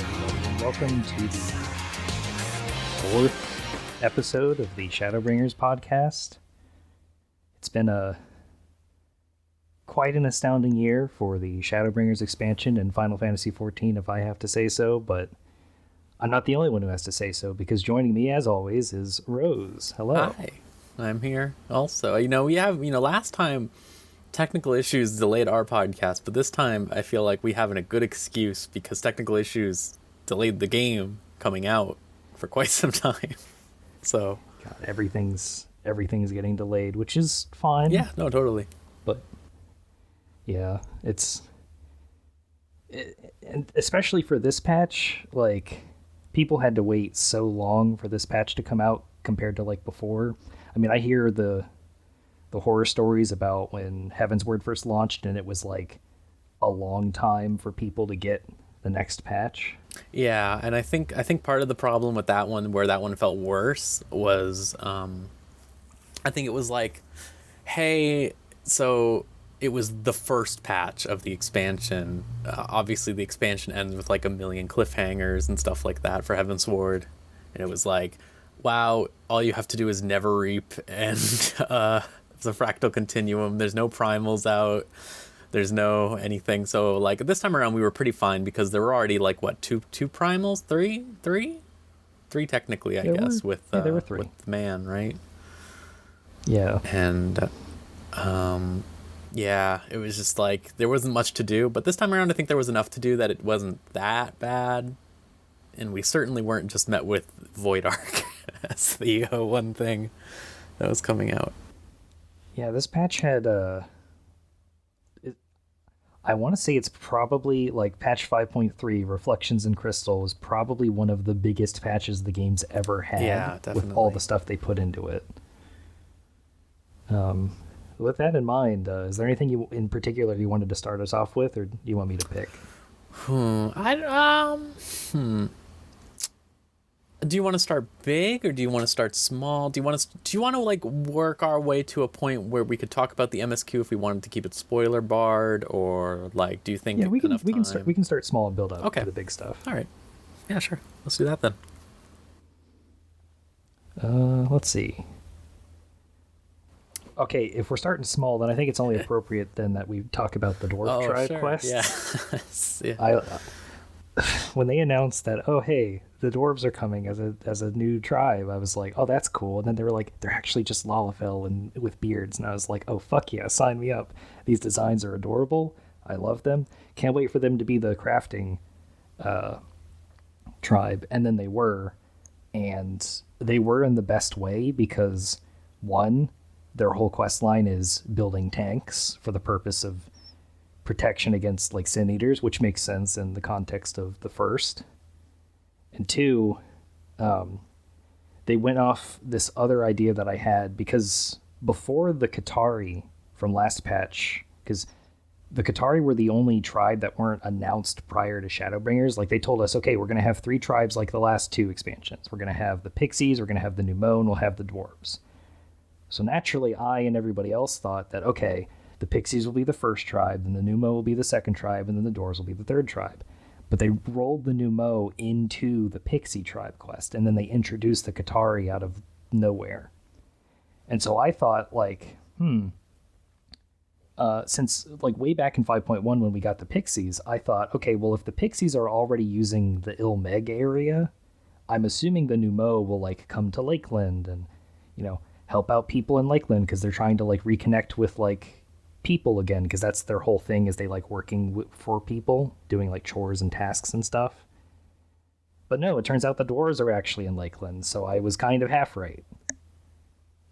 everybody, and welcome to the fourth episode of the Shadowbringers podcast. It's been quite an astounding year for the Shadowbringers expansion and Final Fantasy XIV, if I have to say so, but I'm not the only one who has to say so, because joining me, as always, is Rose. Hello. Hi, I'm here also. Last time technical issues delayed our podcast, but this time I feel like we have a good excuse because technical issues delayed the game coming out for quite some time. So God, everything's getting delayed, which is fine. Yeah, no, totally. But yeah, and especially for this patch, like, people had to wait so long for this patch to come out compared to like before. I mean, I hear the horror stories about when Heavensward first launched, and it was like a long time for people to get the next patch. Yeah, and I think part of the problem with that one, where that one felt worse, was I think it was like, hey, so it was the first patch of the expansion. Obviously, the expansion ends with like a million cliffhangers and stuff like that for Heavensward, and it was like, wow, all you have to do is never reap and the fractal continuum. There's no primals out. There's no anything. So like this time around, we were pretty fine because there were already like what two primals, three technically, I guess. There were three with man, right? Yeah. And yeah, it was just like there wasn't much to do. But this time around, I think there was enough to do that it wasn't that bad. And we certainly weren't just met with Void Arc as the one thing that was coming out. Yeah, this patch had I want to say it's probably like patch 5.3 Reflections in Crystal was probably one of the biggest patches the game's ever had. Yeah, definitely. With all the stuff they put into it. With that in mind, is there anything you in particular you wanted to start us off with, or do you want me to pick? Do you want to start big or do you want to start small? Do you want to like work our way to a point where we could talk about the MSQ if we wanted to keep it spoiler barred, or like do you think we can time? we can start small and build up to the big stuff. All right. Yeah, sure. Let's do that then. Let's see. Okay, if we're starting small, then I think it's only appropriate then that we talk about the Dwarf Tribe quest. Yeah. Yeah. When they announced that, oh hey, the dwarves are coming as a new tribe, I was like, oh, that's cool. And then they were like, they're actually just Lalafell and with beards, and I was like, oh fuck yeah, sign me up. These designs are adorable. I love them. Can't wait for them to be the crafting tribe. And then they were in the best way, because one, their whole quest line is building tanks for the purpose of protection against like Sin Eaters, which makes sense in the context of the first. And two, they went off this other idea that I had, because before the Qatari from last patch, because the Qatari were the only tribe that weren't announced prior to Shadowbringers. Like, they told us, okay, we're going to have 3 tribes like the last 2 expansions. We're going to have the Pixies, we're going to have the Nummo, and we'll have the Dwarves. So naturally, I and everybody else thought that, okay, the Pixies will be the first tribe, then the Nummo will be the second tribe, and then the Dwarves will be the third tribe. But they rolled the Nummo into the Pixie tribe quest, and then they introduced the Qatari out of nowhere. And so I thought, like, since like way back in 5.1 when we got the Pixies, I thought, okay, well, if the Pixies are already using the Ilmeg area, I'm assuming the Nummo will like come to Lakeland and, you know, help out people in Lakeland, because they're trying to like reconnect with like people again, because that's their whole thing, is they like working for people, doing like chores and tasks and stuff. But no, it turns out the dwarves are actually in Lakeland, so I was kind of half right.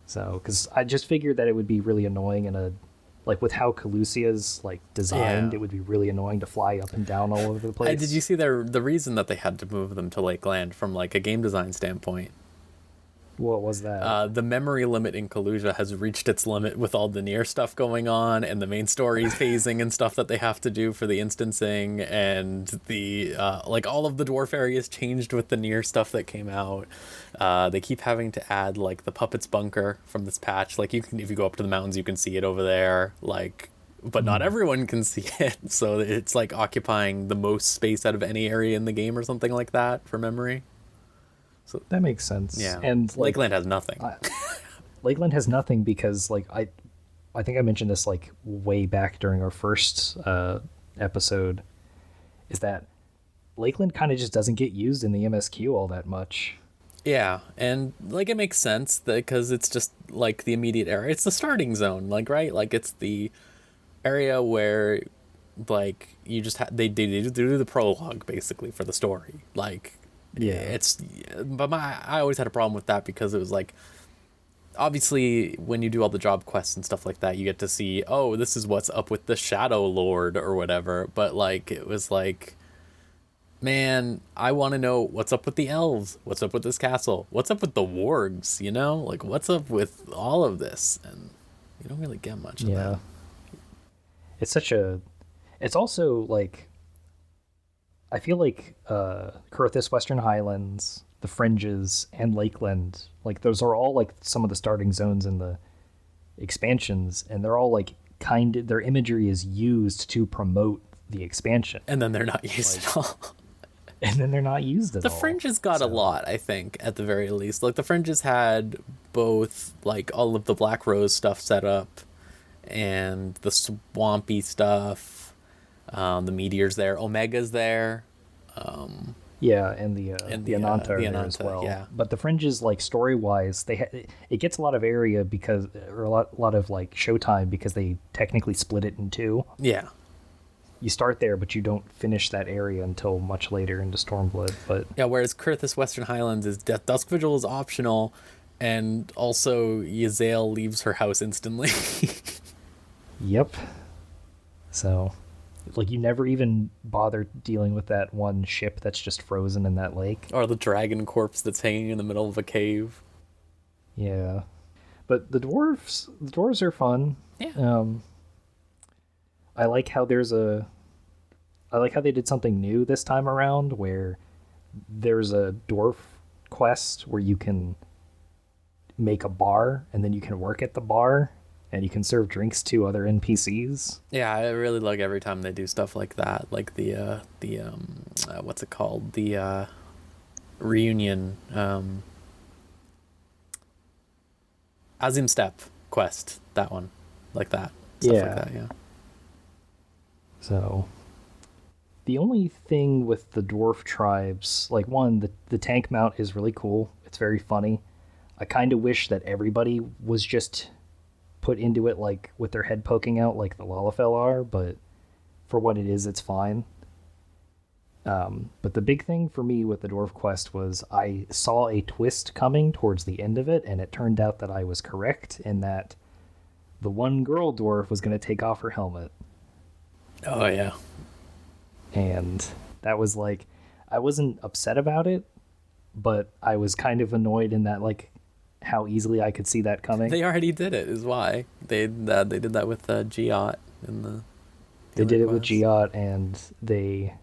So, because I just figured that it would be really annoying in a, like with how Calusia's like designed, It would be really annoying to fly up and down all over the place. Did you see the reason that they had to move them to Lakeland from like a game design standpoint? What was that? The memory limit in Kalusia has reached its limit with all the Nier stuff going on, and the main story phasing and stuff that they have to do for the instancing, and the like all of the dwarf areas changed with the Nier stuff that came out. They keep having to add like the puppets bunker from this patch. Like, you can, if you go up to the mountains, you can see it over there. Like, but not everyone can see it. So it's like occupying the most space out of any area in the game or something like that for memory. So That makes sense. yeah, And like, Lakeland has nothing. Lakeland has nothing because like I think I mentioned this like way back during our first episode, is that Lakeland kind of just doesn't get used in the MSQ all that much. Yeah, and like it makes sense because it's just like the immediate area. It's the starting zone, like right, like it's the area where like you just they do the prologue basically for the story. Like Yeah. it's but I always had a problem with that because it was like obviously when you do all the job quests and stuff like that, you get to see, oh, this is what's up with the Shadow Lord or whatever. But like it was like, man, I want to know what's up with the elves, what's up with this castle, what's up with the wargs, you know, like what's up with all of this, and you don't really get much of that. It's such a. It's also like. I feel like Kurthis Western Highlands, the Fringes, and Lakeland, like those are all like some of the starting zones in the expansions, and they're all like their imagery is used to promote the expansion, And then they're not used at all. and then they're not used at The all. Fringes got a lot, I think, at the very least. Like the Fringes had both like all of the Black Rose stuff set up and the swampy stuff. The meteors there, Omega's there. Yeah, and the Ananta are the there as Ananta, well. yeah. But the Fringes, like story wise, it gets a lot of area because, or a lot of like showtime because they technically split it in two. Yeah. You start there, but you don't finish that area until much later into Stormblood. But Yeah, whereas Kurthis Western Highlands is Dusk Vigil is optional, and also Yazael leaves her house instantly. yep. So, like, you never even bother dealing with that one ship that's just frozen in that lake. Or the dragon corpse that's hanging in the middle of a cave. Yeah. But the dwarves are fun. Yeah. I like how they did something new this time around where there's a dwarf quest where you can make a bar and then you can work at the bar and you can serve drinks to other NPCs. Yeah, I really like every time they do stuff like that, like the what's it called? The reunion Azim Step quest, that one. Like that. Stuff like that, yeah. So the only thing with the dwarf tribes, like one, the tank mount is really cool. It's very funny. I kind of wish that everybody was just put into it like with their head poking out like the Lalafell are, but for what it is, it's fine. But the big thing for me with the dwarf quest was I saw a twist coming towards the end of it, and it turned out that I was correct in that the one girl dwarf was going to take off her helmet. Oh, yeah. And that was like, I wasn't upset about it, but I was kind of annoyed in that, like, how easily I could see that coming. They already did it, is why. They did that with Giot in the They did it with Giot, and they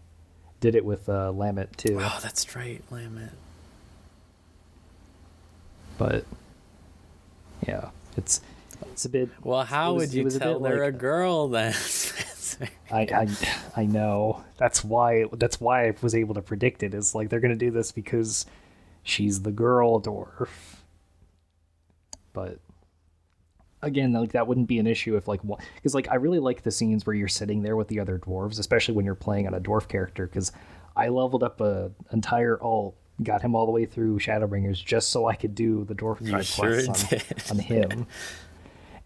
did it with Lamet, too. Oh, that's right, Lamet. But, yeah, it's a bit... Well, how would you tell they're a girl, then? I know. That's why I was able to predict it. Is like they're gonna do this because she's the girl dwarf. But again, like that wouldn't be an issue if like because like I really like the scenes where you're sitting there with the other dwarves, especially when you're playing on a dwarf character. Because I leveled up got him all the way through Shadowbringers just so I could do the dwarf tribe quests on him.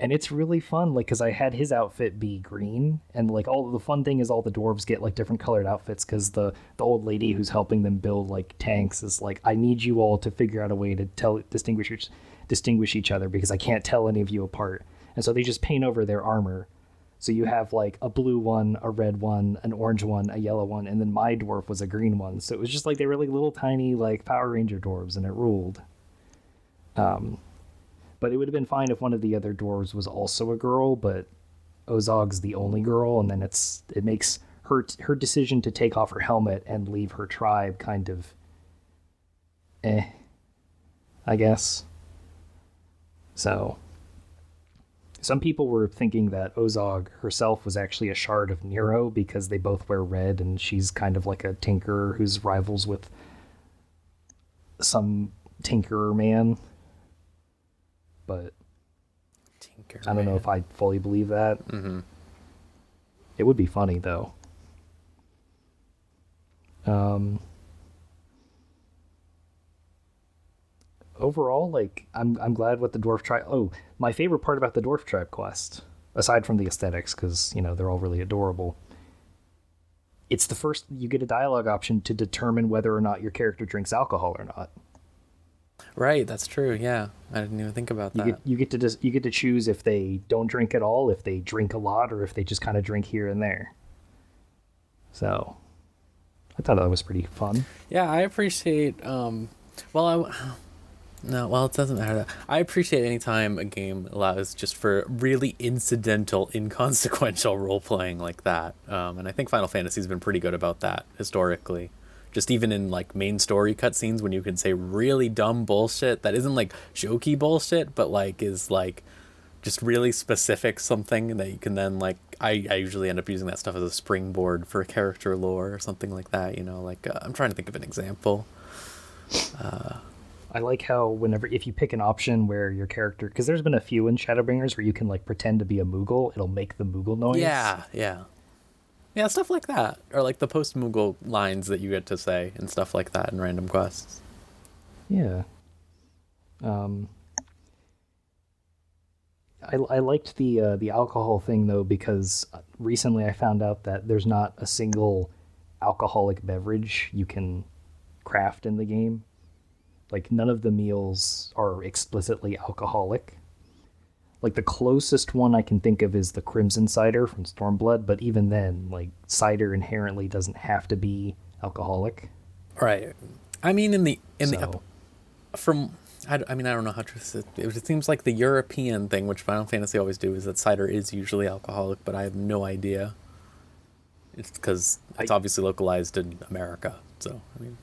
And it's really fun, like, because I had his outfit be green, and like all the fun thing is all the dwarves get like different colored outfits because the old lady who's helping them build like tanks is like, I need you all to figure out a way to distinguish each other because I can't tell any of you apart. And so they just paint over their armor. So you have like a blue one, a red one, an orange one, a yellow one, and then my dwarf was a green one. So it was just like they were like little tiny like Power Ranger dwarves, and it ruled. But it would have been fine if one of the other dwarves was also a girl, but Ozog's the only girl, and then it makes her decision to take off her helmet and leave her tribe kind of I guess. So Some people were thinking that Ozog herself was actually a shard of Nero because they both wear red and she's kind of like a tinkerer who's rivals with some tinkerer man. But I don't know if I fully believe that. Mm-hmm. It would be funny though. Overall, like I'm glad with the dwarf tribe. Oh, my favorite part about the dwarf tribe quest, aside from the aesthetics, because they're all really adorable. It's the first you get a dialogue option to determine whether or not your character drinks alcohol or not. Right, that's true. Yeah, I didn't even think about that. You get to choose if they don't drink at all, if they drink a lot, or if they just kind of drink here and there. So, I thought that was pretty fun. Yeah, I appreciate. It doesn't matter. I appreciate any time a game allows just for really incidental, inconsequential role playing like that. And I think Final Fantasy's been pretty good about that historically. Just even in like main story cutscenes when you can say really dumb bullshit that isn't like jokey bullshit, but like is like just really specific something that you can then like. I usually end up using that stuff as a springboard for character lore or something like that. I'm trying to think of an example. I like how if you pick an option where your character, because there's been a few in Shadowbringers where you can like pretend to be a Moogle, it'll make the Moogle noise. Yeah, stuff like that, or like the post Moogle lines that you get to say and stuff like that in random quests. Yeah. I liked the alcohol thing though, because recently I found out that there's not a single alcoholic beverage you can craft in the game. Like, none of the meals are explicitly alcoholic. Like, the closest one I can think of is the Crimson Cider from Stormblood, but even then, like, cider inherently doesn't have to be alcoholic. Right. I mean, I don't know how true this is. It seems like the European thing, which Final Fantasy always do, is that cider is usually alcoholic, but I have no idea. It's because it's obviously localized in America, so, I mean...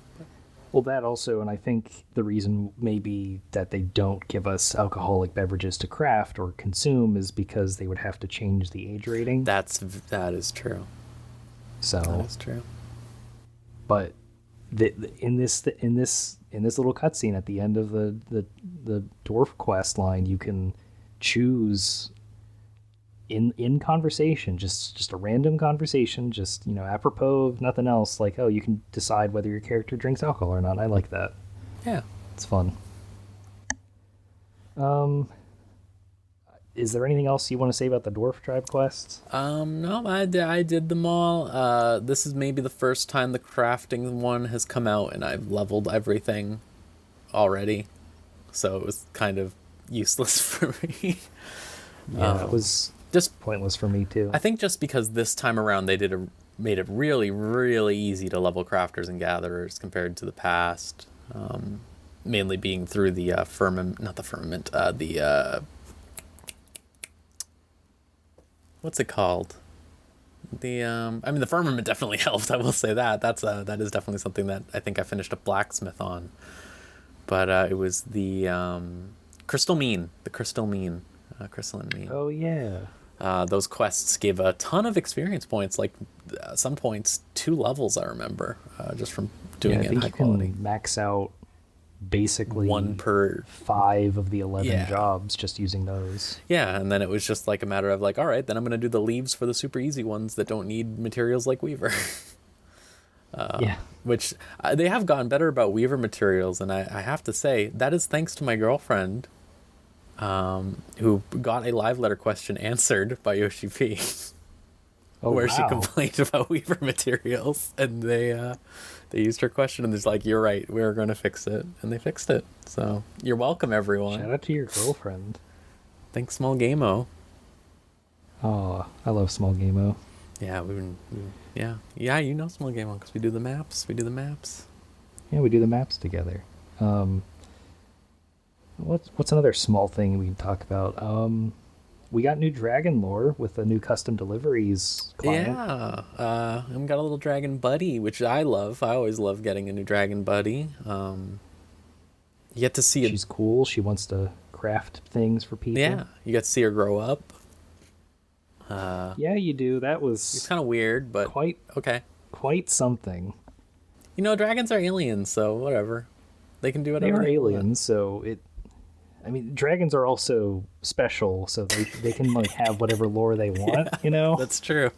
Well, that also, and I think the reason maybe that they don't give us alcoholic beverages to craft or consume is because they would have to change the age rating. That is true. So that is true. But in this little cutscene at the end of the dwarf quest line, you can choose in conversation, just a random conversation, just apropos of nothing else, like, oh, you can decide whether your character drinks alcohol or not. I like that. Yeah, it's fun. Is there anything else you want to say about the dwarf tribe quests? No, I did them all. This is maybe the first time the crafting one has come out and I've leveled everything already, so it was kind of useless for me. Yeah, it was just pointless for me too. I think just because this time around they made it really, really easy to level crafters and gatherers compared to the past. Mainly being through the what's it called? The firmament definitely helped. I will say that. That is definitely something that I think I finished a blacksmith on. But it was the crystalline mean. Oh yeah. Those quests gave a ton of experience points, like some points 2 levels, I remember, just from doing it in high quality. You can max out basically 1 per 5 of the 11 jobs just using those. Yeah, and then it was just like a matter of like, all right, then I'm going to do the leaves for the super easy ones that don't need materials like Weaver. Which they have gotten better about Weaver materials, and I have to say, that is thanks to my girlfriend, who got a live letter question answered by Yoshi P. Where she complained about Weaver materials, and they used her question, and there's like, you're right, we're going to fix it, and they fixed it. So you're welcome, everyone. Shout out to your girlfriend. Thanks, Small Game-O. Oh, I love Small Game-O. Yeah, yeah, you know Small Game-O because we do the maps. Yeah, we do the maps together. What's another small thing we can talk about? We got new dragon lore with a new custom deliveries client. Yeah, and we got a little dragon buddy, which I love. I always love getting a new dragon buddy. You get to see She's cool. She wants to craft things for people. Yeah, you get to see her grow up. Yeah, you do. That It's was kind of weird, but quite okay. quite something. You know, dragons are aliens, so whatever. They can do They whatever are they want. aliens, so it. I mean, dragons are also special, so they can like have whatever lore they want, you know. That's true.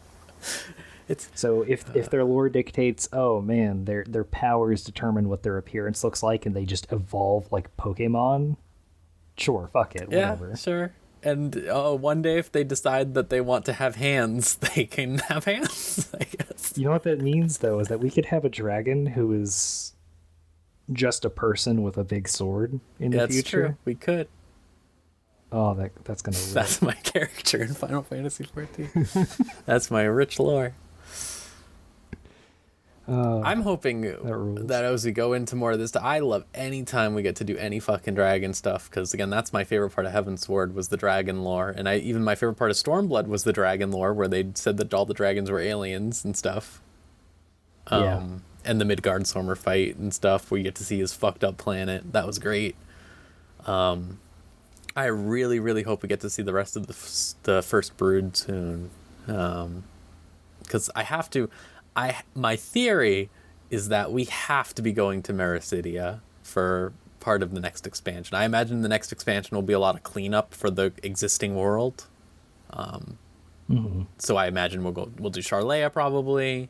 So if their lore dictates, oh man, their powers determine what their appearance looks like, and they just evolve like Pokemon, sure, fuck it, Yeah, whatever. sure. And one day, if they decide that they want to have hands, they can have hands, I guess. You know what that means though is that we could have a dragon who is just a person with a big sword in the That's future. true. We could. Oh, that's gonna. Rip. That's my character in Final Fantasy XIV. That's my rich lore. I'm hoping that as we go into more of this, I love any time we get to do any fucking dragon stuff, because again, that's my favorite part of Heavensward was the dragon lore, and even my favorite part of Stormblood was the dragon lore, where they said that all the dragons were aliens and stuff. Yeah. And the Midgard Stormer fight and stuff, where you get to see his fucked up planet. That was great. I really, really hope we get to see the rest of the first brood soon, because I have to. My theory is that we have to be going to Mericidia for part of the next expansion. I imagine the next expansion will be a lot of cleanup for the existing world. So I imagine we'll do Charlea probably,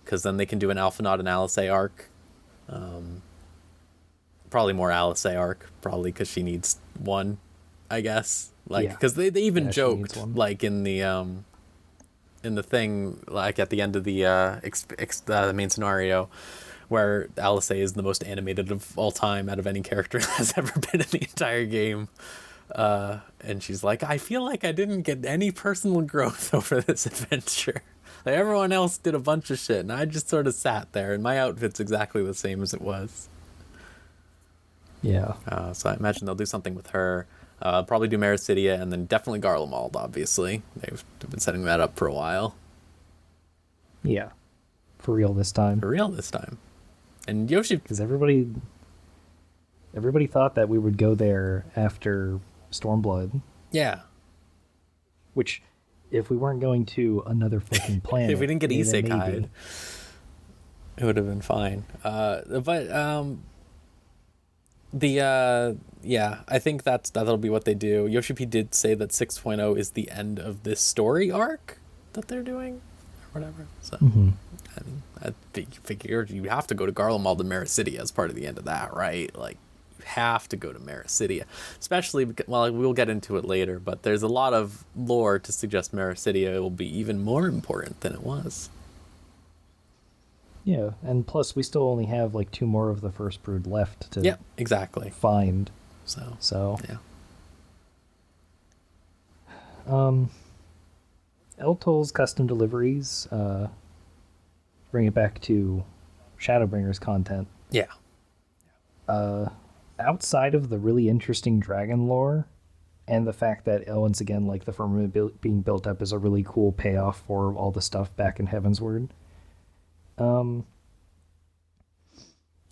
because then they can do an Alphinaud and Alisaie arc. Probably more Alisaie arc, probably because she needs one, I guess. Like, because they even joked like in the thing, like at the end of the main scenario, where Alisaie is the most animated of all time out of any character that's ever been in the entire game. And she's like, I feel like I didn't get any personal growth over this adventure. Like, everyone else did a bunch of shit, and I just sort of sat there, and my outfit's exactly the same as it was. Yeah. So I imagine they'll do something with her. Probably do Mericidia, and then definitely Garlemald, obviously. They've been setting that up for a while. Yeah. For real this time. For real this time. And Yoshi... Because everybody thought that we would go there after Stormblood. Yeah. Which, if we weren't going to another fucking planet... if we didn't get Isekai'd, it would have been fine. Yeah, I think that'll be what they do. Yoshi P did say that 6.0 is the end of this story arc that they're doing, or whatever. So, I mean, I figure you have to go to Garlemald and Mericidia as part of the end of that, right? Like, you have to go to Mericidia, especially because, well, we'll get into it later, but there's a lot of lore to suggest Mericidia will be even more important than it was. Yeah, and plus we still only have like 2 more of the first brood left to exactly find. So yeah. Eltol's custom deliveries, bring it back to Shadowbringers content. Yeah. Outside of the really interesting dragon lore, and the fact that once again, like the firmament being built up is a really cool payoff for all the stuff back in Heavensward. I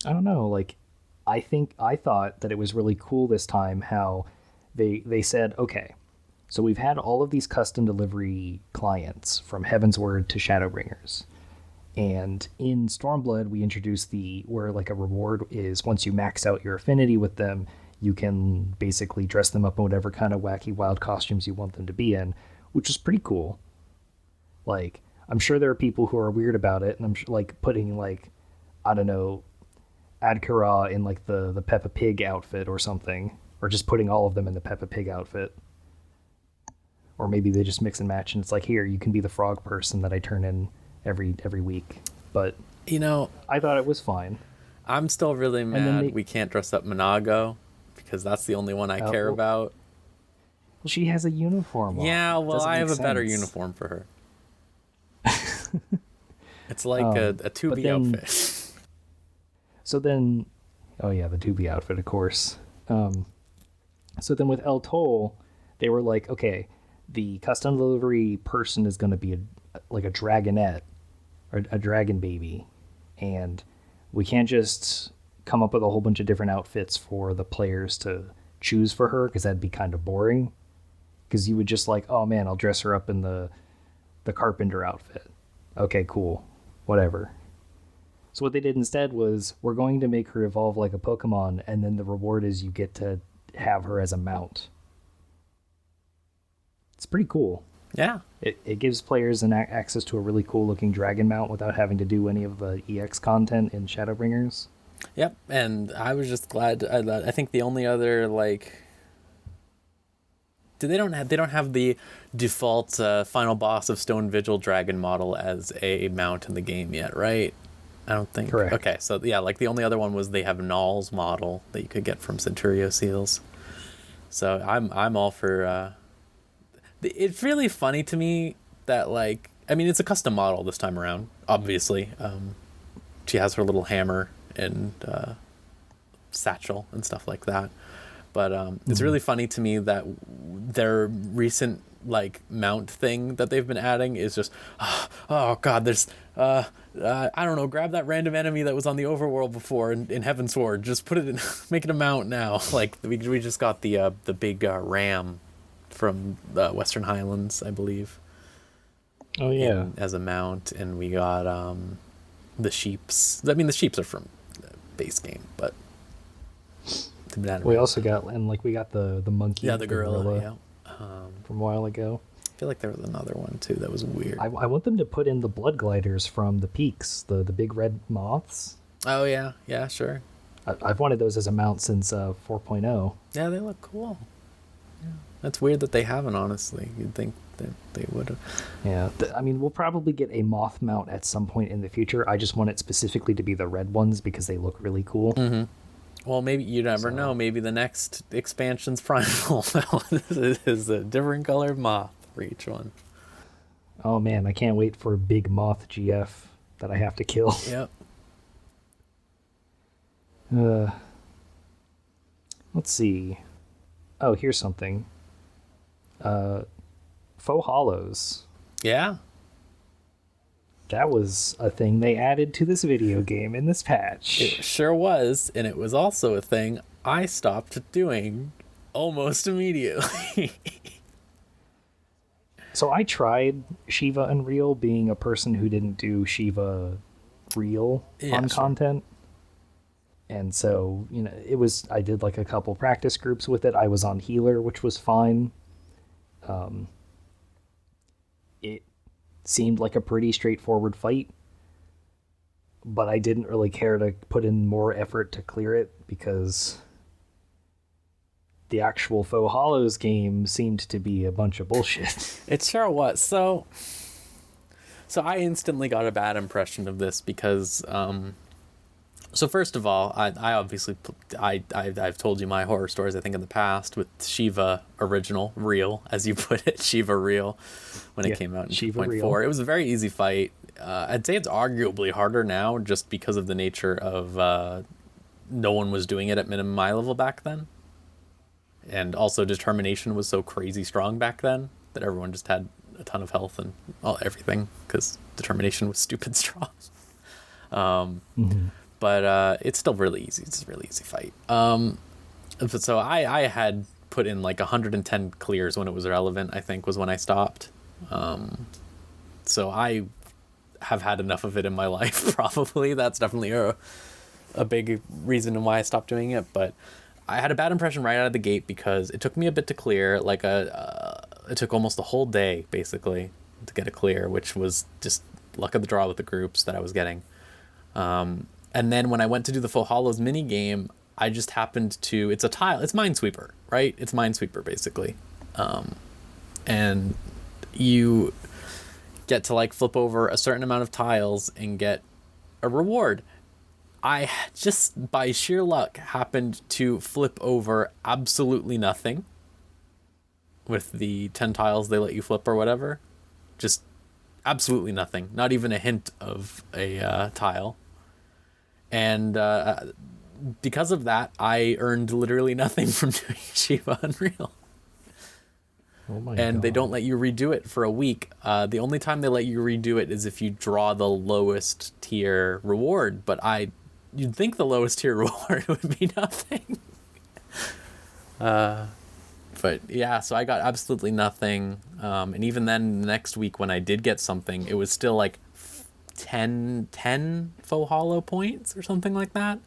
don't know, like, I thought that it was really cool this time how they said, okay, so we've had all of these custom delivery clients from Heavensward to Shadowbringers. And in Stormblood, we introduced where like a reward is once you max out your affinity with them, you can basically dress them up in whatever kind of wacky wild costumes you want them to be in, which is pretty cool. Like, I'm sure there are people who are weird about it, and I'm like putting like, I don't know, Adkara in like the Peppa Pig outfit or something, or just putting all of them in the Peppa Pig outfit. Or maybe they just mix and match, and it's like, here, you can be the frog person that I turn in every week. But you know, I thought it was fine. I'm still really mad we can't dress up Minago, because that's the only one I care about. Well, she has a uniform on. Yeah, well, I have a better uniform for her. It's like a 2B outfit. So then, oh yeah, the 2B outfit, of course. So then with Eltol, they were like, okay, the custom delivery person is going to be like a dragonette, or a dragon baby, and we can't just come up with a whole bunch of different outfits for the players to choose for her, because that'd be kind of boring. Because you would just like, oh man, I'll dress her up in the carpenter outfit. Okay, cool. Whatever. So what they did instead was, we're going to make her evolve like a Pokemon, and then the reward is you get to have her as a mount. It's pretty cool. Yeah. It gives players access to a really cool looking dragon mount without having to do any of the EX content in Shadowbringers. Yep, and I was just glad. I think the only other like, they don't have the default final boss of Stone Vigil dragon model as a mount in the game yet, right? I don't think. Correct. Okay, so yeah, like the only other one was they have Null's model that you could get from Centurio Seals. So I'm all for. It's really funny to me that, like, I mean, it's a custom model this time around. Obviously, she has her little hammer and satchel and stuff like that. But it's really funny to me that their recent like mount thing that they've been adding is just, oh god, there's I don't know, grab that random enemy that was on the overworld before in Heavensward, just put it in, make it a mount now. Like we just got the big ram from the Western Highlands, I believe. Oh yeah, as a mount, and we got the sheeps. I mean, the sheeps are from the base game, but we also got, and like we got the monkey. Yeah, the gorilla. Yeah. From a while ago. I feel like there was another one too that was weird. I want them to put in the blood gliders from the peaks, the big red moths. Oh yeah, yeah, sure. I've wanted those as a mount since 4.0. Yeah, they look cool. Yeah. That's weird that they haven't, honestly. You'd think that they would have. Yeah, I mean, we'll probably get a moth mount at some point in the future. I just want it specifically to be the red ones because they look really cool. Mm-hmm. Well, maybe, you never know. Maybe the next expansion's primal is a different colored moth for each one. Oh man, I can't wait for big moth GF that I have to kill. Yep. Let's see. Oh, here's something. Faux hollows. Yeah. That was a thing they added to this video game in this patch. It sure was, and it was also a thing I stopped doing almost immediately. So I tried Shiva Unreal, being a person who didn't do Shiva Real on content. And so, you know, I did like a couple practice groups with it. I was on healer, which was fine. It seemed like a pretty straightforward fight, but I didn't really care to put in more effort to clear it because the actual Faux Hollows game seemed to be a bunch of bullshit. It sure was. So I instantly got a bad impression of this because, so first of all, I obviously, I've told you my horror stories, I think, in the past with Shiva Original, Real, as you put it, Shiva Real, when it came out in 2.4. It was a very easy fight. I'd say it's arguably harder now just because of the nature of no one was doing it at minimum eye level back then. And also determination was so crazy strong back then that everyone just had a ton of health and everything because determination was stupid strong. But it's still really easy. It's a really easy fight. So I had put in like 110 clears when it was relevant, I think, was when I stopped. So I have had enough of it in my life, probably. That's definitely a big reason why I stopped doing it. But I had a bad impression right out of the gate because it took me a bit to clear. Like it took almost a whole day, basically, to get a clear, which was just luck of the draw with the groups that I was getting. And then when I went to do the Faux Hollows mini game, I just happened to, it's a tile, it's Minesweeper, right? It's Minesweeper, basically. And you get to like flip over a certain amount of tiles and get a reward. I just, by sheer luck, happened to flip over absolutely nothing with the 10 tiles they let you flip or whatever. Just absolutely nothing. Not even a hint of a tile. And because of that, I earned literally nothing from doing Shiva Unreal. Oh my and God. They don't let you redo it for a week. The only time they let you redo it is if you draw the lowest tier reward. But I you'd think the lowest tier reward would be nothing. But yeah, so I got absolutely nothing. And even then, next week when I did get something, it was still like 10 faux hollow points or something like that.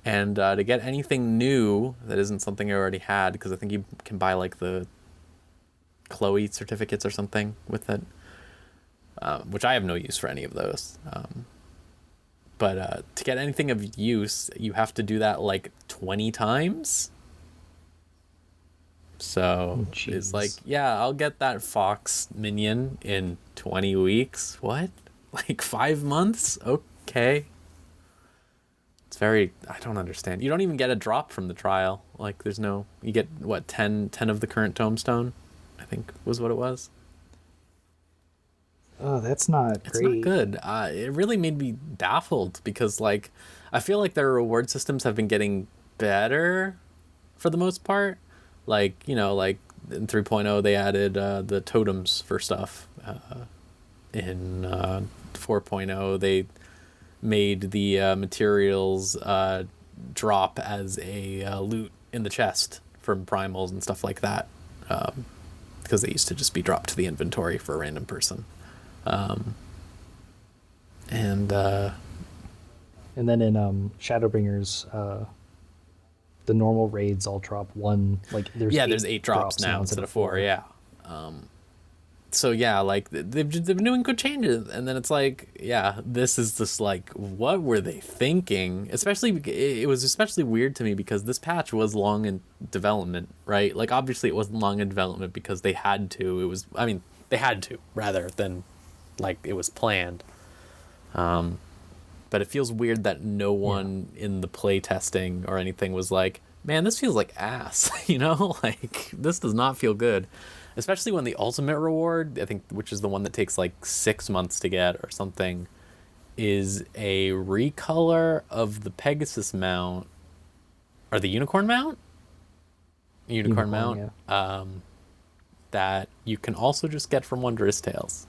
And to get anything new that isn't something I already had, because I think you can buy like the Chloe certificates or something with it, which I have no use for any of those. But to get anything of use, you have to do that like 20 times. So it's like, yeah, I'll get that fox minion in 20 weeks. What? Like 5 months? Okay. It's very, I don't understand. You don't even get a drop from the trial. Like there's no, you get what, 10 of the current tombstone, I think was what it was. Oh, that's not It's great. not good. It really made me baffled because like, I feel like their reward systems have been getting better for the most part. Like, you know, like in 3.0 they added the totems for stuff. In 4.0 they made the materials drop as a loot in the chest from primals and stuff like that, because they used to just be dropped to the inventory for a random person. And then in Shadowbringers, the normal raids all drop one. Like there's 8 drops now instead of 4. Yeah. So yeah, like they've been doing good changes, and then it's like, yeah, this is just like, what were they thinking? Especially, it was especially weird to me because this patch was long in development, right? Like obviously it wasn't long in development because they had to. It was, I mean, they had to rather than like it was planned. But it feels weird that no one in the play testing or anything was like, man, this feels like ass, you know? Like, this does not feel good. Especially when the ultimate reward, I think, which is the one that takes like 6 months to get or something, is a recolor of the Pegasus mount, or the Unicorn mount? Unicorn mount. Yeah. That you can also just get from Wondrous Tales.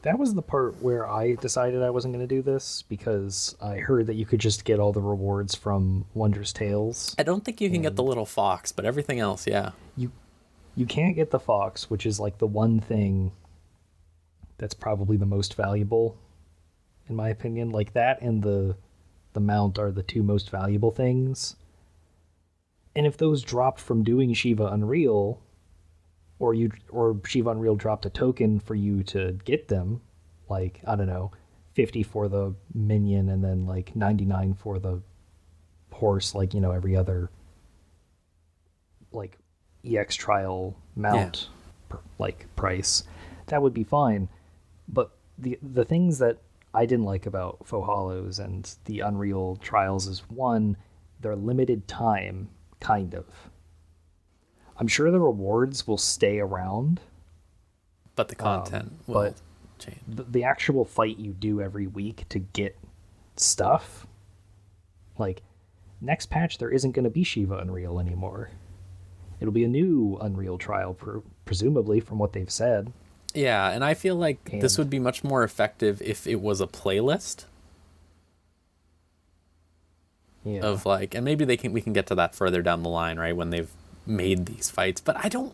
That was the part where I decided I wasn't going to do this because I heard that you could just get all the rewards from Wondrous Tales. I don't think you can get the little fox, but everything else, yeah. You can't get the fox, which is like the one thing that's probably the most valuable, in my opinion. Like that and the mount are the two most valuable things. And if those dropped from doing Shiva Unreal, or Shiva Unreal dropped a token for you to get them, like, I don't know, 50 for the minion and then like 99 for the horse, like, you know, every other like EX trial mount like price, that would be fine. But the things that I didn't like about Faux Hollows and the Unreal trials is, one, they're limited time, kind of. I'm sure the rewards will stay around, but the content will change. The actual fight you do every week to get stuff, like, next patch there isn't going to be Shiva Unreal anymore. It'll be a new Unreal trial, presumably, from what they've said. Yeah, and I feel like this would be much more effective if it was a playlist. Yeah. Of like, and maybe we can get to that further down the line, right, when they've made these fights. But I'm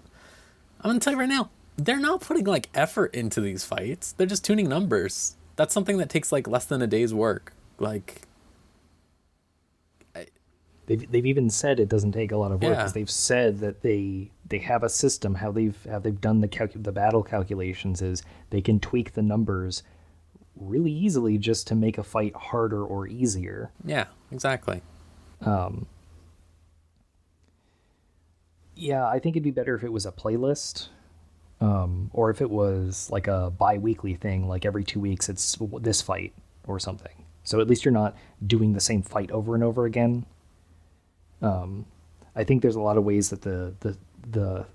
gonna tell you right now, they're not putting like effort into these fights. They're just tuning numbers. That's something that takes like less than a day's work. Like, they've even said it doesn't take a lot of work, because they've said that they have a system. How they've done the battle calculations is they can tweak the numbers really easily just to make a fight harder or easier. Yeah, exactly. Yeah, I think it'd be better if it was a playlist, or if it was like a bi-weekly thing, like every 2 weeks it's this fight or something. So at least you're not doing the same fight over and over again. I think there's a lot of ways that the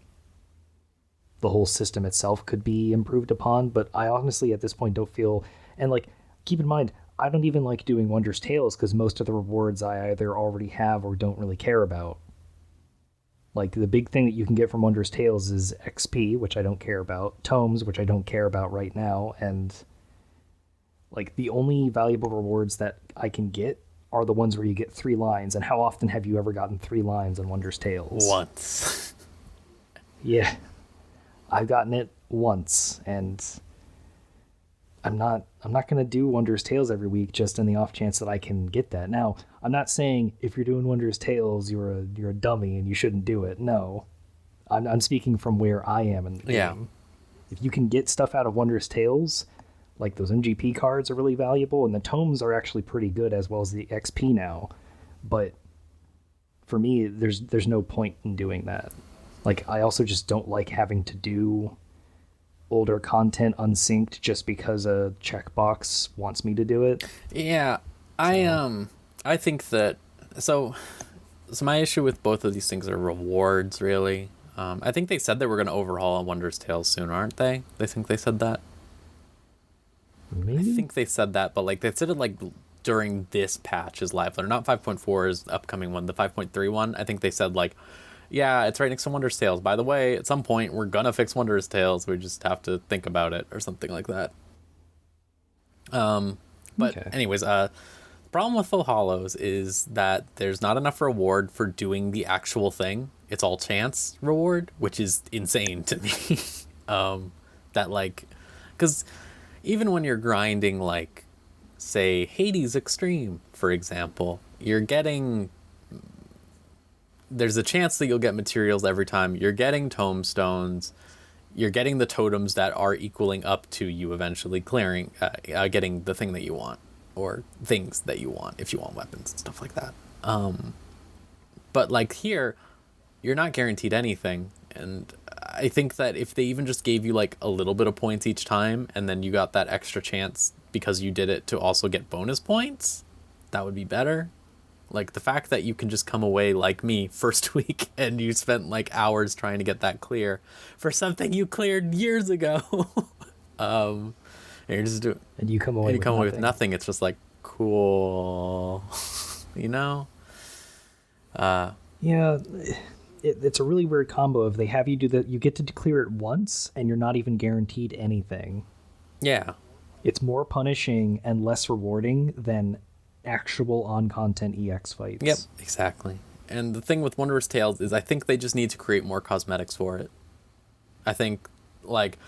whole system itself could be improved upon, but I honestly at this point don't feel, and like, keep in mind, I don't even like doing Wondrous Tales because most of the rewards I either already have or don't really care about. Like, the big thing that you can get from Wondrous Tales is XP, which I don't care about, tomes, which I don't care about right now, and Like, the only valuable rewards that I can get are the ones where you get 3 lines. And how often have you ever gotten 3 lines in Wondrous Tales? Once. Yeah. I've gotten it once, and I'm not going to do Wondrous Tales every week just in the off chance that I can get that. Now, I'm not saying if you're doing Wondrous Tales, you're a dummy and you shouldn't do it. No. I'm speaking from where I am in the game. If you can get stuff out of Wondrous Tales, like those MGP cards are really valuable, and the tomes are actually pretty good as well as the XP now. But for me, there's no point in doing that. Like, I also just don't like having to do older content unsynced just because a checkbox wants me to do it. Yeah, I think that so my issue with both of these things are rewards, really. I think they said they were going to overhaul Wondrous Tales soon, aren't they? They think they said that. Maybe? I think they said that, but like they said it like during this patch is live. They're not 5.4 is the upcoming one, the 5.3 one. I think they said like, yeah, it's right next to Wondrous Tales. By the way, at some point we're gonna fix Wondrous Tales. We just have to think about it or something like that. But Okay. anyways, the problem with Full Hollows is that there's not enough reward for doing the actual thing. It's all chance reward, which is insane to me. That like, because even when you're grinding, like, say, Hades Extreme, for example, you're getting... There's a chance that you'll get materials every time. You're getting tomestones. You're getting the totems that are equaling up to you eventually clearing, getting the thing that you want, or things that you want, if you want weapons and stuff like that. But, like, here, you're not guaranteed anything, and I think that if they even just gave you like a little bit of points each time and then you got that extra chance because you did it to also get bonus points, that would be better. Like the fact that you can just come away like me first week and you spent like hours trying to get that clear for something you cleared years ago. And you're just doing, And you come away with nothing. It's just like, cool. You know? Yeah, it's a really weird combo of they have you do that. You get to clear it once, and you're not even guaranteed anything. Yeah. It's more punishing and less rewarding than actual on-content EX fights. Yep, exactly. And the thing with Wondrous Tales is I think they just need to create more cosmetics for it. I think, like,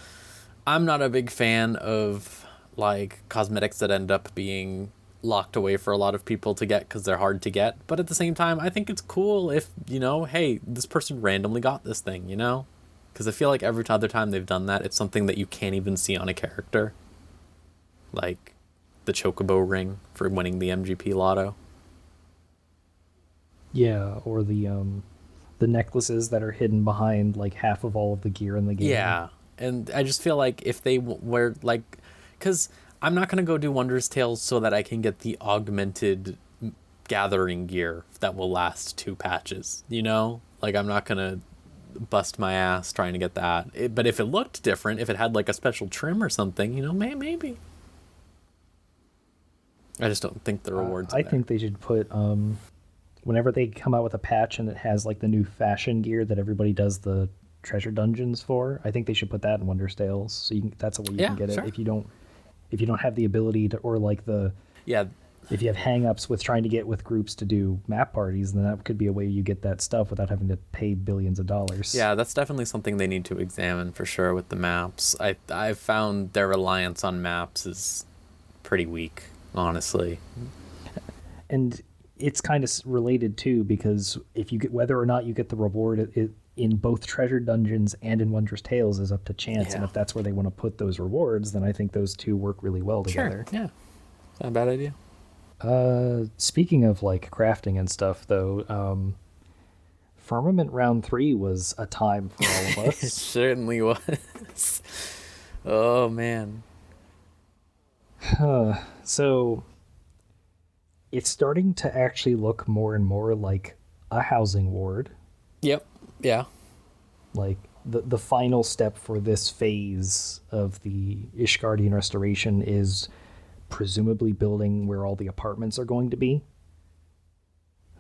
I'm not a big fan of, like, cosmetics that end up being locked away for a lot of people to get because they're hard to get. But at the same time, I think it's cool if, you know, hey, this person randomly got this thing, you know? Because I feel like every other time they've done that, it's something that you can't even see on a character. Like the Chocobo ring for winning the MGP lotto. Yeah, or the necklaces that are hidden behind like half of all of the gear in the game. Yeah, and I just feel like if they were like, because I'm not going to go do Wondrous Tales so that I can get the augmented gathering gear that will last 2 patches, you know? Like, I'm not going to bust my ass trying to get that. But if it looked different, if it had, like, a special trim or something, you know, maybe. I just don't think the rewards are I there. think they should put, whenever they come out with a patch and it has, like, the new fashion gear that everybody does the treasure dungeons for, I think they should put that in Wondrous Tales. So that's a way you can get sure. it if you don't have the ability to, or like if you have hang-ups with trying to get with groups to do map parties, then that could be a way you get that stuff without having to pay billions of dollars. Yeah, that's definitely something they need to examine for sure with the maps. I've found their reliance on maps is pretty weak, honestly. And it's kind of related too, because if you get, whether or not you get the reward in both treasure dungeons and in Wondrous Tales is up to chance. Yeah. And if that's where they want to put those rewards, then I think those two work really well together. Sure, yeah. Is that a bad idea? Speaking of like crafting and stuff though, Firmament Round 3 was a time for all of It us. certainly was. Oh, man. So it's starting to actually look more and more like a housing ward. Yep, yeah. Like the final step for this phase of the Ishgardian Restoration is presumably building where all the apartments are going to be.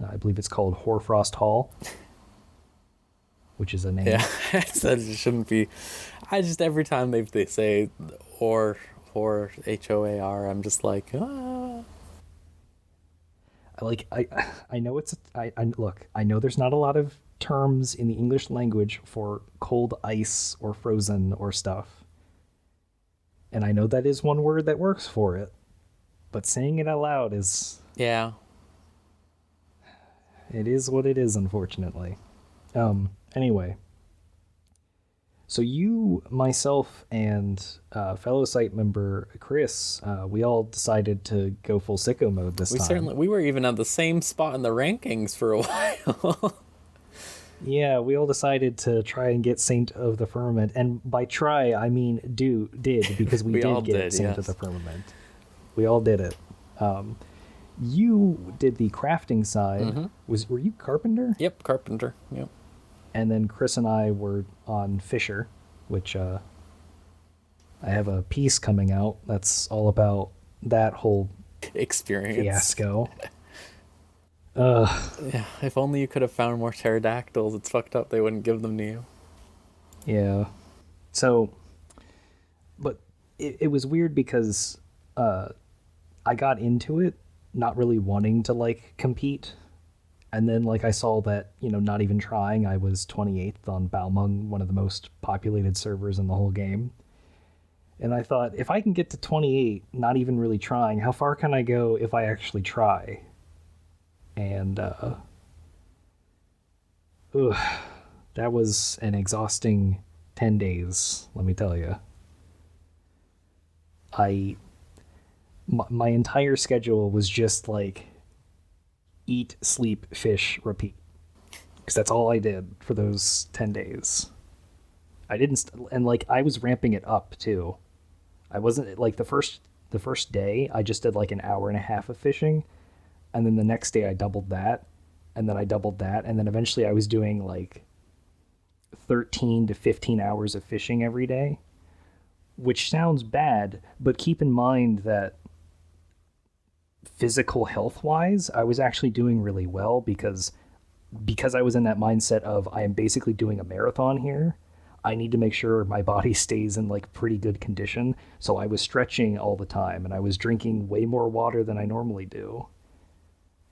I believe it's called Hoarfrost Hall, which is a name. Yeah, I said it shouldn't be. I just, every time they say, or before HOAR. I'm just like, I know I look, I know there's not a lot of terms in the English language for cold ice or frozen or stuff. And I know that is one word that works for it. But saying it out loud is, yeah. it is what it is, unfortunately. Anyway. So you, myself, and fellow site member Chris, we all decided to go full sicko mode this time. We were even at the same spot in the rankings for a while. Yeah, we all decided to try and get Saint of the Firmament, and by try I mean did, because we all did get did, Saint yes. of the Firmament. We all did it. You did the crafting side. Mm-hmm. Were you carpenter? Yep, carpenter. Yep. And then Chris and I were on Fisher, which I have a piece coming out that's all about that whole experience fiasco. Yeah, if only you could have found more pterodactyls. It's fucked up they wouldn't give them to you. Yeah. So, but it was weird because I got into it not really wanting to like compete. And then, like, I saw that, not even trying, I was 28th on Balmung, one of the most populated servers in the whole game. And I thought, if I can get to 28, not even really trying, how far can I go if I actually try? And, that was an exhausting 10 days, let me tell you. My entire schedule was just, like, eat, sleep, fish, repeat. Because that's all I did for those 10 days. I didn't, and like I was ramping it up too. I wasn't like the first day I just did like an hour and a half of fishing, and then the next day I doubled that, and then I doubled that, and then eventually I was doing like 13 to 15 hours of fishing every day, which sounds bad, but keep in mind that physical health wise I was actually doing really well because I was in that mindset of I am basically doing a marathon here. I need to make sure my body stays in like pretty good condition, so I was stretching all the time and I was drinking way more water than I normally do.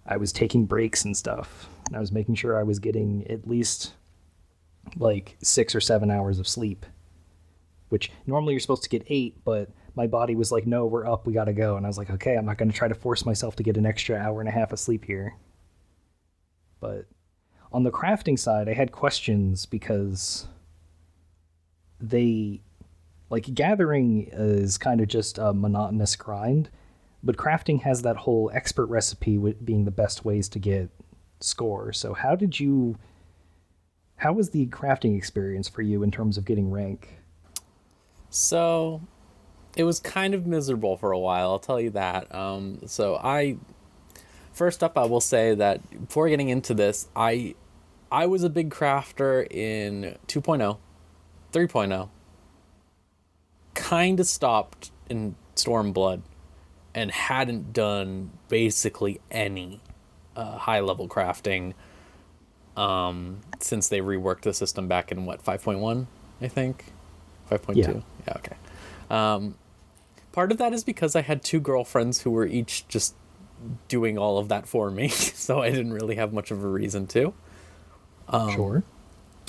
I was taking breaks and stuff, and I was making sure I was getting at least like 6 or 7 hours of sleep, which normally you're supposed to get 8, but my body was like, no, we're up, we gotta go. And I was like, okay, I'm not going to try to force myself to get an extra hour and a half of sleep here. But on the crafting side, I had questions because gathering is kind of just a monotonous grind, but crafting has that whole expert recipe being the best ways to get score. So how was the crafting experience for you in terms of getting rank? So it was kind of miserable for a while, I'll tell you that. First up, I will say that before getting into this, I was a big crafter in 2.0, 3.0, kind of stopped in Stormblood, and hadn't done basically any high-level crafting since they reworked the system back in, 5.1, I think? 5.2? Yeah, okay. Part of that is because I had 2 girlfriends who were each just doing all of that for me, so I didn't really have much of a reason to. Sure.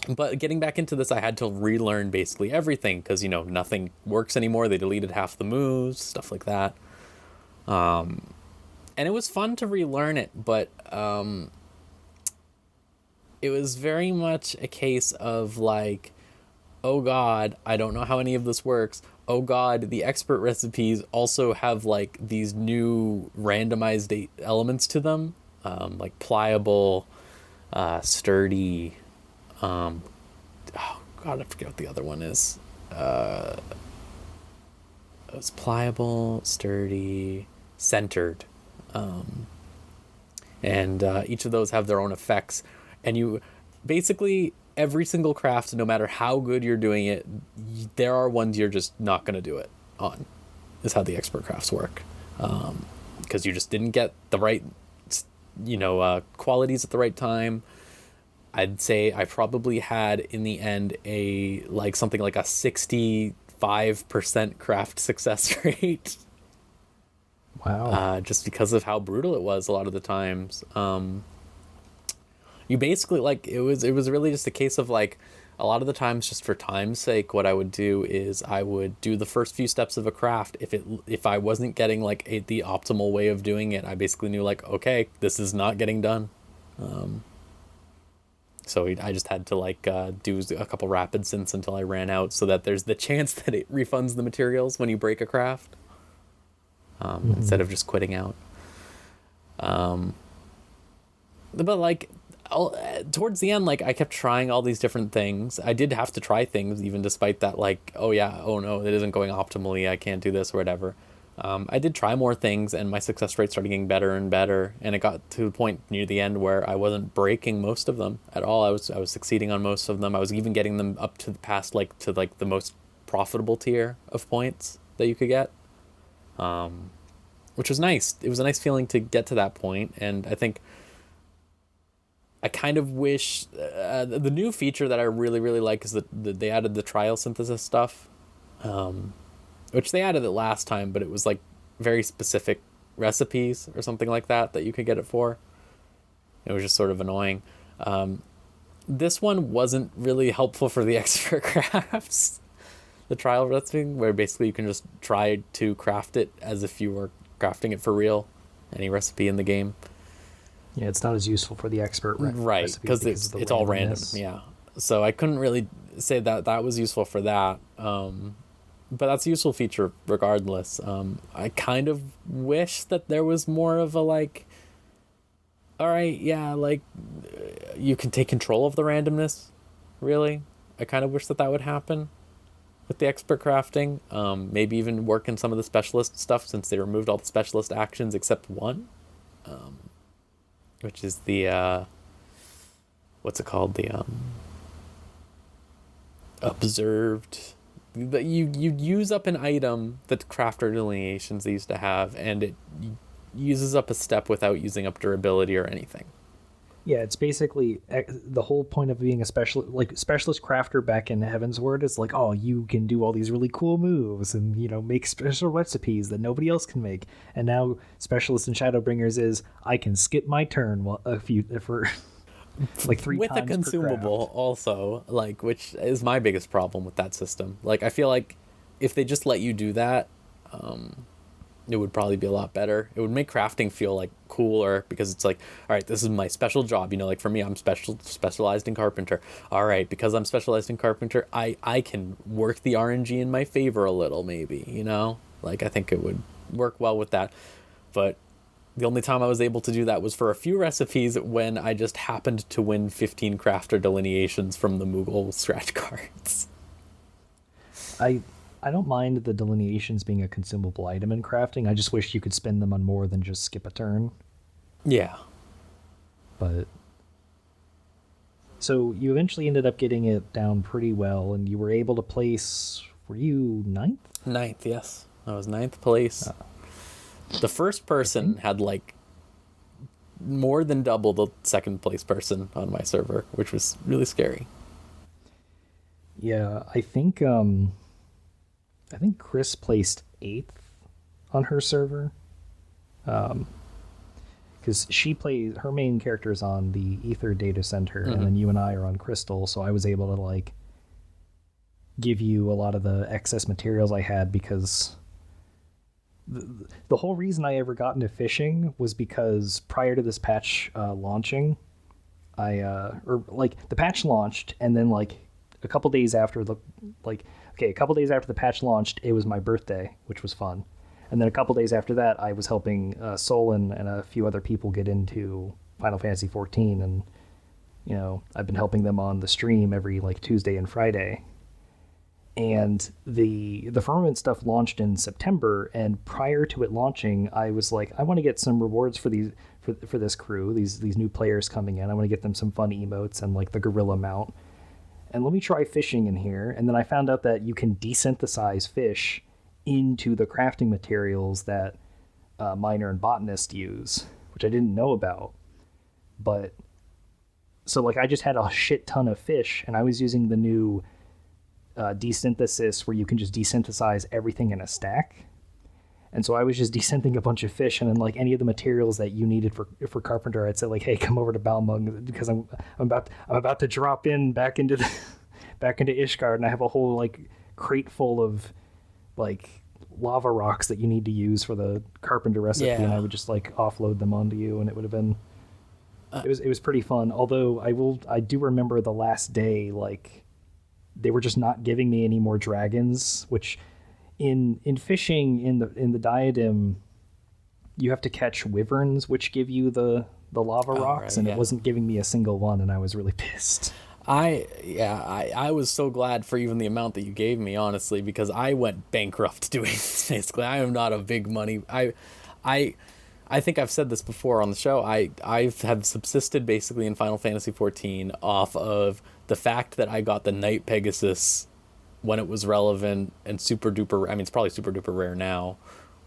But getting back into this, I had to relearn basically everything, because, nothing works anymore. They deleted half the moves, stuff like that. And it was fun to relearn it, but it was very much a case of like, oh god, I don't know how any of this works. Oh god, the expert recipes also have like these new randomized elements to them, like pliable, sturdy, oh god, I forget what the other one is. It's pliable, sturdy, centered, and each of those have their own effects, and you basically, every single craft, no matter how good you're doing it, there are ones you're just not going to do it on, is how the expert crafts work. Because you just didn't get the right, qualities at the right time. I'd say I probably had, in the end, something like a 65% 5% craft success rate. Wow. Just because of how brutal it was a lot of the times. You basically, like, it was really just a case of, like, a lot of the times, just for time's sake, what I would do is I would do the first few steps of a craft. If I wasn't getting, like, the optimal way of doing it, I basically knew, like, okay, this is not getting done. So I just had to, like, do a couple rapid synths until I ran out, so that there's the chance that it refunds the materials when you break a craft, instead of just quitting out. But, like, towards the end, like, I kept trying all these different things. I did have to try things, even despite that, like, oh no, it isn't going optimally, I can't do this or whatever. I did try more things, and my success rate started getting better and better, and it got to the point near the end where I wasn't breaking most of them at all. I was succeeding on most of them. I was even getting them up to the past, like, to, like, the most profitable tier of points that you could get, which was nice. It was a nice feeling to get to that point, and I think I kind of wish the new feature that I really, really like is that they added the trial synthesis stuff, which they added it last time, but it was, like, very specific recipes or something like that you could get it for. It was just sort of annoying. This one wasn't really helpful for the expert crafts. The trial recipe, where basically you can just try to craft it as if you were crafting it for real, any recipe in the game. Yeah, it's not as useful for the expert right, because it's all random. Yeah, so I couldn't really say that was useful for that. But that's a useful feature regardless. I kind of wish that there was more of a, like, all right, yeah, like, you can take control of the randomness, really. I kind of wish that would happen with the expert crafting. Maybe even work in some of the specialist stuff, since they removed all the specialist actions except one, which is the, what's it called? The observed... That you use up an item that crafter delineations used to have, and it uses up a step without using up durability or anything. Yeah, it's basically the whole point of being a specialist crafter back in Heavensward is like, oh, you can do all these really cool moves and, you know, make special recipes that nobody else can make. And now specialist in Shadowbringers is I can skip my turn for like 3 with times a consumable also, like, which is my biggest problem with that system. Like, I feel like if they just let you do that, it would probably be a lot better. It would make crafting feel, like, cooler, because it's like, all right, this is my special job, you know, like, for me, I'm specialized in carpenter. All right, because I'm specialized in carpenter, I can work the RNG in my favor a little, maybe, you know, like, I think it would work well with that. But the only time I was able to do that was for a few recipes when I just happened to win 15 crafter delineations from the Moogle scratch cards. I don't mind the delineations being a consumable item in crafting. I just wish you could spend them on more than just skip a turn. Yeah. But so you eventually ended up getting it down pretty well, and you were able to place, were you 9th? 9th, yes. I was 9th place. The first person had, like, more than double the second place person on my server, which was really scary. Yeah, I think Chris placed 8th on her server. Because her main character is on the Ether data center, and then you and I are on Crystal, so I was able to, like, give you a lot of the excess materials I had, because the whole reason I ever got into fishing was because prior to this patch launching, the patch launched, and then, like, a couple days after the patch launched, it was my birthday, which was fun. And then a couple days after that, I was helping Solon and a few other people get into Final Fantasy XIV, and, you know, I've been helping them on the stream every, like, Tuesday and Friday. And the firmament stuff launched in September, and prior to it launching, I was like, I want to get some rewards for this crew, these new players coming in. I want to get them some fun emotes and, like, the gorilla mount. And let me try fishing in here. And then I found out that you can desynthesize fish into the crafting materials that miner and botanist use, which I didn't know about. But so, like, I just had a shit ton of fish, and I was using the new desynthesis where you can just desynthesize everything in a stack. And so I was just desynthing a bunch of fish, and then like any of the materials that you needed for carpenter, I'd say like, hey, come over to Balmung because I'm about to drop in back into Ishgard, and I have a whole like crate full of like lava rocks that you need to use for the carpenter recipe, and I would just like offload them onto you, and it would have been it was pretty fun. Although I do remember the last day, like they were just not giving me any more dragons, which in fishing in the diadem you have to catch wyverns which give you the lava rocks, and it wasn't giving me a single one, and I was really pissed. I was so glad for even the amount that you gave me, honestly, because I went bankrupt doing this. Basically, I am not a big money. I think I've said this before on the show. I have subsisted basically in Final Fantasy XIV off of the fact that I got the Night Pegasus when it was relevant and super duper. I mean, it's probably super duper rare now,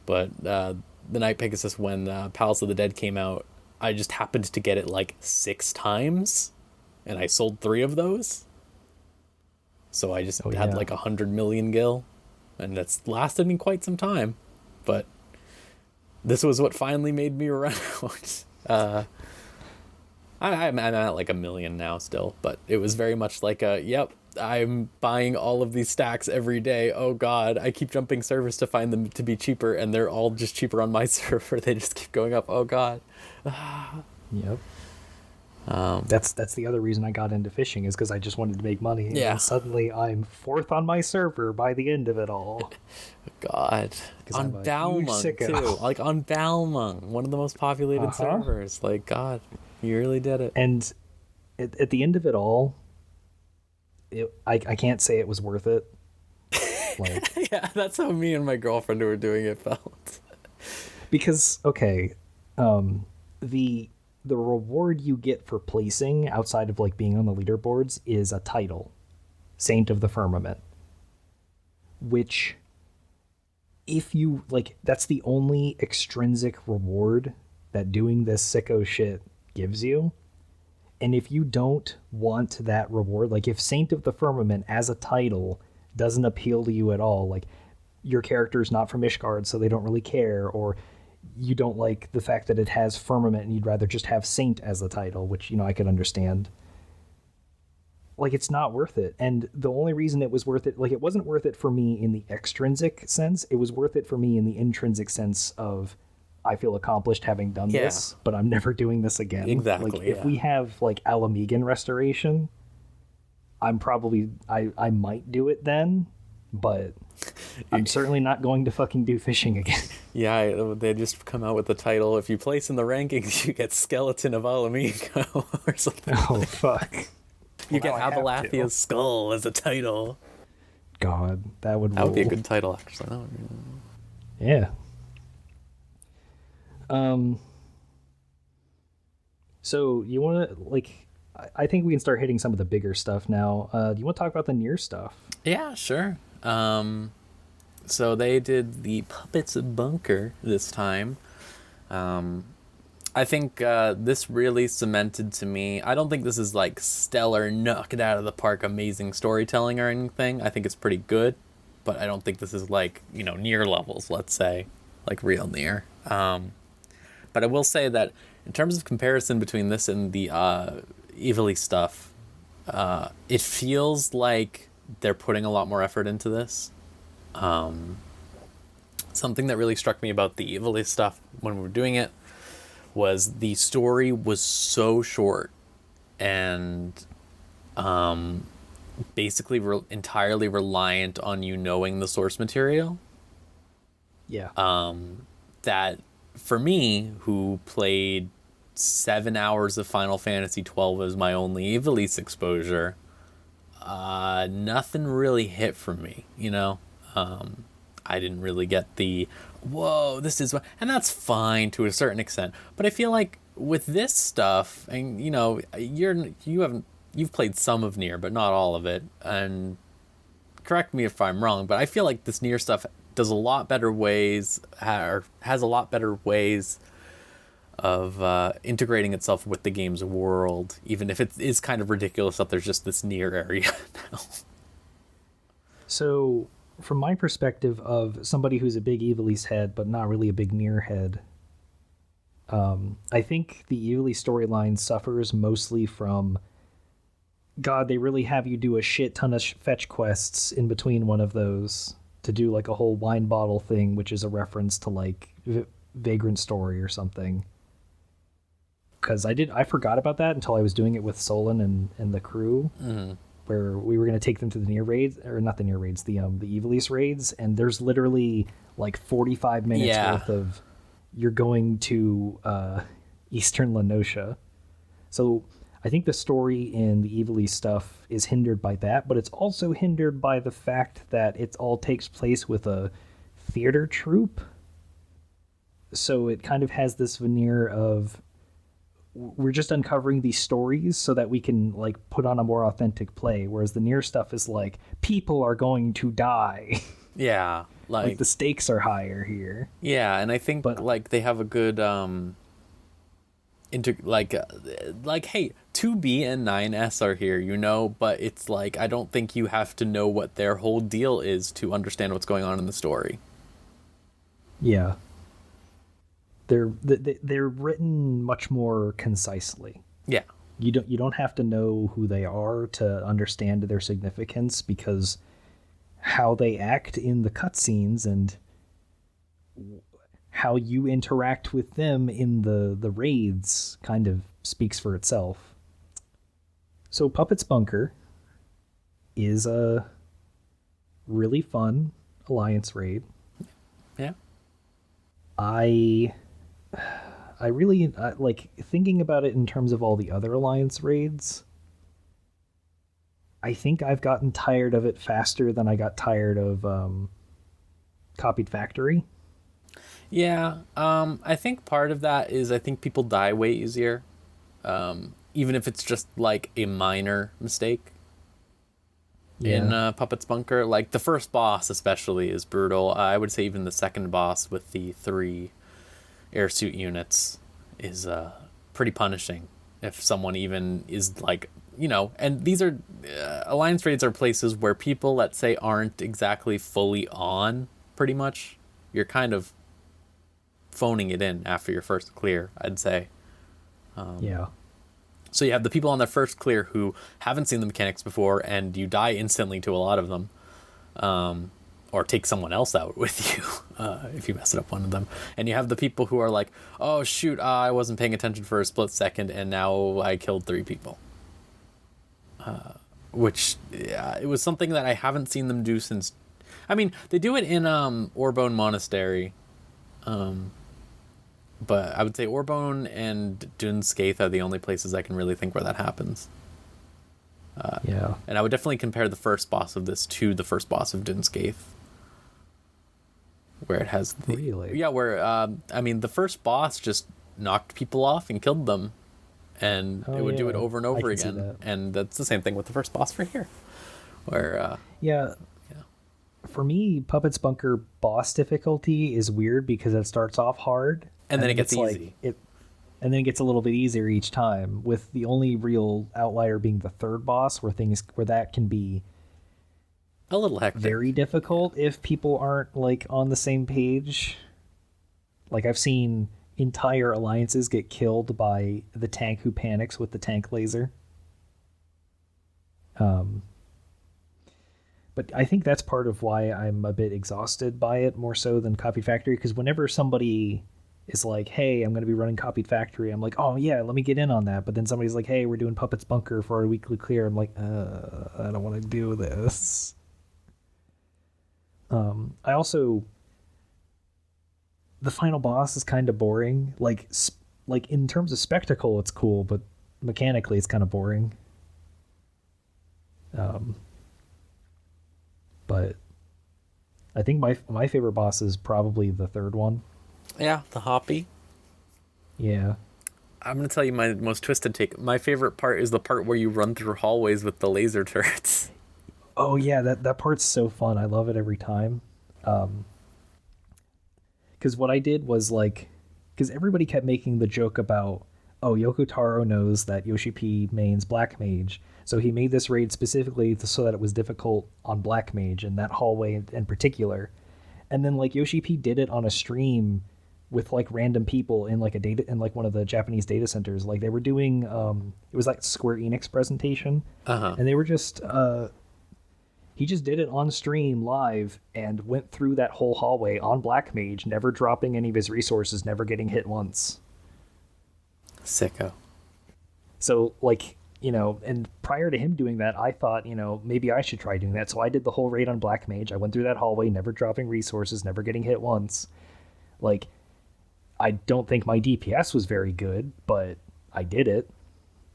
but the Night Pegasus when Palace of the Dead came out, I just happened to get it like 6 times. And I sold 3 of those. So I just had like 100 million gil. And that's lasted me quite some time. But this was what finally made me run out. I'm at like 1 million now still. But it was very much like yep, I'm buying all of these stacks every day. Oh God, I keep jumping servers to find them to be cheaper. And they're all just cheaper on my server. They just keep going up. Oh God. Yep. That's the other reason I got into fishing, is because I just wanted to make money. And then suddenly I'm 4th on my server by the end of it all. God, on Balmung too. Like on Balmung, one of the most populated servers. Like God, you really did it. And at the end of it all, I can't say it was worth it. Like, yeah, that's how me and my girlfriend who were doing it felt. Because the reward you get for placing outside of like being on the leaderboards is a title, Saint of the Firmament, which if you like, that's the only extrinsic reward that doing this sicko shit gives you. And if you don't want that reward, like if Saint of the Firmament as a title doesn't appeal to you at all, like your character's not from Ishgard, so they don't really care, or you don't like the fact that it has Firmament and you'd rather just have Saint as the title, which, I could understand. Like, it's not worth it. And the only reason it was worth it, like, it wasn't worth it for me in the extrinsic sense. It was worth it for me in the intrinsic sense of, I feel accomplished having done this, but I'm never doing this again. Exactly. Like, if we have, like, Alamegan Restoration, I'm probably, I might do it then, but I'm certainly not going to fucking do fishing again. Yeah, they just come out with the title, if you place in the rankings, you get Skeleton of Alamigo or something. Oh, fuck. You get Abalathia's Skull as a title. God, that would be a good title, actually. That would be... Yeah. So you want to, like, I think we can start hitting some of the bigger stuff now. Do you want to talk about the Nier stuff? Yeah, sure. So they did the Puppets Bunker this time. I think this really cemented to me. I don't think this is like stellar, knock it out of the park, amazing storytelling or anything. I think it's pretty good, but I don't think this is like, Nier levels, let's say, like real Nier. But I will say that in terms of comparison between this and the Evilly stuff, it feels like they're putting a lot more effort into this. Something that really struck me about the Evilly stuff when we were doing it was the story was so short and basically entirely reliant on you knowing the source material. Yeah. That for me, who played 7 hours of Final Fantasy XII as my only Ivalice exposure, nothing really hit for me, I didn't really get the, whoa, this is what, and that's fine to a certain extent. But I feel like with this stuff, and you've played some of Nier, but not all of it. And correct me if I'm wrong, but I feel like this Nier stuff does a lot better ways, or has a lot better ways of integrating itself with the game's world, even if it is kind of ridiculous that there's just this Nier area now. So, from my perspective of somebody who's a big Evilise head, but not really a big Nier head, I think the Evilise storyline suffers mostly from, God, they really have you do a shit ton of fetch quests in between one of those to do like a whole wine bottle thing, which is a reference to like Vagrant Story or something. Because I forgot about that until I was doing it with Solon and the crew, where we were going to take them to the Nier raids, or not the Nier raids, the Evilise raids, and there's literally like 45 minutes worth of you're going to Eastern Lenosha. So I think the story in the Evilise stuff is hindered by that, but it's also hindered by the fact that it all takes place with a theater troupe. So it kind of has this veneer of, we're just uncovering these stories so that we can like put on a more authentic play, whereas the Nier stuff is like, people are going to die. Yeah, like the stakes are higher here. Yeah, and I think like they have a good hey, 2B and 9S are here, you know, but it's like I don't think you have to know what their whole deal is to understand what's going on in the story. Yeah. They're written much more concisely. Yeah. You don't have to know who they are to understand their significance, because how they act in the cutscenes and how you interact with them in the raids kind of speaks for itself. So Puppet's Bunker is a really fun Alliance raid. Yeah. I really like thinking about it in terms of all the other Alliance raids. I think I've gotten tired of it faster than I got tired of Copied Factory. Yeah, I think part of that is I think people die way easier, even if it's just like a minor mistake. Yeah. In Puppet's Bunker, like the first boss especially is brutal. I would say even the second boss with the 3 airsuit units is pretty punishing if someone even is like, you know, and these are Alliance raids are places where people, let's say, aren't exactly fully on pretty much. You're kind of phoning it in after your first clear, I'd say. Yeah. So you have the people on their first clear who haven't seen the mechanics before, and you die instantly to a lot of them. Or take someone else out with you if you mess it up one of them. And you have the people who are like, oh shoot, I wasn't paying attention for a split second and now I killed 3 people. Which, yeah, it was something that I haven't seen them do since... I mean, they do it in Orbone Monastery. But I would say Orbone and Dunskaith are the only places I can really think where that happens. Yeah. And I would definitely compare the first boss of this to the first boss of Dunskaith. Where it has the... Really? Yeah, where, I mean, the first boss just knocked people off and killed them. And it would do it over and over again. And that's the same thing with the first boss for here. Where, yeah. For me, Puppet's Bunker boss difficulty is weird because it starts off hard. And then it gets easy. And then it gets a little bit easier each time, with the only real outlier being the third boss, where that can be a little hectic, very difficult if people aren't like on the same page. Like I've seen entire alliances get killed by the tank who panics with the tank laser. But I think that's part of why I'm a bit exhausted by it, more so than Copied Factory, because whenever somebody is like, hey, I'm going to be running Copied Factory, I'm like, oh yeah, let me get in on that. But then somebody's like, hey, we're doing Puppet's Bunker for our weekly clear. I'm like, I don't want to do this. I also, the final boss is kind of boring. Like in terms of spectacle, it's cool, but mechanically it's kind of boring. But I think my favorite boss is probably the third one. Yeah, the Hoppy. Yeah. I'm going to tell you my most twisted take. My favorite part is the part where you run through hallways with the laser turrets. Oh, yeah, that part's so fun. I love it every time. Because what I did was, like... Because everybody kept making the joke about, oh, Yoko Taro knows that Yoshi P mains Black Mage, so he made this raid specifically so that it was difficult on Black Mage and that hallway in particular. And then like Yoshi P did it on a stream with like random people in like a data in like one of the Japanese data centers. Like they were doing it was like Square Enix presentation, and they were just he just did it on stream live and went through that whole hallway on Black Mage, never dropping any of his resources, never getting hit once. Sicko. So like, you know, and prior to him doing that, I thought, you know, maybe I should try doing that. So I did the whole raid on Black Mage. I went through that hallway, never dropping resources, never getting hit once. Like, I don't think my DPS was very good, but I did it.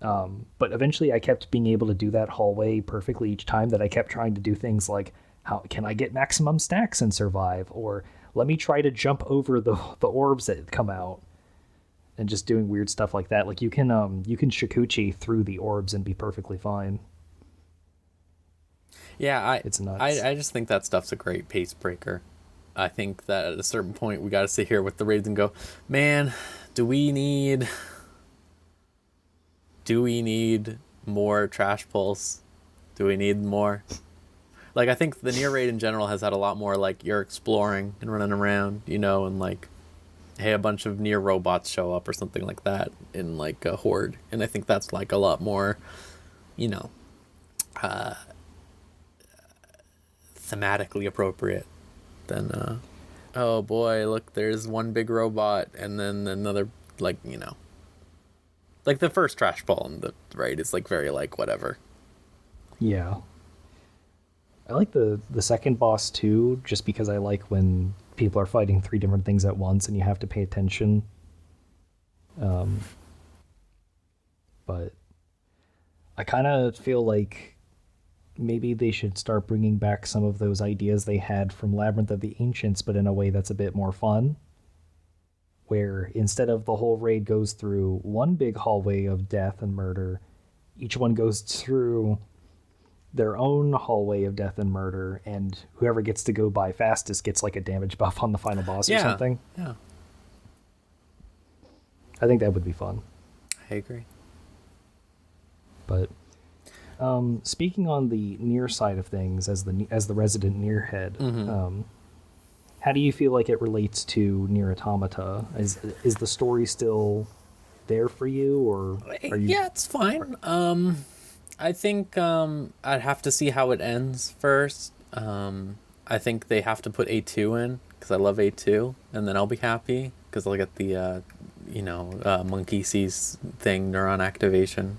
But eventually I kept being able to do that hallway perfectly each time, that I kept trying to do things like, how can I get maximum stacks and survive? Or let me try to jump over the orbs that come out, and just doing weird stuff like that. Like you can Shikuchi through the orbs and be perfectly fine. Yeah, it's nuts. I just think that stuff's a great pace breaker. I think that at a certain point we got to sit here with the raids and go, man, do we need more trash pulls? Do we need more? Like, I think the Nier raid in general has had a lot more, like, you're exploring and running around, you know, and, like, hey, a bunch of Nier robots show up or something like that in, like, a horde. And I think that's, like, a lot more, you know, thematically appropriate than, oh, boy, look, there's one big robot and then another, like, you know. Like, the first trash pull in the raid is, like, very, like, whatever. Yeah. I like the second boss, too, just because I like when people are fighting 3 different things at once and you have to pay attention. But I kind of feel like maybe they should start bringing back some of those ideas they had from Labyrinth of the Ancients, but in a way that's a bit more fun. Where instead of the whole raid goes through one big hallway of death and murder, each one goes through their own hallway of death and murder, and whoever gets to go by fastest gets like a damage buff on the final boss or something. Yeah. I think that would be fun. I agree. But speaking on the Nier side of things, as the resident Nier head, how do you feel like it relates to Nier Automata? Is the story still there for you, or are you? Yeah, it's fine. I think I'd have to see how it ends first. I think they have to put A2 in, because I love A2, and then I'll be happy, because I'll get the, monkey sees thing, neuron activation.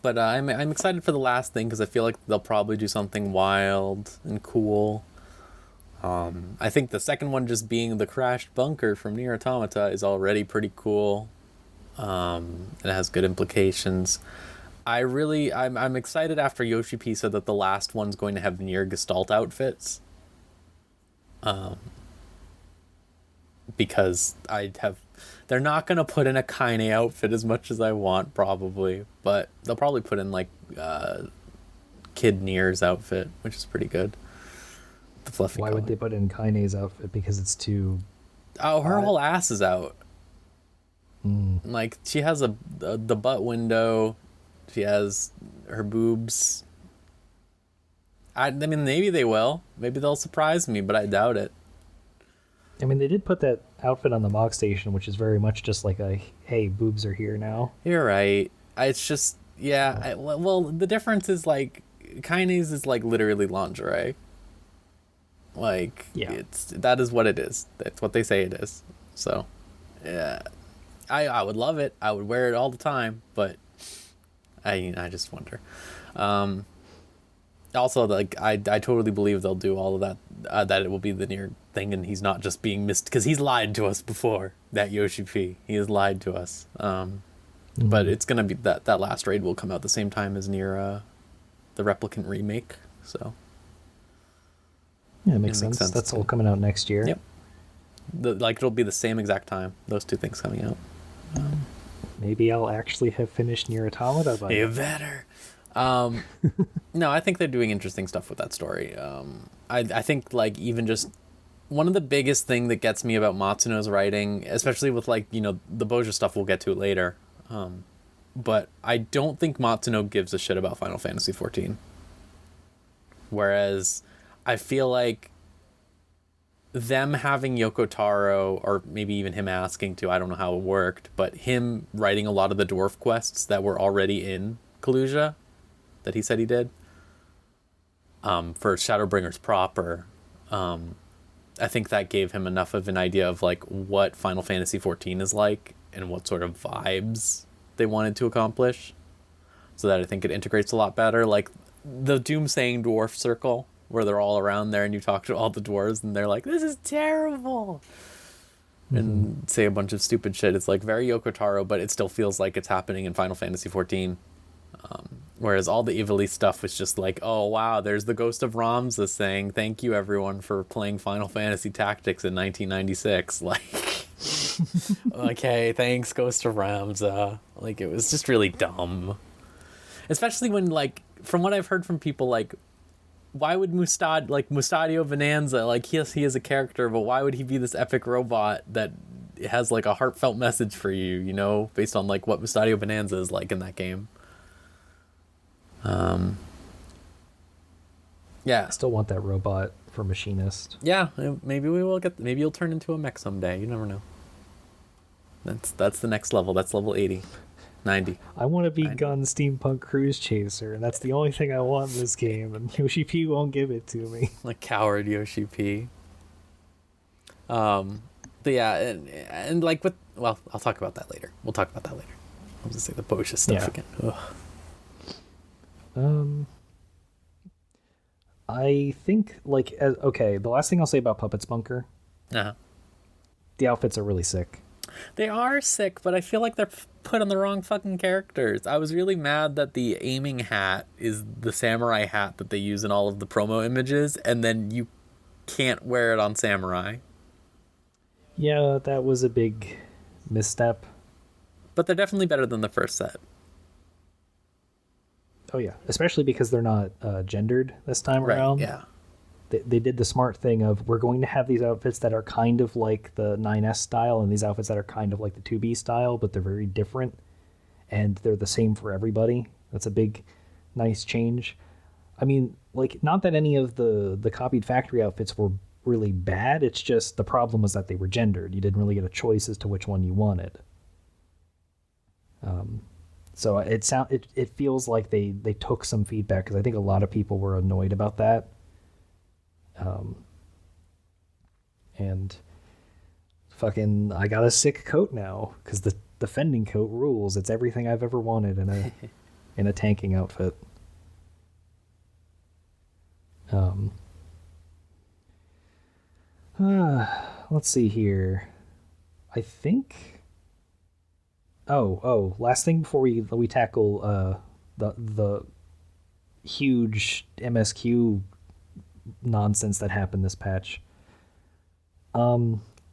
But I'm excited for the last thing, because I feel like they'll probably do something wild and cool. I think the second one just being the crashed bunker from Nier Automata is already pretty cool. It has good implications. I'm excited after Yoshi P said that the last one's going to have Nier Gestalt outfits. Because they're not going to put in a Kaine outfit as much as I want, probably, but they'll probably put in like Kid Nier's outfit, which is pretty good. The fluffy Why color. would they put in Kaine's outfit? Because it's too... Oh, her whole ass is out. Like, she has the butt window. She has her boobs. I mean, maybe they will. Maybe they'll surprise me, but I doubt it. I mean, they did put that outfit on the Mog Station, which is very much just like a, hey, boobs are here now. You're right. It's just, yeah. Well, the difference is, like, Kaine's is, like, literally lingerie. Like, yeah. That is what it is. That's what they say it is. So, yeah. I would love it. I would wear it all the time, but I just wonder. Also, like, I totally believe they'll do all of that, that it will be the Nier thing, and he's not just being missed, because he's lied to us before, that Yoshi P. He has lied to us. But it's going to be that last raid will come out the same time as Nier, the Replicant remake, so. Yeah, it makes sense. That's all coming out next year. Yep. It'll be the same exact time, those two things coming out. Maybe I'll actually have finished Nier Automata by You better. No, I think they're doing interesting stuff with that story. I think, like, even just one of the biggest thing that gets me about Matsuno's writing, especially with like, you know, the Boja stuff, we'll get to it later. But I don't think Matsuno gives a shit about Final Fantasy XIV. Whereas I feel like them having Yoko Taro, or maybe even him asking to, I don't know how it worked, but him writing a lot of the dwarf quests that were already in Kalusia, that he said he did, for Shadowbringers proper, I think that gave him enough of an idea of like what Final Fantasy XIV is like and what sort of vibes they wanted to accomplish, so that I think it integrates a lot better. Like the Doomsaying dwarf circle, where they're all around there and you talk to all the dwarves and they're like, this is terrible, and say a bunch of stupid shit. It's like very Yoko Taro, but it still feels like it's happening in Final Fantasy XIV. Whereas all the Ivalice stuff was just like, oh wow, there's the ghost of Ramza saying thank you everyone for playing Final Fantasy Tactics in 1996. Like, okay, thanks Ghost of Ramza. Like, it was just really dumb. Especially when, like, from what I've heard from people, like, why would Mustadio Bonanza, like, yes, he is a character, but why would he be this epic robot that has like a heartfelt message for you, you know, based on like what Mustadio Bonanza is like in that game? Yeah. I still want that robot for Machinist. Yeah, maybe we will get. Maybe you'll turn into a mech someday. You never know. That's the next level. That's level 80, 90. I want to be 90. Gun Steampunk Cruise Chaser, and that's the only thing I want in this game. And Yoshi P won't give it to me. Like coward Yoshi P. But yeah, and like with, well, I'll talk about that later. We'll talk about that later. I'll just say the Bosha stuff again. Ugh. I think, like, okay, the last thing I'll say about Puppet's Bunker, Uh-huh. the outfits are really sick. They are sick, but I feel like they're put on the wrong fucking characters. I was really mad that the aiming hat is the samurai hat that they use in all of the promo images, and then you can't wear it on Samurai. Yeah, that was a big misstep. But they're definitely better than the first set. Oh yeah, especially because they're not gendered this time around. Yeah. They did the smart thing of, we're going to have these outfits that are kind of like the 9S style and these outfits that are kind of like the 2B style, but they're very different and they're the same for everybody. That's a big, nice change. I mean, like, not that any of the copied factory outfits were really bad. It's just the problem was that they were gendered. You didn't really get a choice as to which one you wanted. So it feels like they took some feedback, because I think a lot of people were annoyed about that. And fucking, I got a sick coat now, because the defending coat rules. It's everything I've ever wanted in a tanking outfit. Let's see here. I think. Last thing before we tackle the huge MSQ nonsense that happened this patch.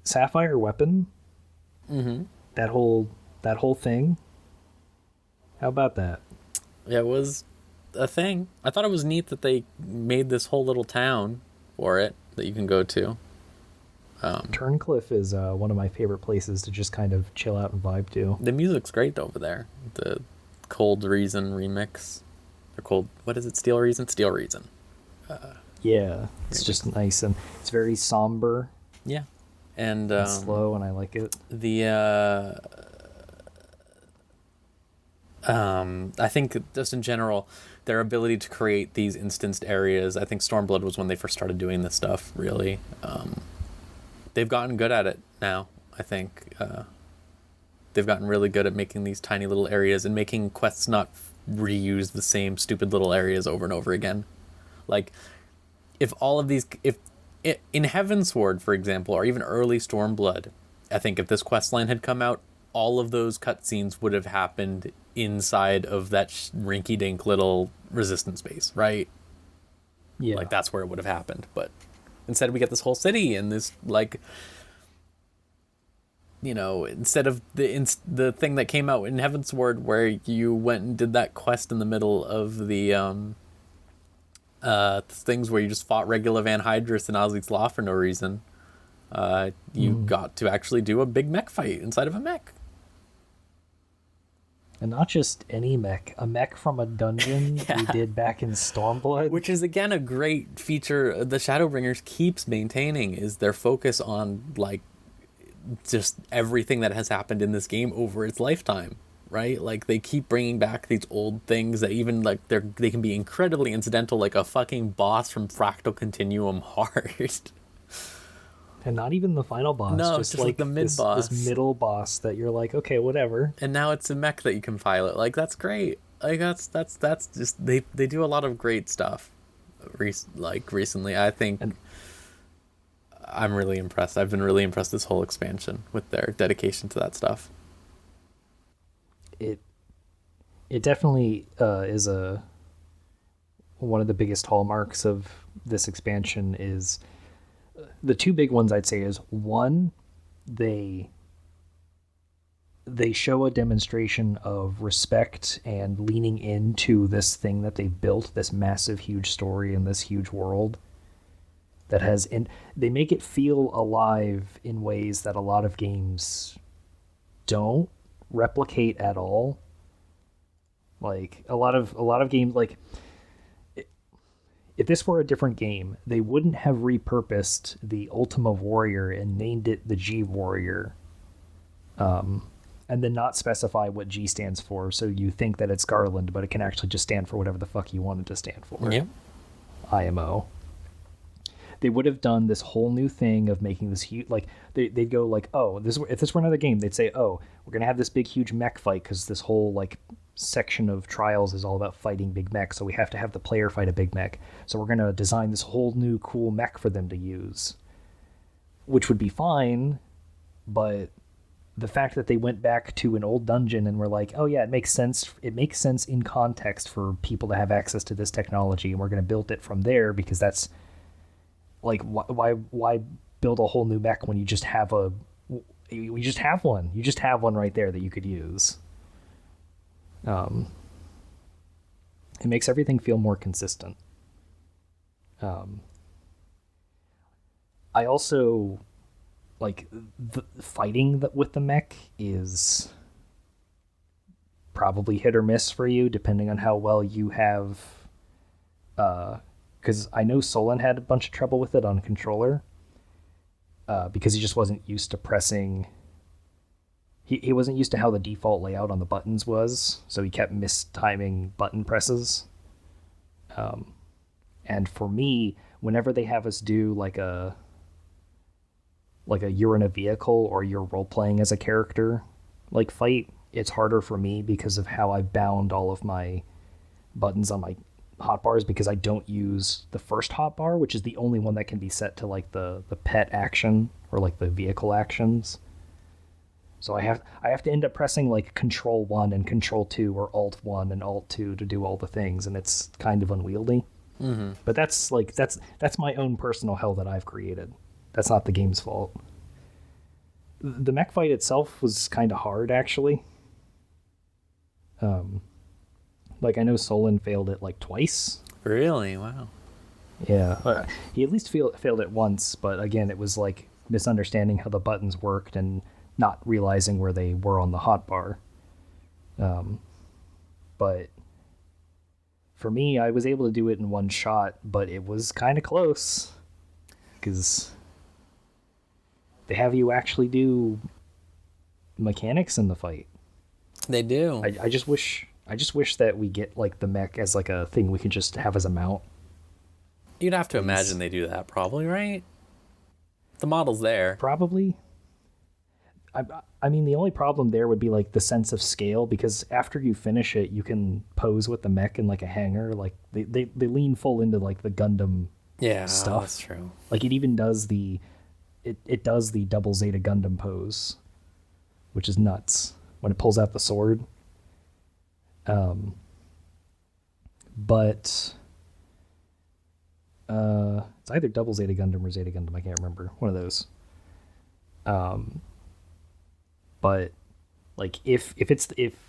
Sapphire weapon. Mm-hmm. That whole thing. How about that? It was a thing. I thought it was neat that they made this whole little town for it that you can go to. Turncliffe is one of my favorite places to just kind of chill out and vibe to. The music's great over there. The Cold Reason remix. Or Cold, what is it? Steel Reason? Steel Reason. Yeah, it's just nice, and it's very somber. Yeah. And slow, and I like it. I think just in general, their ability to create these instanced areas, I think Stormblood was when they first started doing this stuff, really. They've gotten good at it now, I think. They've gotten really good at making these tiny little areas and making quests not reuse the same stupid little areas over and over again. Like, if in Heavensward, for example, or even early Stormblood, I think if this questline had come out, all of those cutscenes would have happened inside of that rinky-dink little resistance base, right? Yeah. Like, that's where it would have happened. But instead we get this whole city and this, like, you know, instead of the thing that came out in Heavensward where you went and did that quest in the middle of the things where you just fought regular Van Hydrus and Ozzy's Law for no reason. You got to actually do a big mech fight inside of a mech. And not just any mech, a mech from a dungeon we did back in Stormblood. Which is, again, a great feature the Shadowbringers keeps maintaining, is their focus on, like, just everything that has happened in this game over its lifetime, right? Like, they keep bringing back these old things that even, like, they can be incredibly incidental, like a fucking boss from Fractal Continuum Heart. And not even the final boss. No, just like the mid-boss. This middle boss that you're like, okay, whatever. And now it's a mech that you can pilot. Like, that's great. Like, that's just, they do a lot of great stuff. Recently, I think. And I'm really impressed. I've been really impressed this whole expansion with their dedication to that stuff. It definitely is one of the biggest hallmarks of this expansion is the two big ones. I'd say is one, they show a demonstration of respect and leaning into this thing that they've built, this massive, huge story and this huge world that has, and they make it feel alive in ways that a lot of games don't replicate at all. Like a lot of games, like if this were a different game, they wouldn't have repurposed the Ultima Warrior and named it the G Warrior, and then not specify what G stands for, so you think that it's Garland, but it can actually just stand for whatever the fuck you want it to stand for. Yeah. IMO. They would have done this whole new thing of making this huge, like they'd go like, oh, if this were another game, they'd say, oh, we're gonna have this big huge mech fight because this whole like section of Trials is all about fighting big mech, so we have to have the player fight a big mech, so we're gonna design this whole new cool mech for them to use, which would be fine, but the fact that they went back to an old dungeon and were like, oh yeah, it makes sense in context for people to have access to this technology, and we're going to build it from there, because that's like, why build a whole new mech when you just have one right there that you could use. It makes everything feel more consistent. I also like the fighting with the mech is probably hit or miss for you, depending on how well you have. Because I know Solon had a bunch of trouble with it on controller, because he just wasn't used to pressing. He wasn't used to how the default layout on the buttons was, so he kept mistiming button presses. And for me, whenever they have us do like a you're in a vehicle or you're role playing as a character like fight, it's harder for me because of how I bound all of my buttons on my hotbars, because I don't use the first hotbar, which is the only one that can be set to like the pet action or like the vehicle actions. So I have to end up pressing like Control 1 and Control 2 or Alt 1 and Alt 2 to do all the things, and it's kind of unwieldy. Mm-hmm. But that's my own personal hell that I've created. That's not the game's fault. The mech fight itself was kind of hard, actually. Like, I know Solon failed it like twice. Really? Wow. Yeah. He at least failed it once, but again, it was like misunderstanding how the buttons worked and not realizing where they were on the hotbar. But for me, I was able to do it in one shot, but it was kind of close, because they have you actually do mechanics in the fight. They do. I just wish that we get like the mech as like a thing we can just have as a mount. You'd have to imagine they do that, probably, right? The model's there. Probably. I mean, the only problem there would be like the sense of scale, because after you finish it, you can pose with the mech in like a hangar. Like they lean full into like the Gundam stuff. That's true. Like it even does it does the double Zeta Gundam pose, which is nuts when it pulls out the sword. But it's either double Zeta Gundam or Zeta Gundam. I can't remember. One of those. But like if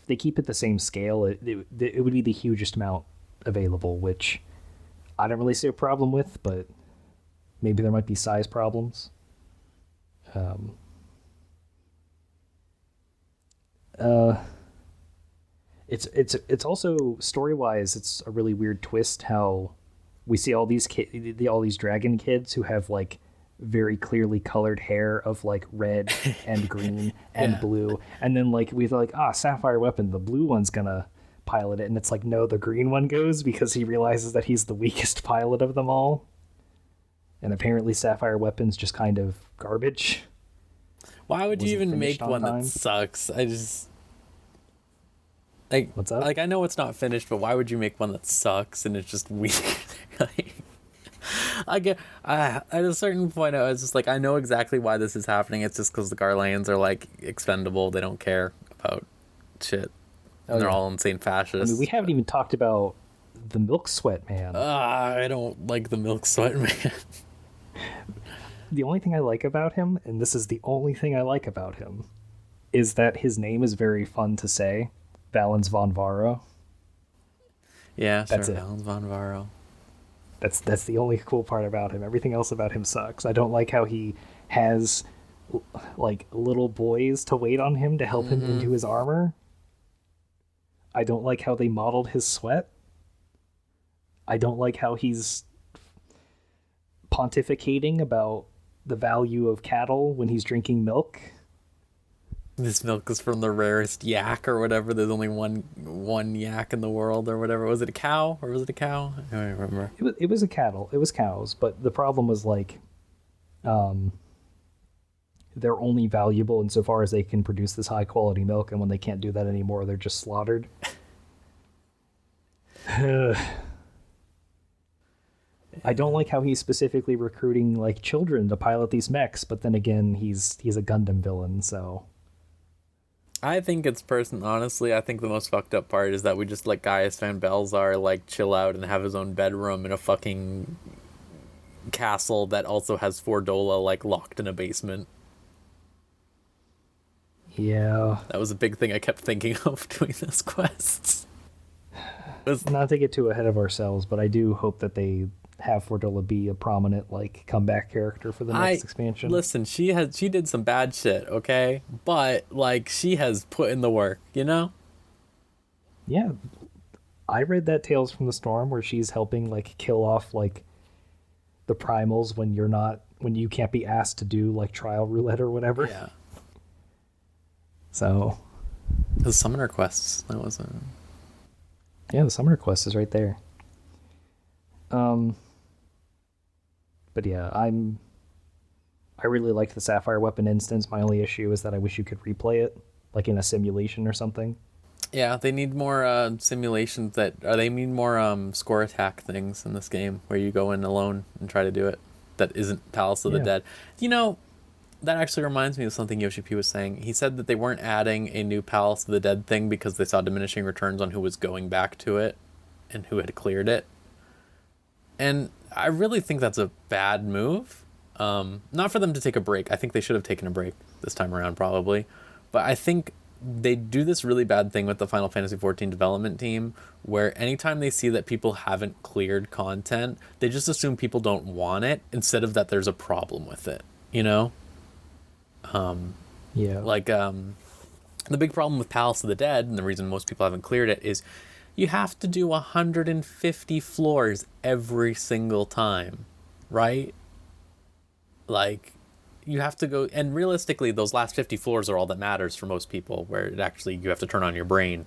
they keep it the same scale, it would be the hugest amount available, which I don't really see a problem with, but maybe there might be size problems. Um, uh, it's also story wise, it's a really weird twist how we see all these all these dragon kids who have like very clearly colored hair of like red and green and Yeah. blue, and then like we like sapphire weapon, the blue one's gonna pilot it, and it's like no, the green one goes because he realizes that he's the weakest pilot of them all, and apparently sapphire weapon's just kind of garbage. Why would you Wasn't even finished make on one time. that sucks? I just like What's up? like I know it's not finished, but why would you make one that sucks and it's just weird? Like, I get at a certain point I was just like, I know exactly why this is happening. It's just because the Garleans are like expendable. They don't care about shit. And they're yeah. all insane I fascists. mean, we haven't even talked about the milk sweat man. I don't like the milk sweat man. The only thing I like about him, and this is the only thing I like about him, is that his name is very fun to say. Valens von Varo. Yeah, That's sure. it. Valens von Varo. That's the only cool part about him. Everything else about him sucks. I don't like how he has like little boys to wait on him to help him into his armor. I don't like how they modeled his sweat. I don't like how he's pontificating about the value of cattle when he's drinking milk. This milk is from the rarest yak or whatever. There's only one yak in the world or whatever. Was it a cow or was it a cow? I don't remember. It was a cattle. It was cows, but the problem was like, they're only valuable insofar as they can produce this high quality milk, and when they can't do that anymore, they're just slaughtered. I don't like how he's specifically recruiting like children to pilot these mechs, but then again, he's a Gundam villain, so. I think it's honestly, I think the most fucked up part is that we just let Gaius Van Belzar like chill out and have his own bedroom in a fucking castle that also has Fordola like locked in a basement. Yeah. That was a big thing I kept thinking of doing this quest. Not to get too ahead of ourselves, but I do hope that they have Fordola be a prominent like comeback character for the next expansion. Listen, she did some bad shit, okay? But like she has put in the work, you know? Yeah. I read that Tales from the Storm where she's helping like kill off like the primals when you can't be asked to do like trial roulette or whatever. Yeah. So The summoner quests, that wasn't. yeah, the summoner quest is right there. But yeah, I really liked the Sapphire Weapon instance. My only issue is that I wish you could replay it, like in a simulation or something. Yeah, they need more simulations they need more score attack things in this game where you go in alone and try to do it. That isn't Palace of the Dead. You know, that actually reminds me of something Yoshi P was saying. He said that they weren't adding a new Palace of the Dead thing because they saw diminishing returns on who was going back to it and who had cleared it. And I really think that's a bad move. Not for them to take a break. I think they should have taken a break this time around, probably. But I think they do this really bad thing with the Final Fantasy XIV development team, where anytime they see that people haven't cleared content, they just assume people don't want it instead of that there's a problem with it, you know? Yeah. Like, the big problem with Palace of the Dead, and the reason most people haven't cleared it, is you have to do 150 floors every single time, right? Like, you have to go, and realistically, those last 50 floors are all that matters for most people, where it actually, you have to turn on your brain.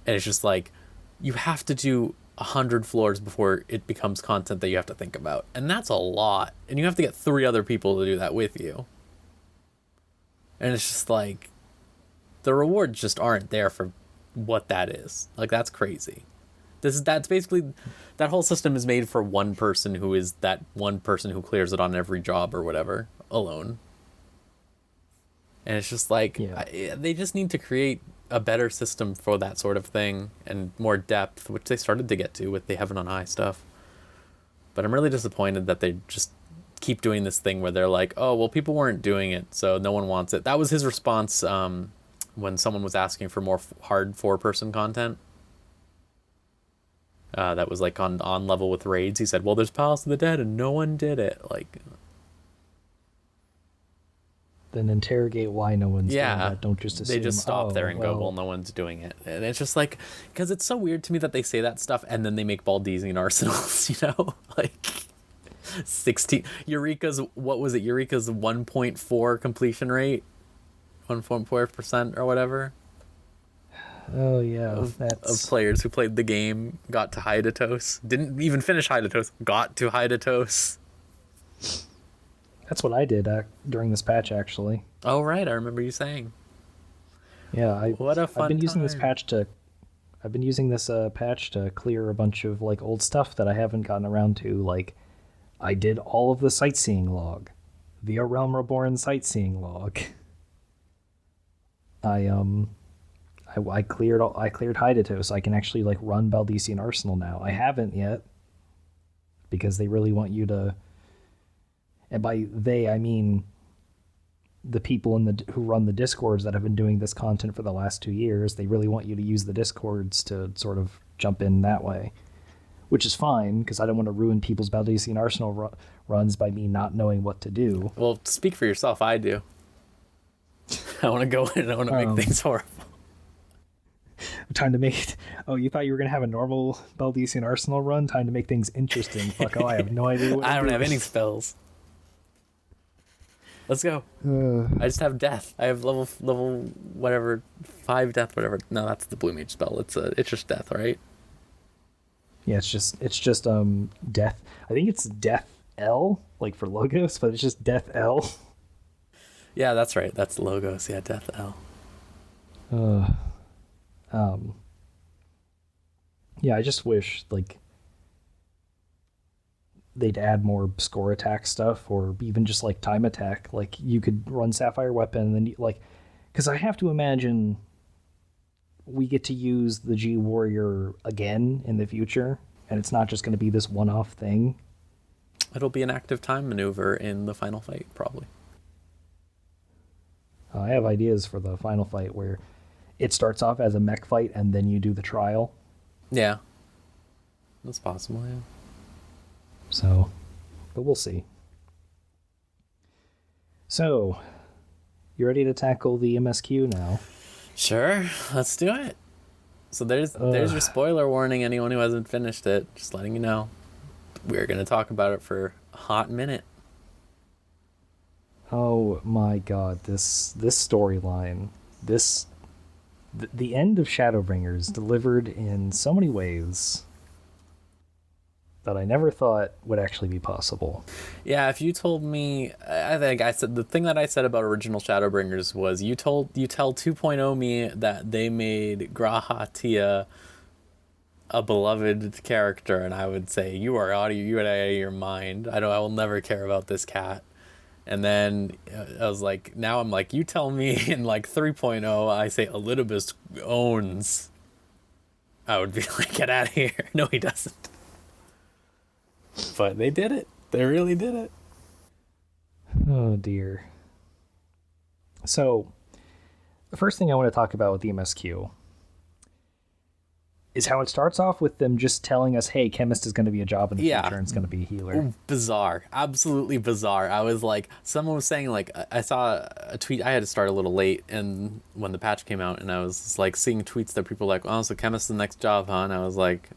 And it's just like, you have to do 100 floors before it becomes content that you have to think about. And that's a lot. And you have to get 3 other people to do that with you. And it's just like, the rewards just aren't there for what that is. Like, that's crazy. That's basically, that whole system is made for one person who is that one person who clears it on every job or whatever alone. And it's just like, they just need to create a better system for that sort of thing and more depth, which they started to get to with the Heaven on High stuff. But I'm really disappointed that they just keep doing this thing where they're like, oh, well, people weren't doing it, so no one wants it. That was his response when someone was asking for more hard 4-person content. That was like on level with raids. He said, well, there's Palace of the Dead and no one did it. Like, Then interrogate why no one's doing Yeah, that. Don't just assume. they just stop oh, there and go, well, well, no one's doing it. And it's just like, because it's so weird to me that they say that stuff and then they make Baldesian arsenals, you know? Like, 16. Eureka's, what was it? Eureka's 1.4 completion rate? 1.4% or whatever? Oh, yeah. Of That's. players who played the game got to hiatus. Didn't even finish hiatus, got to hiatus. That's what I did during this patch, actually. Oh, right. I remember you saying. Yeah, What a fun I've been using this time. patch to. I've been using this patch to clear a bunch of like old stuff that I haven't gotten around to. Like, I did all of the sightseeing log, the A Realm Reborn sightseeing log. I cleared Hidato, so I can actually like run Baldesian Arsenal now. I haven't yet because they really want you to. And by they, I mean the people who run the Discords that have been doing this content for the last 2 years. They really want you to use the Discords to sort of jump in that way, which is fine because I don't want to ruin people's Baldesian Arsenal runs by me not knowing what to do. Well, speak for yourself. I do. I want to go in and I want to make things horrible. Time to make it. Oh, you thought you were going to have a normal Baldesian Arsenal run? Time to make things interesting. Fuck, oh, I have no idea what I don't to do. have any spells. Let's go. I just have death. I have level whatever 5 death whatever. No, that's the blue mage spell. It's just death, right? Yeah, it's just death. I think it's death L like for logos, but it's just death L. Yeah, that's right. That's logos. Yeah, death L. Yeah, I just wish like they'd add more score attack stuff, or even just like time attack. Like you could run Sapphire Weapon, and then because I have to imagine we get to use the G Warrior again in the future, and it's not just going to be this one-off thing. It'll be an active time maneuver in the final fight, probably. I have ideas for the final fight where it starts off as a mech fight, and then you do the trial. Yeah. That's possible, yeah. So, but we'll see. So, you ready to tackle the MSQ now? Sure, let's do it. So there's your spoiler warning, anyone who hasn't finished it, just letting you know. We're going to talk about it for a hot minute. Oh my god, this storyline, the end of Shadowbringers delivered in so many ways that I never thought would actually be possible. Yeah, if you told me, I think I said the thing that I said about original Shadowbringers was you tell 2.0 me that they made Graha Tia a beloved character, and I would say you are out of your mind. I will never care about this cat. And then I was like, now I'm like, you tell me in like 3.0, I say Elidibus owns. I would be like, get out of here. No, he doesn't. But they did it. They really did it. Oh dear. So, the first thing I want to talk about with the MSQ is how it starts off with them just telling us, hey, chemist is going to be a job in the future and it's going to be a healer. Bizarre. Absolutely bizarre. I was like, someone was saying, like, I saw a tweet. I had to start a little late and when the patch came out, and I was like seeing tweets that people were like, oh, so chemist is the next job, huh? And I was like,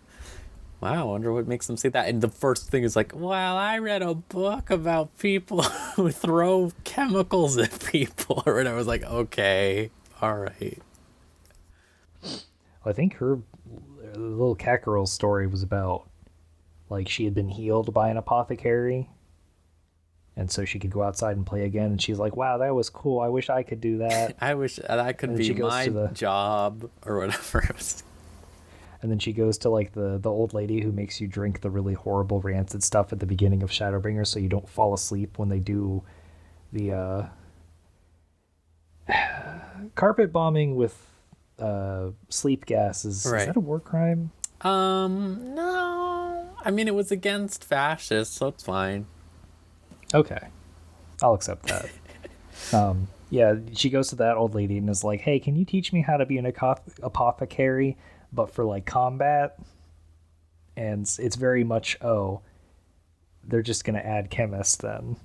wow, I wonder what makes them say that. And the first thing is like, well, I read a book about people who throw chemicals at people. And I was like, okay, all right. I think her little cat girl story was about like she had been healed by an apothecary, and so she could go outside and play again, and she's like, wow, that was cool, I wish I could do that. I wish that could be my job or whatever. And then she goes to like the old lady who makes you drink the really horrible rancid stuff at the beginning of Shadowbringers so you don't fall asleep when they do the carpet bombing with sleep gas. Is that a war crime? No. I mean, it was against fascists, so it's fine. Okay. I'll accept that. Yeah, she goes to that old lady and is like, hey, can you teach me how to be an apothecary, but for like combat? And it's very much, oh, they're just going to add chemist then.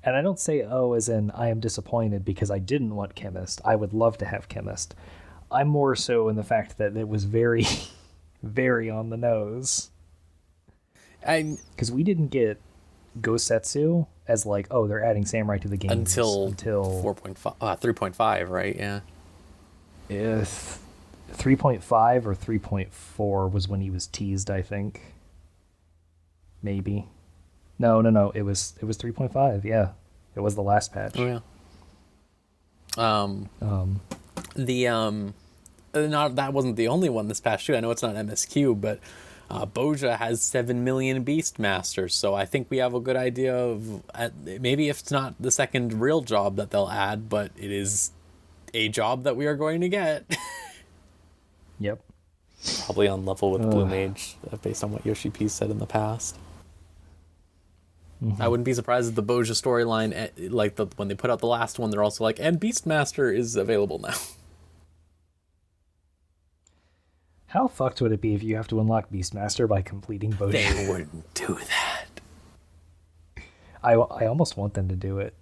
And I don't say oh as in I am disappointed because I didn't want chemist. I would love to have chemist. I'm more so in the fact that it was very, very on the nose. Because we didn't get Gosetsu as like, oh, they're adding samurai to the game until 4.5, 3.5, right? Yeah. If 3.5 or 3.4 was when he was teased, I think. Maybe. No. It was 3.5. Yeah, it was the last patch. Oh yeah. Not that wasn't the only one this patch too. I know it's not MSQ, but Boja has 7 million Beastmasters, so I think we have a good idea of maybe if it's not the second real job that they'll add, but it is a job that we are going to get. Yep. Probably on level with Blue Mage, based on what Yoshi P said in the past. I wouldn't be surprised if the Boja storyline, like when they put out the last one, they're also like, and Beastmaster is available now. How fucked would it be if you have to unlock Beastmaster by completing Boja? They wouldn't do that. I almost want them to do it.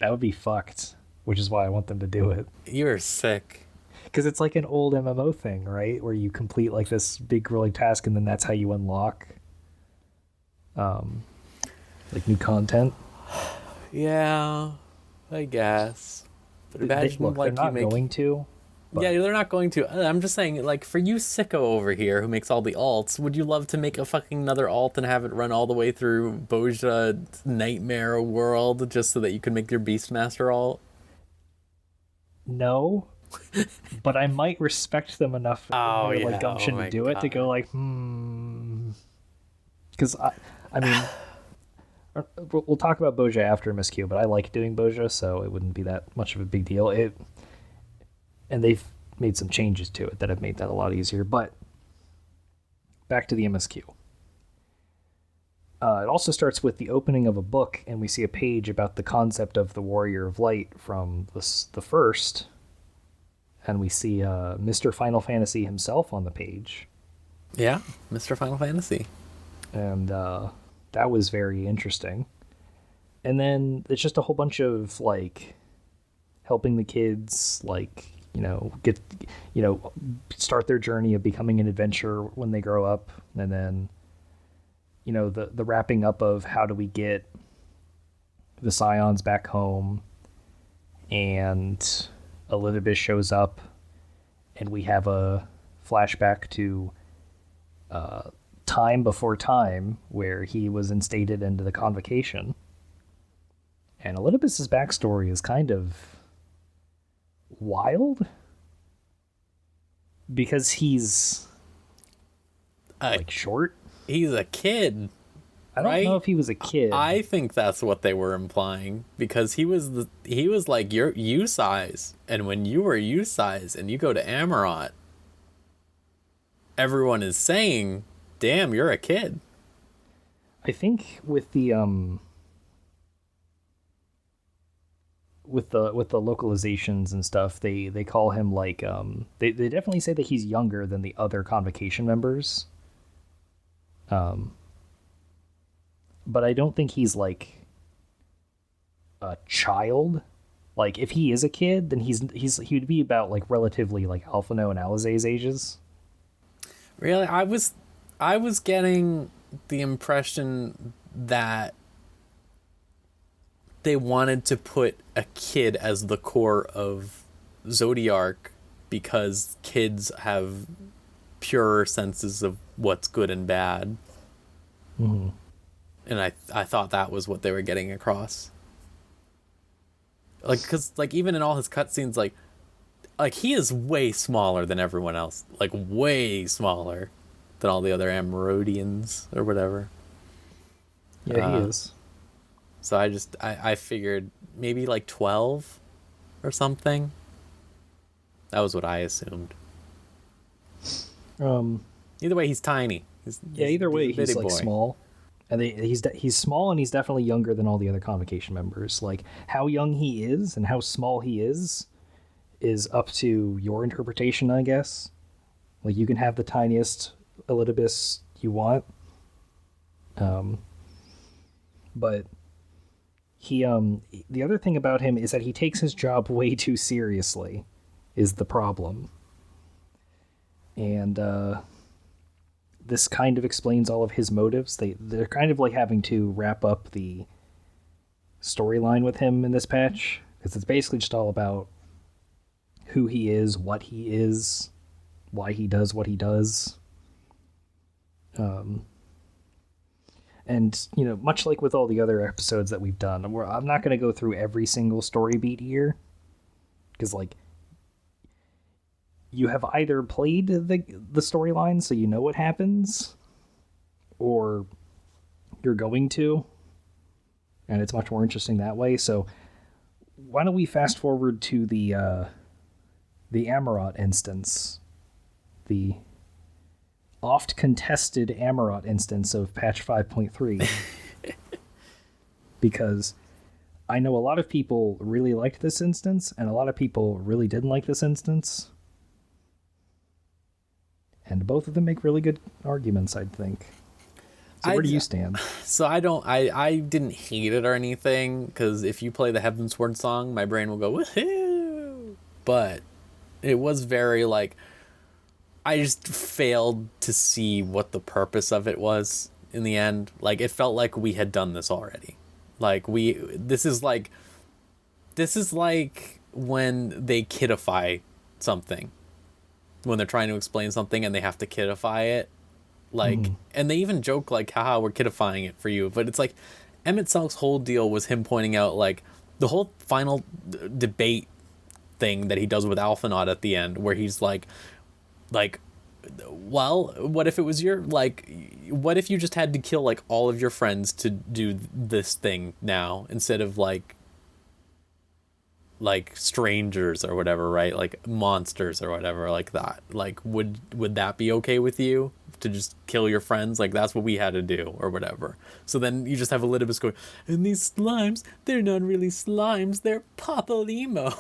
That would be fucked, which is why I want them to do it. You're sick. Because it's like an old MMO thing, right? Where you complete like this big grueling task and then that's how you unlock like new content. Yeah, I guess. But imagine they're not going to. But... Yeah, they're not going to. I'm just saying, like, for you sicko over here who makes all the alts, would you love to make a fucking another alt and have it run all the way through Boja Nightmare World just so that you can make your Beastmaster alt? No. But I might respect them enough like gumption to do it, to go like, because I mean, we'll talk about Boja after MSQ, but I like doing Boja, so it wouldn't be that much of a big deal. And they've made some changes to it that have made that a lot easier. But back to the MSQ. It also starts with the opening of a book, and we see a page about the concept of the Warrior of Light from the first. And we see Mr. Final Fantasy himself on the page. Yeah, Mr. Final Fantasy. And that was very interesting. And then it's just a whole bunch of, like, helping the kids, like, start their journey of becoming an adventurer when they grow up. And then, the wrapping up of how do we get the Scions back home. And Elizabeth shows up, and we have a flashback to time before time where he was instated into the convocation. And Elizabeth's backstory is kind of wild because he's like short. He's a kid. I don't know if he was a kid. I think that's what they were implying, because he was like your U size, and when you were U size and you go to Amarot, everyone is saying, "Damn, you're a kid." I think with the localizations and stuff, they call him like they definitely say that he's younger than the other convocation members. But I don't think he's like a child. Like if he is a kid, then he would be about like relatively like Alphino and Alizé's ages. Really, I was getting the impression that they wanted to put a kid as the core of Zodiark because kids have purer senses of what's good and bad. Mm-hmm. And I thought that was what they were getting across. Like, because like even in all his cutscenes, like he is way smaller than everyone else. Like way smaller than all the other Amarodians or whatever. Yeah, he is. So I figured maybe like 12 or something. That was what I assumed. Either way, he's tiny. Either way, he's like small. And he's small, and he's definitely younger than all the other convocation members. Like, how young he is and how small he is up to your interpretation, I guess. Like, you can have the tiniest Elidibus you want. But The other thing about him is that he takes his job way too seriously, is the problem. And this kind of explains all of his motives. They're kind of like having to wrap up the storyline with him in this patch, because it's basically just all about who he is, what he is, why he does what he does. And, you know, much like with all the other episodes that we've done, I'm not going to go through every single story beat here, because, like, you have either played the storyline so you know what happens, or you're going to, and it's much more interesting that way. So why don't we fast forward to the Amarot instance, the oft contested Amarot instance of patch 5.3, because I know a lot of people really liked this instance and a lot of people really didn't like this instance, and both of them make really good arguments, I think. So where do you stand? So I didn't hate it or anything, because if you play the Heavensward song, my brain will go woohoo, but it was very, like, I just failed to see what the purpose of it was in the end. Like, it felt like we had done this already. Like, this is like when they kidify something, when they're trying to explain something and they have to kidify it. Like, and they even joke, like, haha, we're kidifying it for you. But it's like, Emmett Selk's whole deal was him pointing out, like, the whole final debate thing that he does with Alphanaut at the end, where he's like, well, what if it was what if you just had to kill, like, all of your friends to do this thing now, instead of like strangers or whatever, right? Like monsters or whatever, like that. Like, would that be okay with you, to just kill your friends? Like, that's what we had to do or whatever. So then you just have Elidibus going, and these slimes, they're not really slimes, they're Papalymo.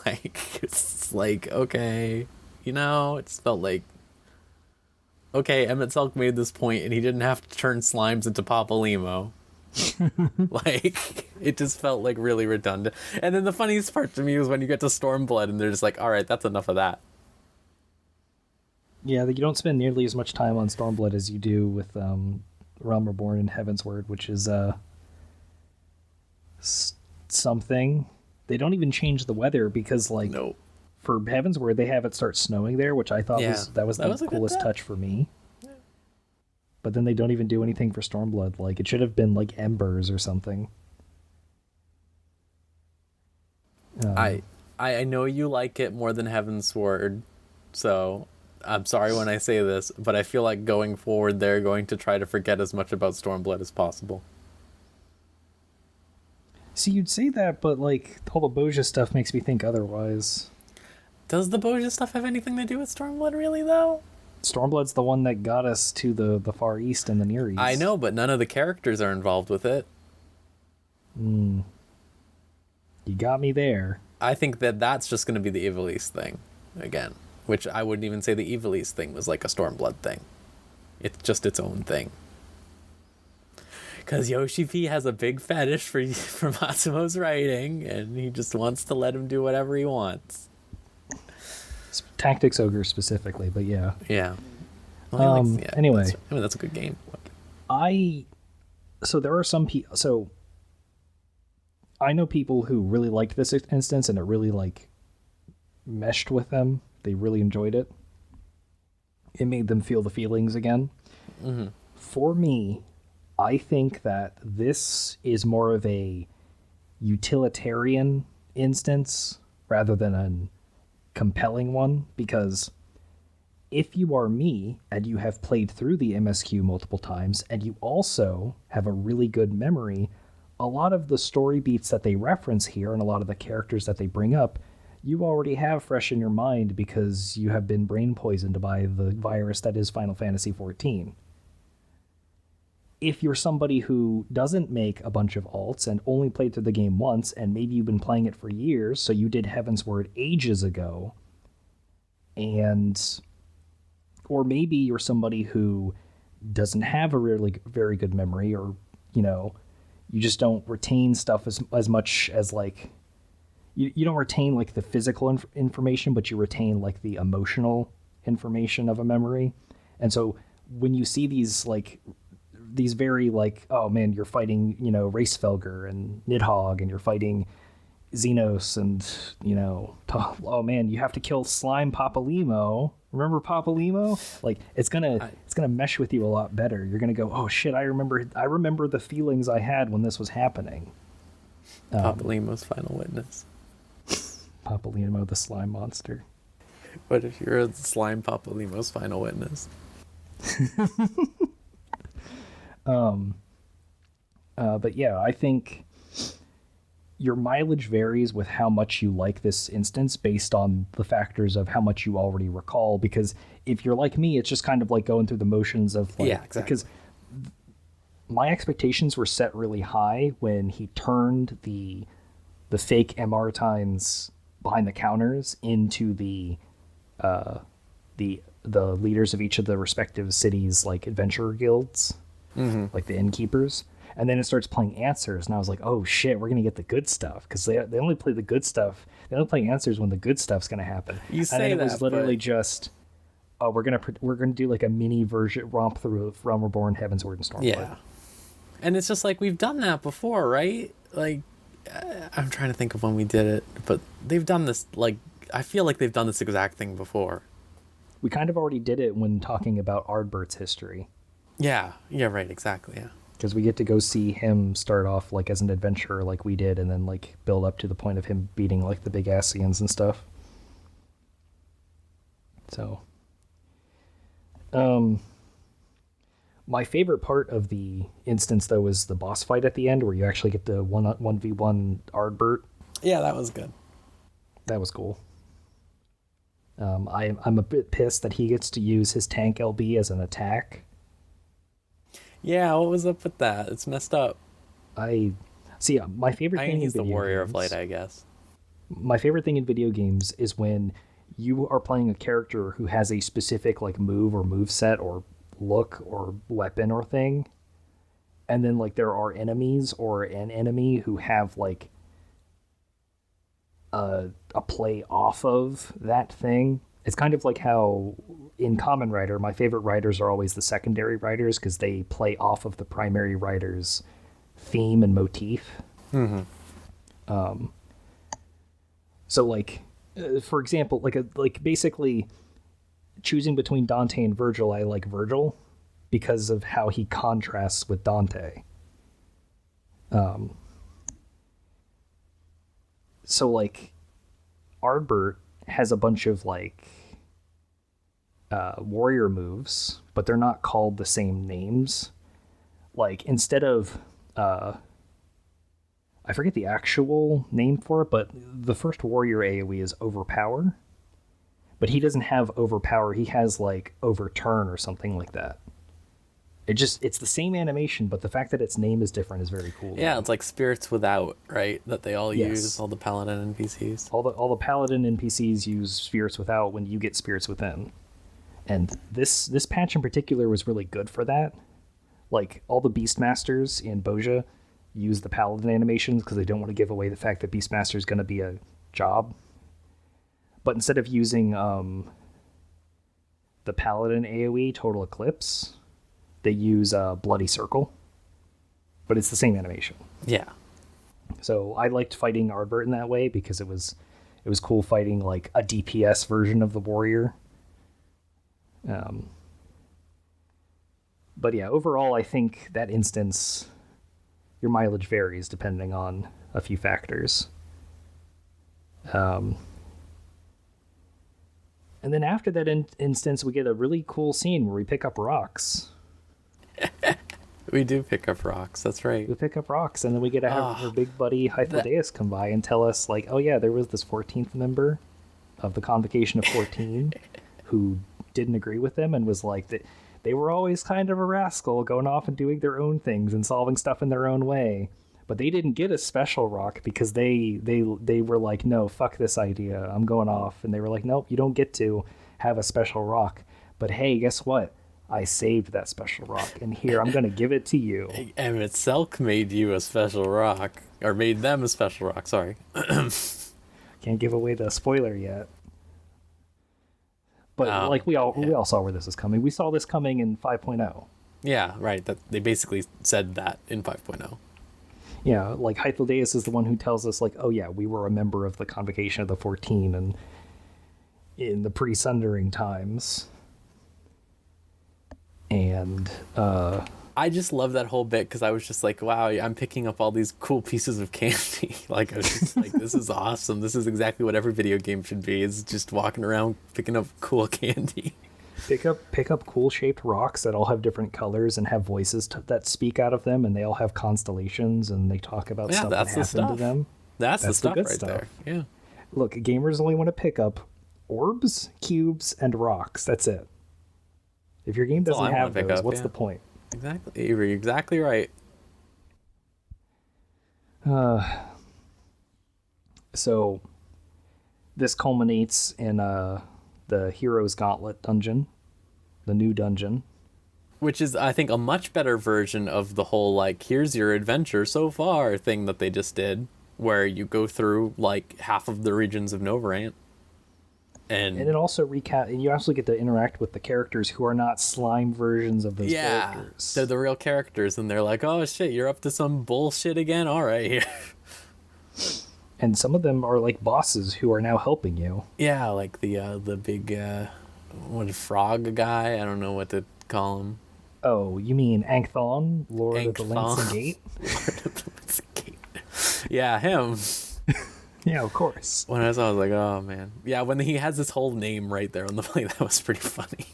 Like, it's like, okay, you know, it just felt like, okay, Emmett Selk made this point and he didn't have to turn slimes into Papalymo. Like, it just felt like really redundant. And then the funniest part to me was when you get to Stormblood and they're just like, all right, that's enough of that. Yeah, you don't spend nearly as much time on Stormblood as you do with Realm Reborn and Heavensward, which is something. They don't even change the weather, because, like, Nope. For Heavensward, they have it start snowing there, which I thought was the coolest touch for me. Yeah. But then they don't even do anything for Stormblood. Like, it should have been like Embers or something. I know you like it more than Heavensward, so I'm sorry when I say this, but I feel like going forward they're going to try to forget as much about Stormblood as possible. See, you'd say that, but, like, all the Boja stuff makes me think otherwise. Does the Boja stuff have anything to do with Stormblood, really, though? Stormblood's the one that got us to the Far East and the Near East. I know, but none of the characters are involved with it. You got me there. I think that's just going to be the Ivalice thing, again. Which I wouldn't even say the Ivalice thing was like a Stormblood thing. It's just its own thing. Because Yoshi P has a big fetish for Matsumo's writing, and he just wants to let him do whatever he wants. Tactics Ogre specifically, but yeah. Yeah. Well, anyway. That's a good game. So there are some people... So I know people who really liked this instance, and it really, like, meshed with them. They really enjoyed it. It made them feel the feelings again. Mm-hmm. For me, I think that this is more of a utilitarian instance rather than a compelling one, because if you are me and you have played through the MSQ multiple times and you also have a really good memory, a lot of the story beats that they reference here and a lot of the characters that they bring up, you already have fresh in your mind because you have been brain poisoned by the virus that is Final Fantasy XIV. If you're somebody who doesn't make a bunch of alts and only played through the game once, and maybe you've been playing it for years, so you did Heavensward ages ago, or maybe you're somebody who doesn't have a really very good memory, or, you know, you just don't retain stuff as much as like you don't retain like the physical information, but you retain like the emotional information of a memory. And so when you see these like these very like, oh man, you're fighting, you know, Racefelger and Nidhogg, and you're fighting Xenos, and you know, oh man, you have to kill Slime Papalimo. Remember Papalimo? Like it's gonna mesh with you a lot better. You're gonna go, oh shit, I remember the feelings I had when this was happening. Papalimo's final witness. Papalimo, the slime monster. What if you're a slime Papalimo's final witness? But yeah, I think your mileage varies with how much you like this instance based on the factors of how much you already recall. Because if you're like me, it's just kind of like going through the motions of like, yeah, exactly. Because my expectations were set really high when he turned the fake MR times behind the counters into the leaders of each of the respective cities, like adventurer guilds, like the innkeepers. And then it starts playing answers, and I was like, "Oh shit, we're gonna get the good stuff," because they only play the good stuff. They only play answers when the good stuff's gonna happen. You say and then it that, was literally but... just, "Oh, we're gonna do like a mini version romp through of Realm Reborn, Heavensward, and Stormblood." Yeah, and it's just like we've done that before, right? Like, I'm trying to think of when we did it, but they've done this. Like, I feel like they've done this exact thing before. We kind of already did it when talking about Ardbert's history. Yeah, right, exactly, yeah. Because we get to go see him start off like as an adventurer like we did, and then like build up to the point of him beating like the big Asians and stuff. So my favorite part of the instance though is the boss fight at the end, where you actually get the 1v1 Ardbert. Yeah, that was good. That was cool. I'm a bit pissed that he gets to use his tank LB as an attack. Yeah, what was up with that? It's messed up. My favorite thing he's in the video warrior games, of light, I guess. My favorite thing in video games is when you are playing a character who has a specific like move or move set or look or weapon or thing, and then like there are enemies or an enemy who have like a play off of that thing. It's kind of like how in Kamen Rider, my favorite writers are always the secondary writers because they play off of the primary writer's theme and motif. So like, for example, like basically choosing between Dante and Virgil, I like Virgil because of how he contrasts with Dante. So like Ardbert has a bunch of like warrior moves, but they're not called the same names. Like instead of I forget the actual name for it, but the first warrior AoE is Overpower. But he doesn't have Overpower, he has like Overturn or something like that. It's the same animation, but the fact that its name is different is very cool. Yeah, it's like Spirits Without, right? That they all Yes. use, all the Paladin NPCs. All the Paladin NPCs use Spirits Without when you get Spirits Within. And this patch in particular was really good for that. Like, all the Beastmasters in Boja use the Paladin animations because they don't want to give away the fact that Beastmaster is going to be a job. But instead of using the Paladin AoE Total Eclipse, they use Bloody Circle. But it's the same animation. Yeah. So I liked fighting Ardbert in that way because it was cool fighting like a DPS version of the warrior. But yeah, overall, I think that instance, your mileage varies depending on a few factors. And then after that instance, we get a really cool scene where we pick up rocks. We do pick up rocks, that's right. We pick up rocks, and then we get to have our big buddy Hythlodeus come by and tell us, like, oh yeah, there was this 14th member of the Convocation of 14 who didn't agree with them and was like that they were always kind of a rascal, going off and doing their own things and solving stuff in their own way. But they didn't get a special rock because they were like, no, fuck this idea, I'm going off. And they were like, nope, you don't get to have a special rock. But hey, guess what? I saved that special rock, and here I'm gonna give it to you. Emmett Selk made you a special rock, or made them a special rock. Sorry. Can't give away the spoiler yet. But like we all saw where this is coming. We saw this coming in 5.0. Yeah, right. That they basically said that in 5.0. Yeah, like Hythlodaeus is the one who tells us, like, oh yeah, we were a member of the Convocation of the 14 and in the pre-Sundering times. And I just love that whole bit because I was just like, wow, I'm picking up all these cool pieces of candy. Like, I was just like, this is awesome. This is exactly what every video game should be, is just walking around picking up cool candy. pick up cool shaped rocks that all have different colors and have voices that speak out of them, and they all have constellations and they talk about stuff that happened to them. That's the stuff right stuff. there. Yeah. Look, gamers only want to pick up orbs, cubes, and rocks. That's it. If your game doesn't have those, what's the point? Exactly. You're exactly right. So this culminates in the Hero's Gauntlet dungeon, the new dungeon. Which is, I think, a much better version of the whole, like, here's your adventure so far thing that they just did, where you go through, like, half of the regions of Novarant. And it also you also get to interact with the characters who are not slime versions of those characters. They're the real characters, and they're like, oh shit, you're up to some bullshit again? All right. And some of them are like bosses who are now helping you. Yeah, like the big frog guy? I don't know what to call him. Oh, you mean Angthon, Lord of the Lancing Gate? Lord of the Lancing Gate. Yeah, him. Yeah, of course. When I saw, I was like, oh man. Yeah, when he has his whole name right there on the plate, that was pretty funny.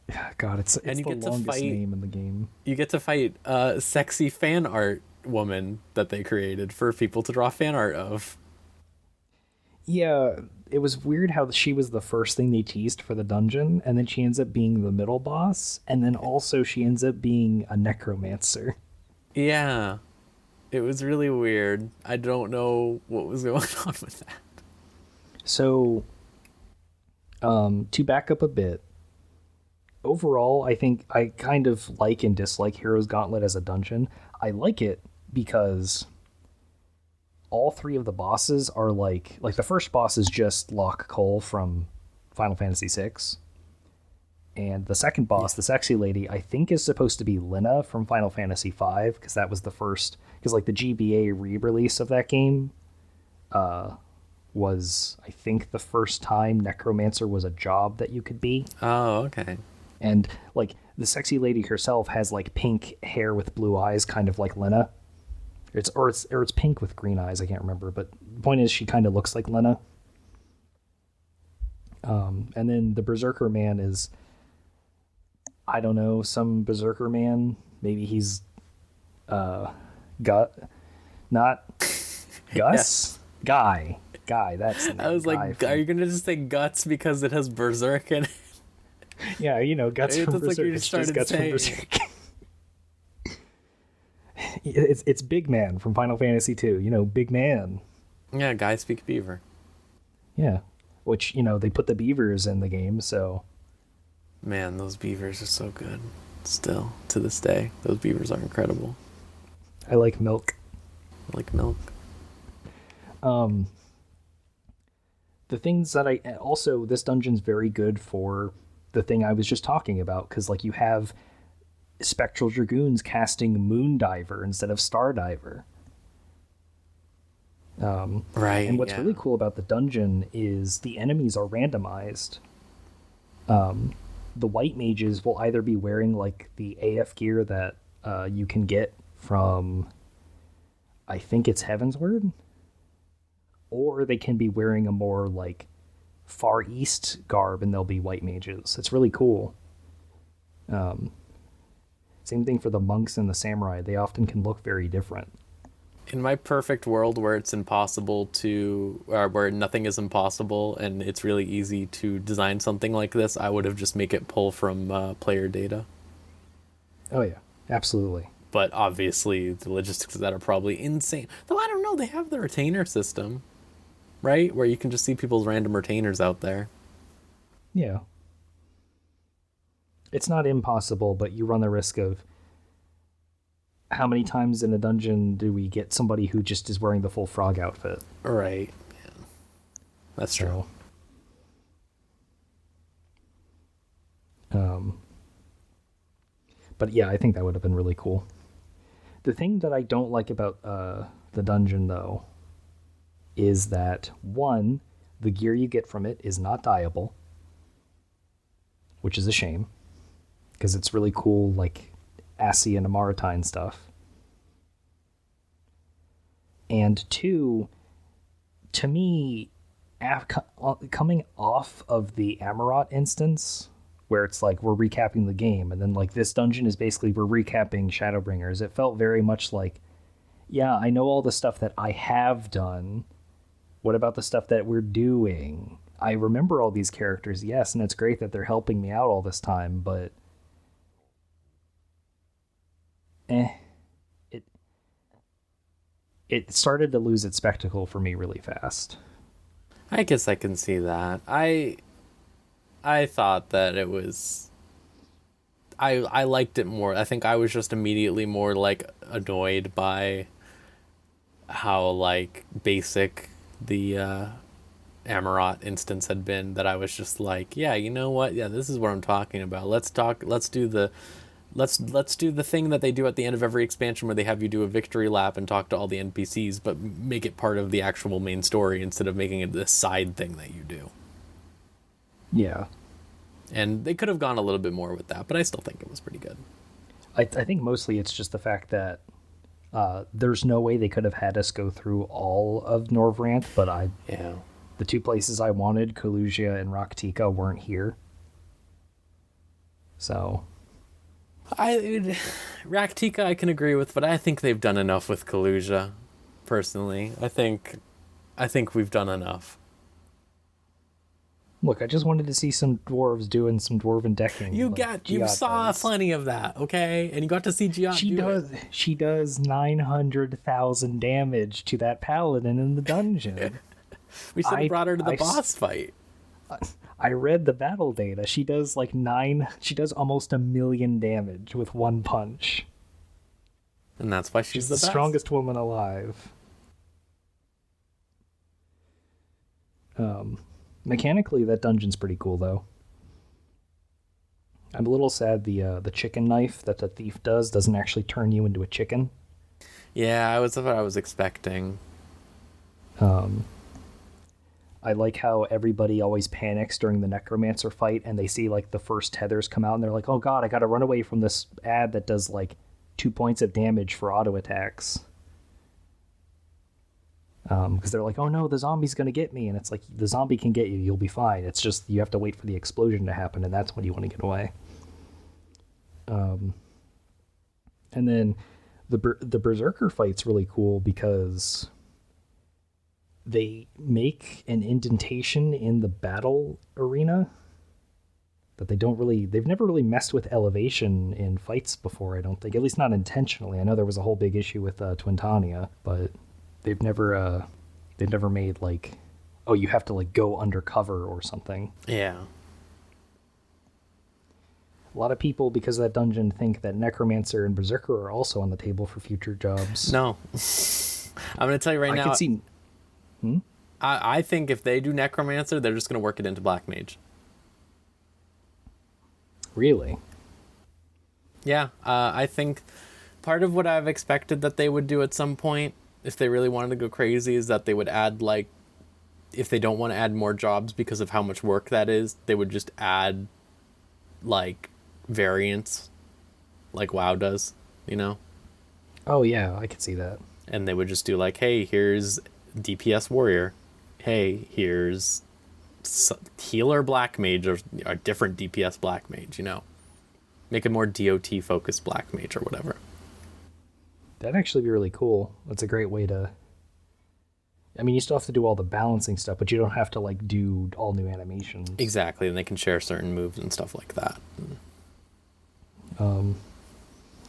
Yeah, God, it's the longest name in the game. You get to fight a sexy fan art woman that they created for people to draw fan art of. Yeah, it was weird how she was the first thing they teased for the dungeon, and then she ends up being the middle boss, and then also she ends up being a necromancer. Yeah. It was really weird. I don't know what was going on with that. So, to back up a bit, overall, I think I kind of like and dislike Hero's Gauntlet as a dungeon. I like it because all three of the bosses are like the first boss is just Locke Cole from Final Fantasy VI. And the second boss, the sexy lady, I think is supposed to be Lina from Final Fantasy V, because that was the first, because like the GBA re-release of that game was, I think, the first time Necromancer was a job that you could be. Oh, okay. And like the sexy lady herself has like pink hair with blue eyes, kind of like Lina. It's pink with green eyes, I can't remember, but the point is she kind of looks like Lina. And then the Berserker man is, I don't know, some Berserker man. Maybe he's not Gus? Guy. That's the name. I was like, are you gonna just say Guts because it has Berserk in it? Yeah, you know, Guts from Berserk. Like it's just Guts from Berserk. it's Big Man from Final Fantasy II. You know, Big Man. Yeah, Guy Speak Beaver. Yeah, which, you know, they put the beavers in the game, so... Man, those beavers are so good. Still, to this day, those beavers are incredible. I like milk. I like milk. The things that also, this dungeon's very good for the thing I was just talking about, because like you have Spectral Dragoons casting Moondiver instead of Stardiver. Right. And what's really cool about the dungeon is the enemies are randomized. The white mages will either be wearing like the AF gear that you can get from, I think it's Heavensward, or they can be wearing a more like Far East garb and they'll be white mages. It's really cool. Same thing for the monks and the samurai. They often can look very different. In my perfect world where it's impossible to, or where nothing is impossible and it's really easy to design something like this, I would have just make it pull from player data. Oh yeah, absolutely. But obviously the logistics of that are probably insane. Though I don't know, they have the retainer system, right? Where you can just see people's random retainers out there. Yeah. It's not impossible, but you run the risk of how many times in a dungeon do we get somebody who just is wearing the full frog outfit? Right. Yeah. That's true. But yeah, I think that would have been really cool. The thing that I don't like about the dungeon, though, is that, one, the gear you get from it is not dyeable, which is a shame, because it's really cool, like, Assi and Amaratine stuff. And two, to me, coming off of the Amarot instance, where it's like we're recapping the game, and then like this dungeon is basically we're recapping Shadowbringers, it felt very much like, yeah, I know all the stuff that I have done. What about the stuff that we're doing? I remember all these characters, yes, and it's great that they're helping me out all this time, but it started to lose its spectacle for me really fast. I guess I can see that. I thought that it was... I liked it more. I think I was just immediately more, like, annoyed by how, like, basic the Amarot instance had been, that I was just like, yeah, you know what? Yeah, this is what I'm talking about. Let's do the thing that they do at the end of every expansion where they have you do a victory lap and talk to all the NPCs, but make it part of the actual main story instead of making it this side thing that you do. Yeah. And they could have gone a little bit more with that, but I still think it was pretty good. I think mostly it's just the fact that there's no way they could have had us go through all of Norvranth, but the two places I wanted, Kalusia and Raktika, weren't here. So... Raktika I can agree with, but I think they've done enough with Kalusia, personally. I think we've done enough. Look, I just wanted to see some dwarves doing some dwarven decking. You saw plenty of that, okay? And you got to see Giat She does 900,000 damage to that paladin in the dungeon. We should have brought her to the boss fight. I read the battle data. She does she does almost 1 million damage with one punch. And that's why she's the best. Strongest woman alive. Mechanically, that dungeon's pretty cool, though. I'm a little sad the chicken knife that the thief doesn't actually turn you into a chicken. Yeah, that's what I was expecting. I like how everybody always panics during the necromancer fight, and they see like the first tethers come out, and they're like, "Oh God, I got to run away from this ad that does like 2 points of damage for auto attacks." Because they're like, "Oh no, the zombie's gonna get me," and it's like, the zombie can get you, you'll be fine. It's just you have to wait for the explosion to happen, and that's when you want to get away. And then the berserker fight's really cool because they make an indentation in the battle arena that they've never really messed with elevation in fights before, I don't think, at least not intentionally. I know there was a whole big issue with Twintania, but they've never made like, oh, you have to like go undercover or something. Yeah. A lot of people, because of that dungeon, think that Necromancer and Berserker are also on the table for future jobs. No. I'm going to tell you right now. I think if they do Necromancer, they're just going to work it into Black Mage. Really? Yeah. I think part of what I've expected that they would do at some point, if they really wanted to go crazy, is that they would add, like, if they don't want to add more jobs because of how much work that is, they would just add, like, variants like WoW does, you know? Oh, yeah, I could see that. And they would just do, like, hey, here's DPS Warrior. Hey, here's Healer Black Mage, or a different DPS Black Mage, you know? Make a more DOT-focused Black Mage or whatever. That'd actually be really cool. That's a great way to... I mean, you still have to do all the balancing stuff, but you don't have to, like, do all new animations. Exactly, and they can share certain moves and stuff like that.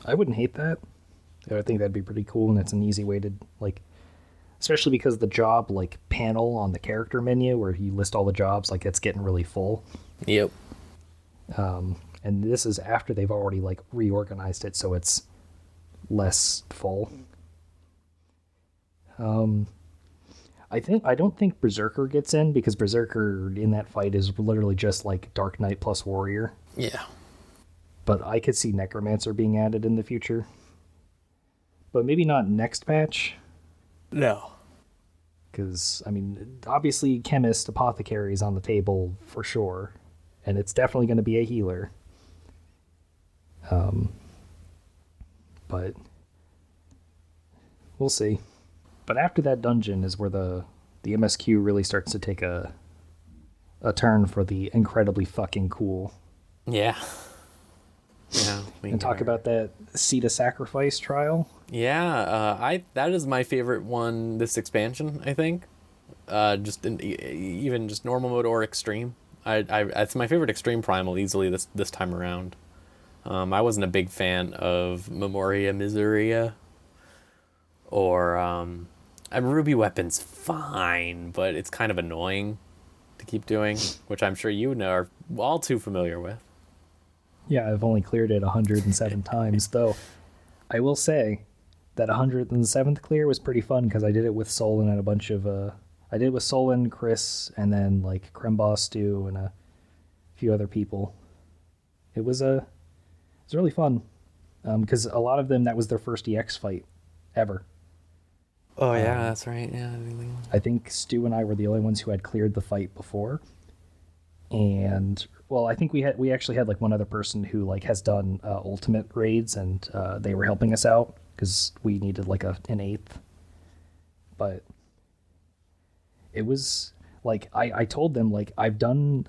I wouldn't hate that. I think that'd be pretty cool, and it's an easy way to, like... Especially because the job, like, panel on the character menu, where you list all the jobs, like, it's getting really full. Yep. And And this is after they've already like reorganized it so it's less full. I don't think Berserker gets in because Berserker in that fight is literally just like Dark Knight plus Warrior. Yeah. But I could see Necromancer being added in the future. But maybe not next patch. No. Because, I mean, obviously Chemist, Apothecary is on the table for sure. And it's definitely going to be a healer. But we'll see. But after that dungeon is where the MSQ really starts to take a turn for the incredibly fucking cool. Yeah. Yeah. And talk about that Seed of Sacrifice trial. Yeah, that is my favorite one this expansion, I think. Even just normal mode or extreme. It's my favorite extreme primal easily this time around. I wasn't a big fan of Memoria Miseria or Ruby Weapon's fine, but it's kind of annoying to keep doing, which I'm sure you know are all too familiar with. Yeah, I've only cleared it 107 times, though I will say that 107th clear was pretty fun because I did it with Solon and a bunch of I did it with Solon, Chris, and then like Kremboss Stu and a few other people. It was really fun because a lot of them, that was their first EX fight ever. Oh yeah, that's right. Yeah, I think Stu and I were the only ones who had cleared the fight before, and well, I think we actually had like one other person who like has done ultimate raids, and they were helping us out because we needed like an eighth. But it was like I told them like I've done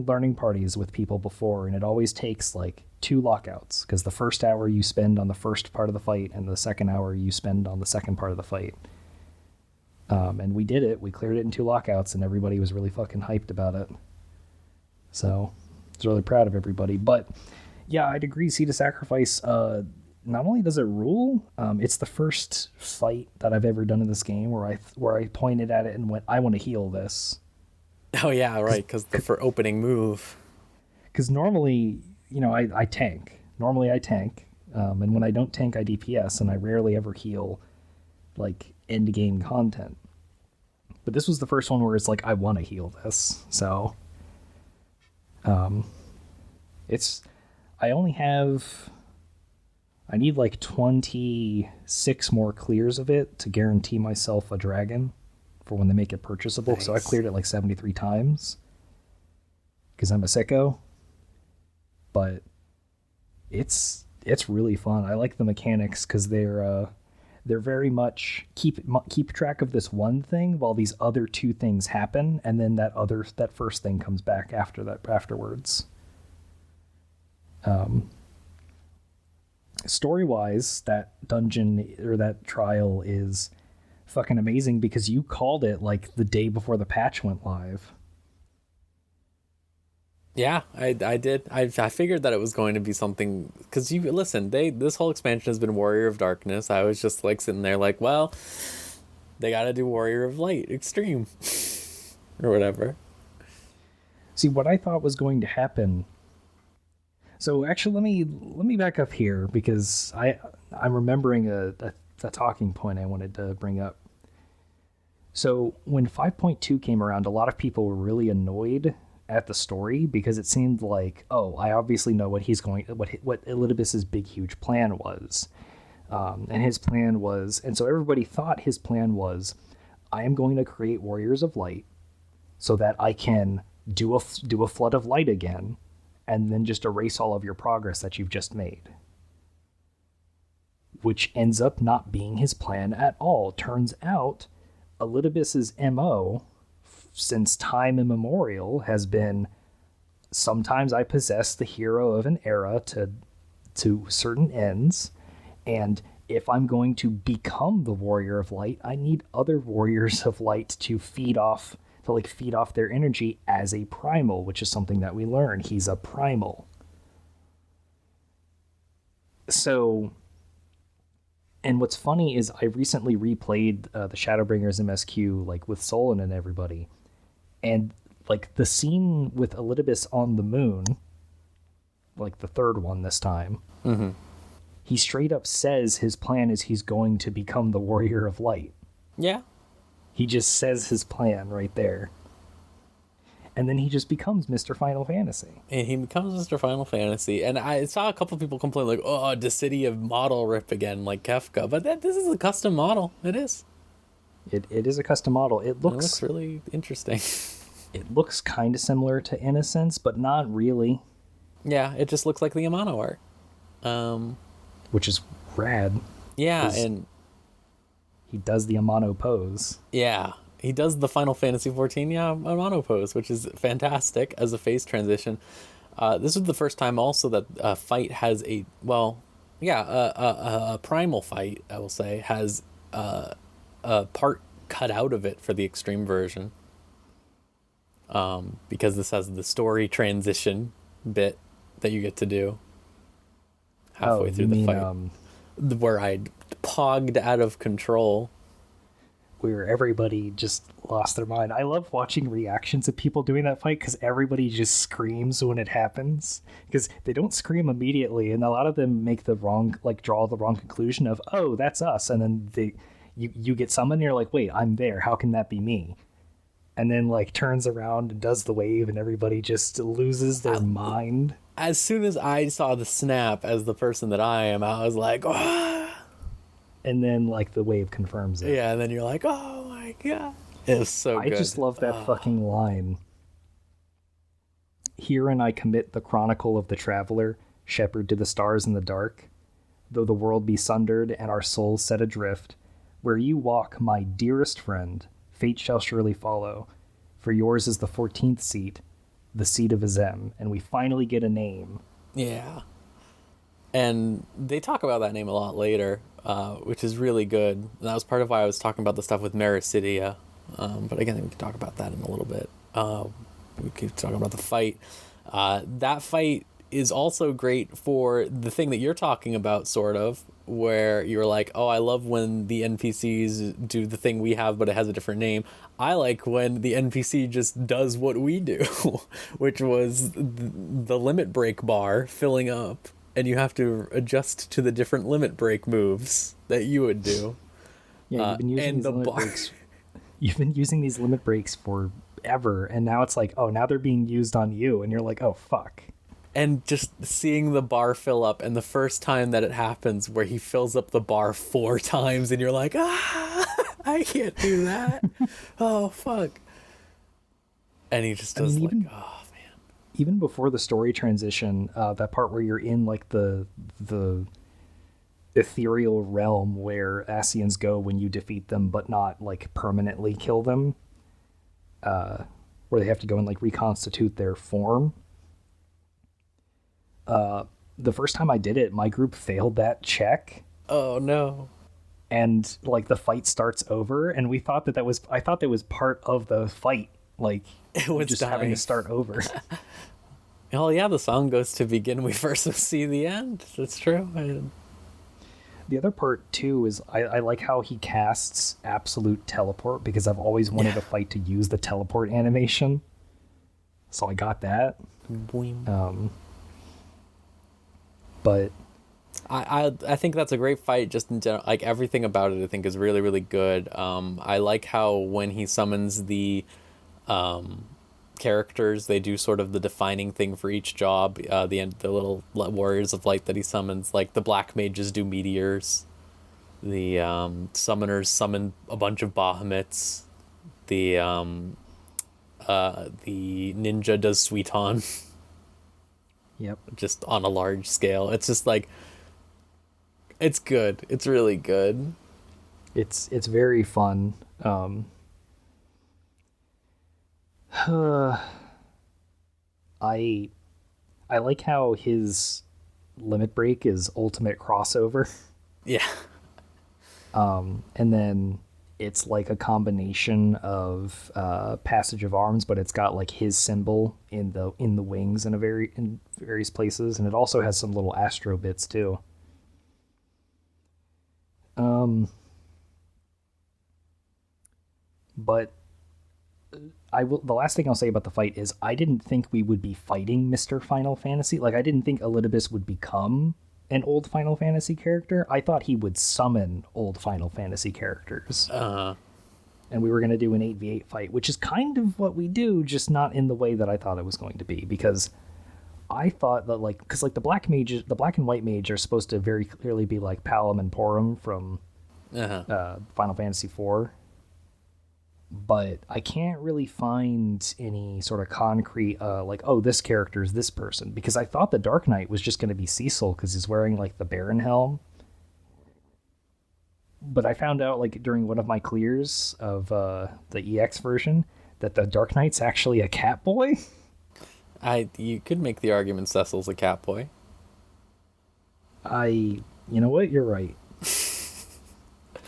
learning parties with people before, and it always takes like 2 lockouts because the first hour you spend on the first part of the fight, and the second hour you spend on the second part of the fight. And we did it. We cleared it in 2 lockouts, and everybody was really fucking hyped about it. So I was really proud of everybody. But yeah, I'd agree. Seed of Sacrifice. Not only does it rule, it's the first fight that I've ever done in this game where I pointed at it and went, "I want to heal this." Oh yeah, right. Because for opening move. Because normally, I tank. Normally I tank, and when I don't tank, I DPS, and I rarely ever heal, like end game content. But this was the first one where it's like I want to heal this. So, I need like 26 more clears of it to guarantee myself a dragon for when they make it purchasable. Nice. So I cleared it like 73 times because I'm a sicko. But it's really fun. I like the mechanics because they're very much keep track of this one thing while these other 2 things happen, and then that first thing comes back afterwards. Story-wise, that dungeon or that trial is fucking amazing because you called it like the day before the patch went live. Yeah, I did. I figured that it was going to be something because this whole expansion has been Warrior of Darkness. I was just like sitting there like, well, they got to do Warrior of Light Extreme or whatever. See, what I thought was going to happen. So actually, let me back up here because I'm remembering a talking point I wanted to bring up. So when 5.2 came around, a lot of people were really annoyed at the story because it seemed like, oh, I obviously know what Elidibus's big huge plan was, and his plan was, and so everybody thought his plan was, I am going to create Warriors of Light so that I can do a flood of light again, and then just erase all of your progress that you've just made. Which ends up not being his plan at all. Turns out, Elidibus's MO, since time immemorial, has been, sometimes I possess the hero of an era to certain ends, and if I'm going to become the Warrior of Light, I need other Warriors of Light to feed off their energy as a primal, which is something that we learn. He's a primal. So, and what's funny is I recently replayed the Shadowbringers MSQ like with Solon and everybody, and like the scene with Elidibus on the moon, like the third one this time, he straight up says his plan is he's going to become the Warrior of Light. Yeah. He just says his plan right there. And then he just becomes Mr. Final Fantasy. And he becomes Mr. Final Fantasy. And I saw a couple people complain, like, oh, Dissidia model rip again, like Kefka. But this is a custom model. It is. It is a custom model. It looks really interesting. It looks kind of similar to Innocence, but not really. Yeah, it just looks like the Amano art. Which is rad. Yeah, and he does the Amano pose. Yeah, he does the Final Fantasy XIV Amano pose, which is fantastic as a face transition. This is the first time also that a fight has a primal fight, I will say, has a part cut out of it for the extreme version. Because this has the story transition bit that you get to do halfway through the fight, where I pogged out of control, where everybody just lost their mind. I love watching reactions of people doing that fight because everybody just screams when it happens, because they don't scream immediately, and a lot of them make the wrong, like, draw the wrong conclusion of, oh, that's us, and then you get summoned and you're like, wait, I'm there, how can that be me? And then, like, turns around and does the wave, and everybody just loses their mind. As soon as I saw the snap as the person that I am, I was like, oh. And then, like, the wave confirms it. Yeah, and then you're like, oh my god. It was so good. I just love that fucking line. Herein I commit the chronicle of the traveler, shepherd to the stars in the dark. Though the world be sundered and our souls set adrift, where you walk, my dearest friend, fate shall surely follow, for yours is the 14th seat, the seat of Azem, and we finally get a name. Yeah. And they talk about that name a lot later, which is really good. And that was part of why I was talking about the stuff with Mericidia. But again, we can talk about that in a little bit. We keep talking about the fight. That fight is also great for the thing that you're talking about, sort of, where you're like, oh, I love when the NPCs do the thing we have, but it has a different name. I like when the NPC just does what we do, which was the limit break bar filling up, and you have to adjust to the different limit break moves that you would do. Yeah, you've been using these limit breaks. You've been using these limit breaks forever, and now it's like, oh, now they're being used on you, and you're like, oh, fuck. And just seeing the bar fill up, and the first time that it happens where he fills up the bar 4 times, and you're like, I can't do that. Oh, fuck. And he just does, oh, man. Even before the story transition, that part where you're in, like, the ethereal realm where Asians go when you defeat them, but not, like, permanently kill them, where they have to go and, like, reconstitute their form. The first time I did it, my group failed that check. Oh no. And, like, the fight starts over, and I thought that was part of the fight, like, it was just dying. having to start over. Oh yeah, the song goes to begin, we first see the end. That's true. The other part too is I like how he casts absolute teleport, because I've always wanted a fight to use the teleport animation, so I got that. But I think that's a great fight just in general. Like, everything about it I think is really, really good. I like how when he summons the characters, they do sort of the defining thing for each job. The little warriors of light that he summons, like the black mages do meteors, the summoners summon a bunch of Bahamutes, the ninja does Suiton. Yep. Just on a large scale. It's just like, it's good. It's really good. It's very fun. I like how his limit break is ultimate crossover. Yeah. And then it's like a combination of passage of arms, but it's got like his symbol in the wings in various places, and it also has some little astro bits too. But The last thing I'll say about the fight is I didn't think we would be fighting Mr. Final Fantasy. Like, I didn't think Elidibus would become an old Final Fantasy character. I thought he would summon old Final Fantasy characters. And we were going to do an 8v8 fight, which is kind of what we do, just not in the way that I thought it was going to be, because I thought that, like, because like the black and white mage are supposed to very clearly be like Palom and Porum from Final Fantasy IV, but I can't really find any sort of concrete like, oh, this character is this person, because I thought the Dark Knight was just going to be Cecil because he's wearing like the Baron helm. But I found out, like, during one of my clears of the EX version, that the Dark Knight's actually a cat boy. You could make the argument Cecil's a cat boy. You know what? You're right.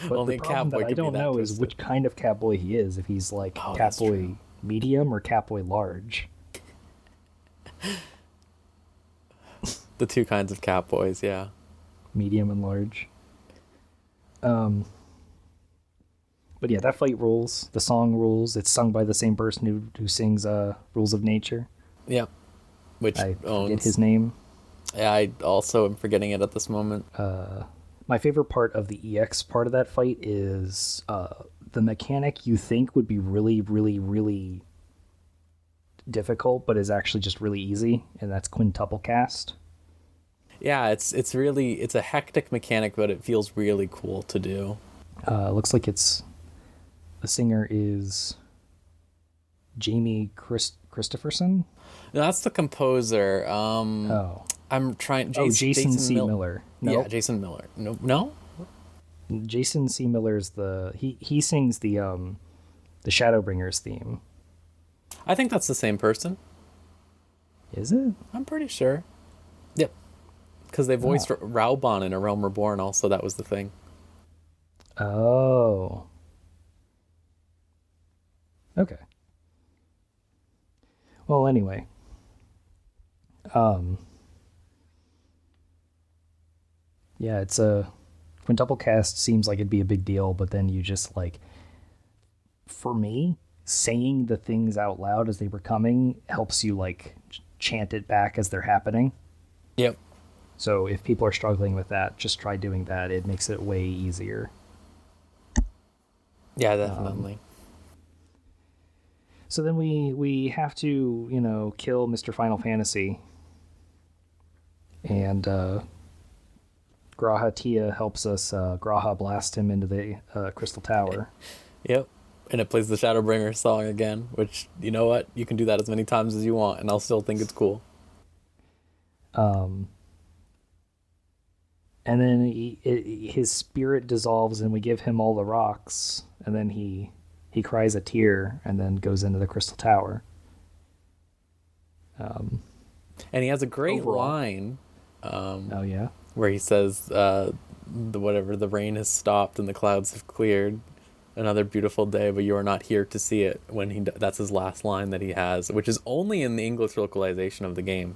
But Only the a problem cat boy that I don't know is which kind of cat boy he is. If he's like cat boy true. medium or cat boy large. The two kinds of cat boys, yeah. Medium and large. But yeah, that fight rules. The song rules. It's sung by the same person who sings Rules of Nature. Yeah. Which I owns forget his name. Yeah, I also am forgetting it at this moment. My favorite part of the EX part of that fight is the mechanic you think would be really, really, really difficult, but is actually just really easy, and that's quintuple cast. Yeah, it's a hectic mechanic, but it feels really cool to do. Looks like the singer is Jamie Christopherson. No, that's the composer. I'm trying. Jason C. Miller. Nope. Yeah, Jason Miller. No. Jason C. Miller's he sings the Shadowbringers theme. I think that's the same person. Is it? I'm pretty sure. Yep. Because they voiced Raubon in A Realm Reborn. Also, that was the thing. Oh. Okay. Well, anyway. Yeah, it's a quintuple cast seems like it'd be a big deal, but then you just like, for me, saying the things out loud as they were coming helps you like chant it back as they're happening. Yep. So if people are struggling with that, just try doing that. It makes it way easier. Yeah, definitely. So then we have to, kill Mr. Final Fantasy. And Graha Tia helps us Graha blast him into the Crystal Tower. Yep. And it plays the Shadowbringer song again, which, you know what? You can do that as many times as you want, and I'll still think it's cool. And then his spirit dissolves, and we give him all the rocks, and then he cries a tear, and then goes into the Crystal Tower. And he has a great line. Oh yeah, where he says, "The rain has stopped and the clouds have cleared. Another beautiful day, but you are not here to see it." That's his last line that he has, which is only in the English localization of the game.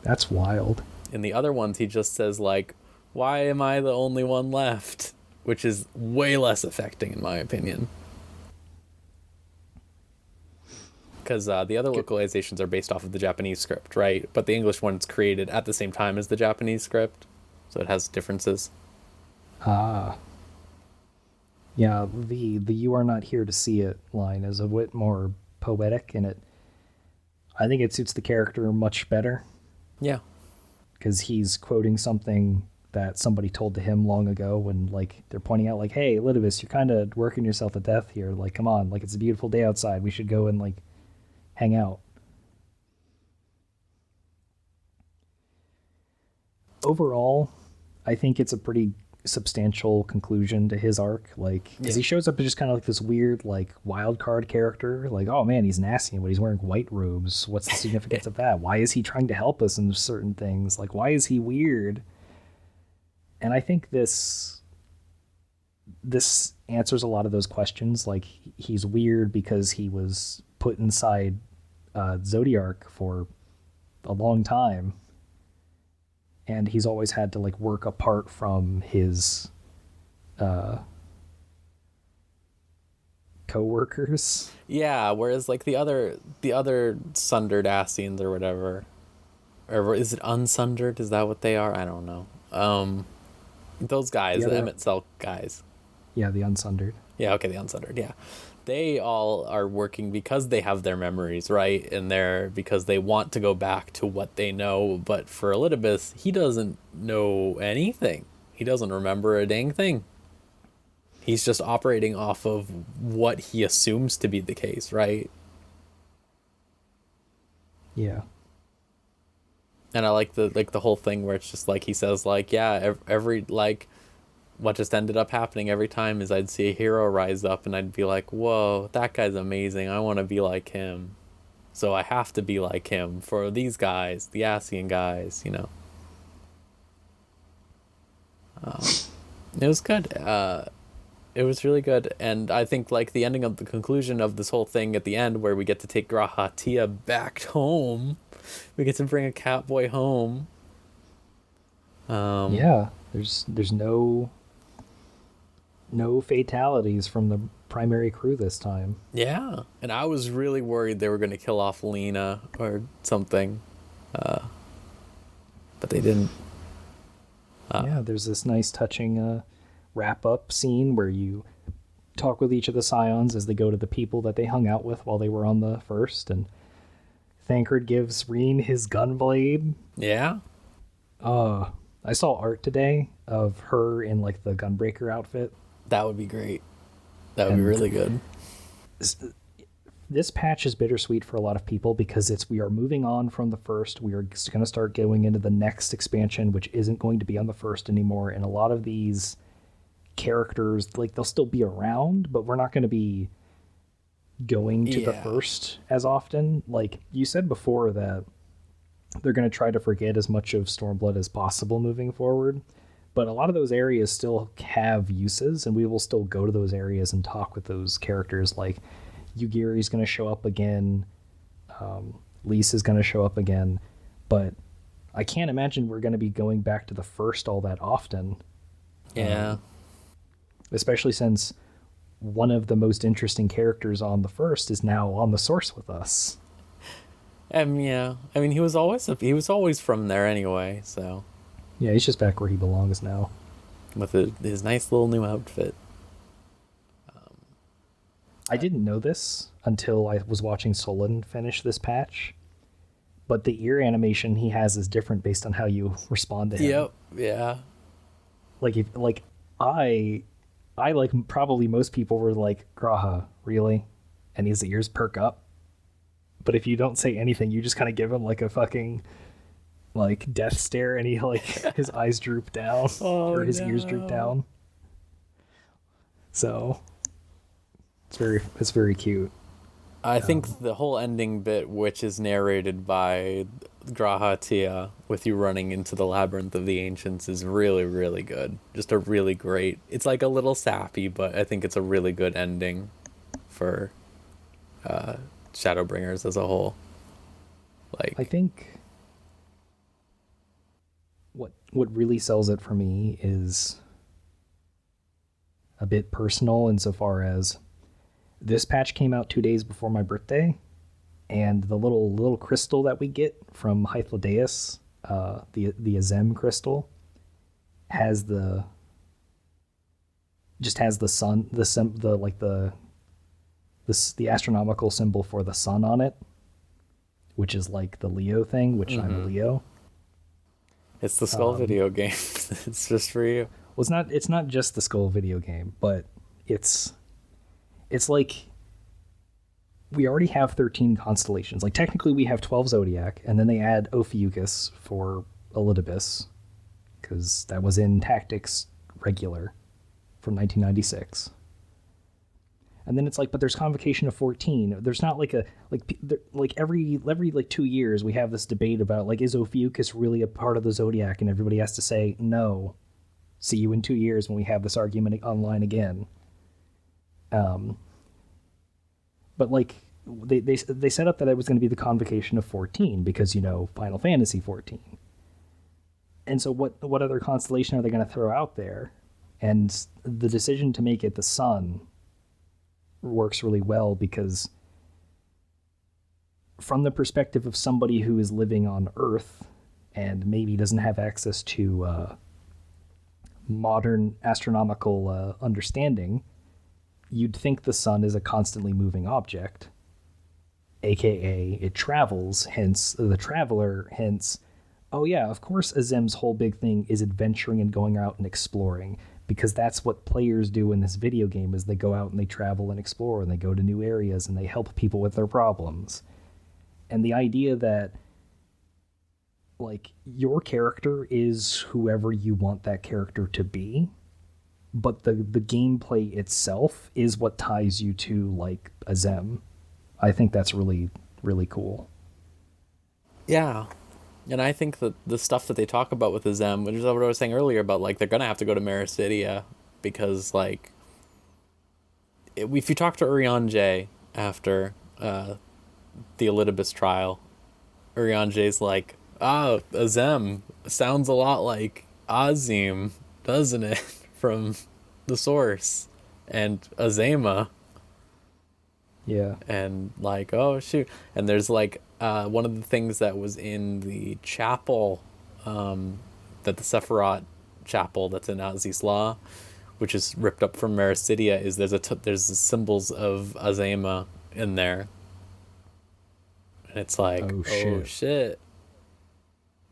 That's wild. In the other ones, he just says, like, "Why am I the only one left?" Which is way less affecting, in my opinion. Because the other localizations are based off of the Japanese script, right? But the English one's created at the same time as the Japanese script, so it has differences. Yeah, the "you are not here to see it" line is a bit more poetic, and I think it suits the character much better. Yeah. Because he's quoting something that somebody told to him long ago when, like, they're pointing out, like, hey, Elidibus, you're kind of working yourself to death here. Like, come on, like, it's a beautiful day outside. We should go and, like, hang out. Overall, I think it's a pretty substantial conclusion to his arc, like, because he shows up as just kind of like this weird, like, wild card character, like, oh man, he's nasty, but he's wearing white robes. What's the significance of that? Why is he trying to help us in certain things? Like, why is he weird? And I think this answers a lot of those questions. Like, he's weird because he was put inside Zodiark for a long time, and he's always had to, like, work apart from his co-workers. Yeah, whereas like the other sundered Asians or whatever, or is it unsundered? Is that what they are? I don't know. Those guys, The the other, Emmett Cell guys. yeah, the unsundered. Yeah, okay, the unsundered. Yeah, they all are working because they have their memories, right? And they're because they want to go back to what they know. But for Elidibus, he doesn't know anything. He doesn't remember a dang thing. He's just operating off of what he assumes to be the case, right? Yeah. And I like the whole thing where it's just like he says like, yeah, every like what just ended up happening every time is I'd see a hero rise up and I'd be like, whoa, that guy's amazing. I want to be like him. So I have to be like him for these guys, the Asian guys, you know. It was good. It was really good. And I think like the ending of the conclusion of this whole thing at the end where we get to take Grahatia back home. We get to bring a Catboy home. Yeah. There's no fatalities from the primary crew this time. Yeah. And I was really worried they were going to kill off Lena or something. But they didn't. Yeah, there's this nice touching wrap-up scene where you talk with each of the Scions as they go to the people that they hung out with while they were on the first, and Thancred gives Reen his gunblade. Yeah. I saw art today of her in like the Gunbreaker outfit. That would be great. That would be really good. This patch is bittersweet for a lot of people because we are moving on from the first. We are going to start going into the next expansion, which isn't going to be on the first anymore. And a lot of these characters, like, they'll still be around, but we're not going to be going to the first as often. Like you said before, that they're going to try to forget as much of Stormblood as possible moving forward. But a lot of those areas still have uses, and we will still go to those areas and talk with those characters. Like Yugiri's going to show up again. Lise is going to show up again. But I can't imagine we're going to be going back to the first all that often. Yeah. Especially since one of the most interesting characters on the first is now on the source with us. Yeah. I mean, he was always from there anyway, so. Yeah, he's just back where he belongs now. With his nice little new outfit. I didn't know this until I was watching Solon finish this patch. But the ear animation he has is different based on how you respond to him. Yep. Yeah. I like probably most people were like, Graha, really? And his ears perk up. But if you don't say anything, you just kind of give him like a fucking like death stare, and he like his eyes droop down or his ears droop down. So it's very cute. I think the whole ending bit, which is narrated by Grahatia, with you running into the Labyrinth of the Ancients, is really, really good. Just a really great... It's like a little sappy, but I think it's a really good ending for Shadowbringers as a whole. Like, I think what really sells it for me is a bit personal insofar as this patch came out 2 days before my birthday, and the little crystal that we get from Hythlodaeus, the Azem crystal, has the sun, the astronomical symbol for the sun on it, which is like the Leo thing, which I'm a Leo. it's the Skull video game. It's just for you. Well, it's not just the Skull video game, but it's like we already have 13 constellations. Like technically we have 12 Zodiac, and then they add Ophiuchus for Elidibus, because that was in Tactics regular from 1996. And then it's like, but there's Convocation of 14. There's not like every 2 years we have this debate about like, is Ophiuchus really a part of the Zodiac? And everybody has to say no. See you in 2 years when we have this argument online again. But like they set up that it was going to be the Convocation of 14 because, you know, Final Fantasy 14. And so what other constellation are they going to throw out there? And the decision to make it the sun works really well because from the perspective of somebody who is living on Earth and maybe doesn't have access to modern astronomical understanding, you'd think the sun is a constantly moving object, aka it travels, hence the traveler, hence, oh yeah, of course Azem's whole big thing is adventuring and going out and exploring, because that's what players do in this video game, is they go out and they travel and explore and they go to new areas and they help people with their problems. And the idea that, like, your character is whoever you want that character to be, but the gameplay itself is what ties you to, like, Azem. I think that's really, really cool. Yeah. And I think that the stuff that they talk about with Azem, which is what I was saying earlier about, like, they're going to have to go to Marasidia because, like, if you talk to Urianger after the Elidibus trial, Urianger's like, Azem sounds a lot like Azim, doesn't it? From the source. And Azema. Yeah. And like, oh shoot. And there's like one of the things that was in the chapel, that the Sephiroth chapel that's in Azizla, which is ripped up from Marasidia, is there's the symbols of Azema in there. And it's like, oh shit.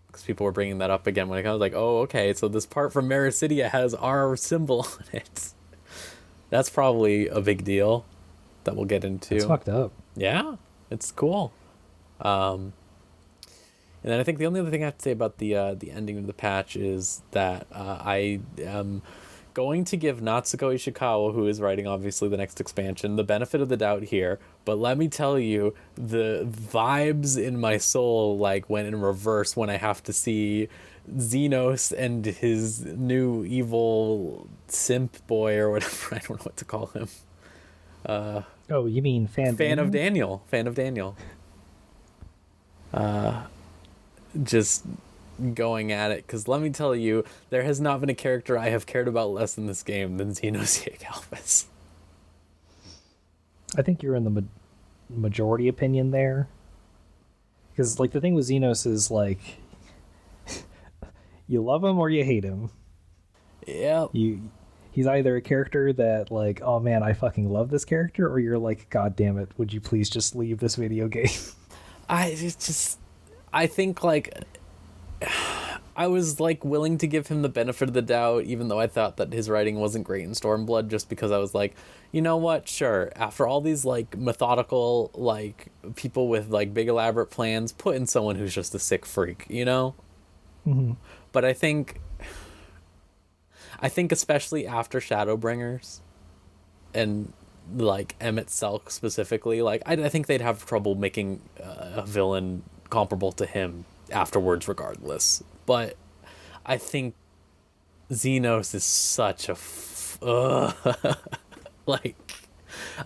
Because people were bringing that up again when I was like, oh, okay, so this part from Marasidia has our symbol on it. That's probably a big deal that we'll get into. It's fucked up. Yeah, it's cool. And then I think the only other thing I have to say about the ending of the patch is that I am going to give Natsuko Ishikawa, who is writing obviously the next expansion, the benefit of the doubt here. But let me tell you, the vibes in my soul like went in reverse when I have to see Xenos and his new evil simp boy or whatever. I don't know what to call him. Oh, you mean Fan of Daniel. Just going at it, because let me tell you, there has not been a character I have cared about less in this game than Xenos Galvus. I think you're in the majority opinion there, because like the thing with Xenos is like you love him or you hate him. Yeah, he's either a character that like, oh man, I fucking love this character, or you're like, god damn it, would you please just leave this video game? I think like I was like willing to give him the benefit of the doubt, even though I thought that his writing wasn't great in Stormblood, just because I was like, you know what, sure, after all these like methodical like people with like big elaborate plans, put in someone who's just a sick freak, you know. Mm-hmm. But I think especially after Shadowbringers and like Emmett Selk specifically, like I think they'd have trouble making a villain comparable to him afterwards regardless. But I think Xenos is such a like,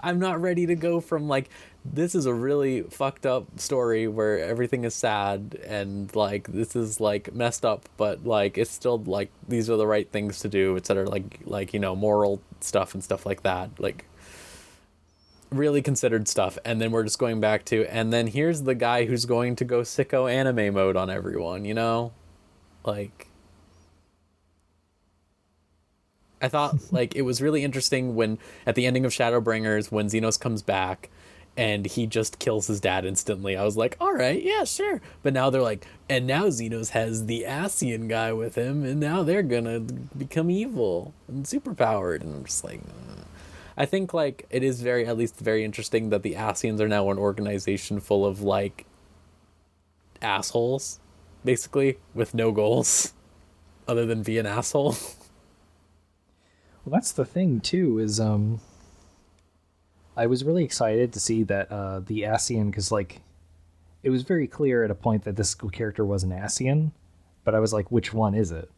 I'm not ready to go from like, this is a really fucked up story where everything is sad and like this is like messed up, but like it's still like these are the right things to do, etc. Like you know, moral stuff and stuff like that, like really considered stuff. And then we're just going back to, and then here's the guy who's going to go sicko anime mode on everyone, you know? Like, I thought like it was really interesting when at the ending of Shadowbringers, when Xenos comes back and he just kills his dad instantly, I was like, all right, yeah, sure. But now they're like, and now Xenos has the Ascian guy with him, and now they're gonna become evil and superpowered. And I'm just like, I think like it is at least very interesting that the Ascians are now an organization full of like assholes, basically, with no goals other than be an asshole. Well, that's the thing too, is I was really excited to see that the Ascian, because like it was very clear at a point that this character was an Ascian, but I was like, which one is it?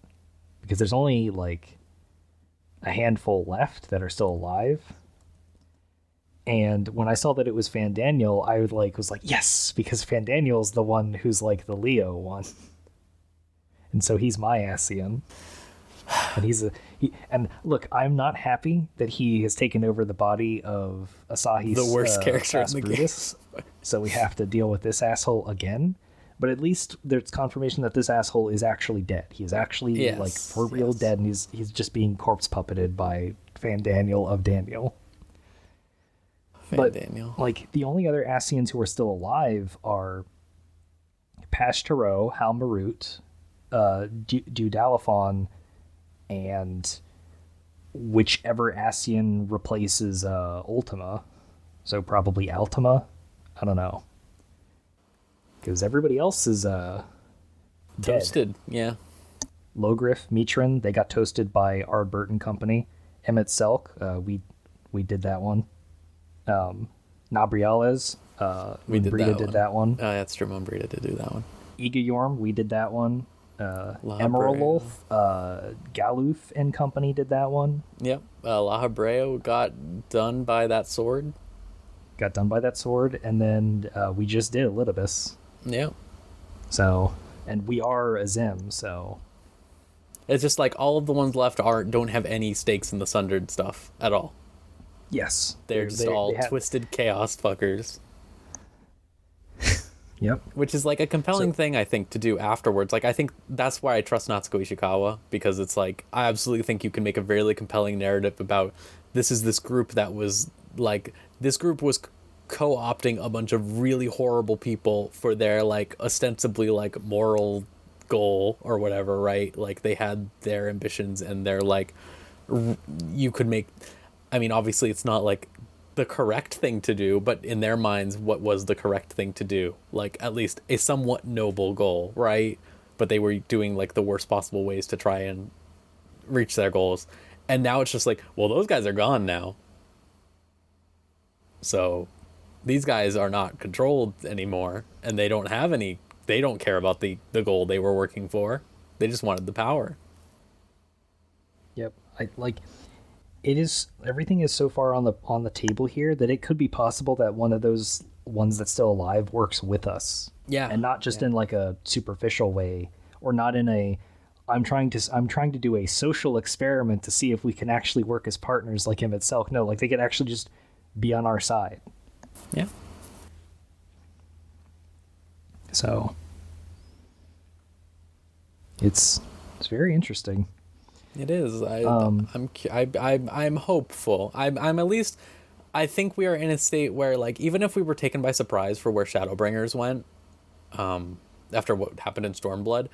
Because there's only like a handful left that are still alive. And when I saw that it was Fandaniel, I was like, yes, because Fandaniel's the one who's like the Leo one. And so he's my Ascian. And and look, I'm not happy that he has taken over the body of Asahi, The worst character in the game. Brutus, so we have to deal with this asshole again. But at least there's confirmation that this asshole is actually dead. He is actually like for real dead, and he's just being corpse puppeted by Fan Daniel of Daniel. Daniel. Like the only other Asians who are still alive are Pashtero, Hal Marut, Dudalafon, and whichever Asian replaces Ultima. So probably Altima. I don't know. Because everybody else is Toasted, dead. yeah. Logriff, Mitrin, they got toasted by Ardbert and Company. Emmett Selk, we did that one. Nabriales, Brita did that one. Oh, that's true. Brita did do that one. Igayorm, we did that one. Emeralolf, Galuf and Company did that one. Yep. La Hebreo got done by that sword. And then we just did Elidibus. Yep. So, and we are a Zim, so... It's just like all of the ones left don't have any stakes in the Sundered stuff at all. Yes. They're just all twisted chaos fuckers. Yep. Which is like a compelling thing, I think, to do afterwards. Like, I think that's why I trust Natsuko Ishikawa, because it's like, I absolutely think you can make a very compelling narrative about this group that was like, this group was co-opting a bunch of really horrible people for their like ostensibly like moral goal or whatever, right? Like they had their ambitions and they're like, you could make, I mean, obviously it's not like the correct thing to do, but in their minds, what was the correct thing to do? Like at least a somewhat noble goal, right? But they were doing like the worst possible ways to try and reach their goals. And now it's just like, well, those guys are gone now. So these guys are not controlled anymore, and they don't care about the goal they were working for. They just wanted the power. Yep. Everything is so far on the table here that it could be possible that one of those ones that's still alive works with us. Yeah. And not just in like a superficial way, or not in a I'm trying to do a social experiment to see if we can actually work as partners like him itself. No, like they could actually just be on our side. Yeah. So it's very interesting. It is. I'm hopeful. I'm at least. I think we are in a state where, like, even if we were taken by surprise for where Shadowbringers went, after what happened in Stormblood,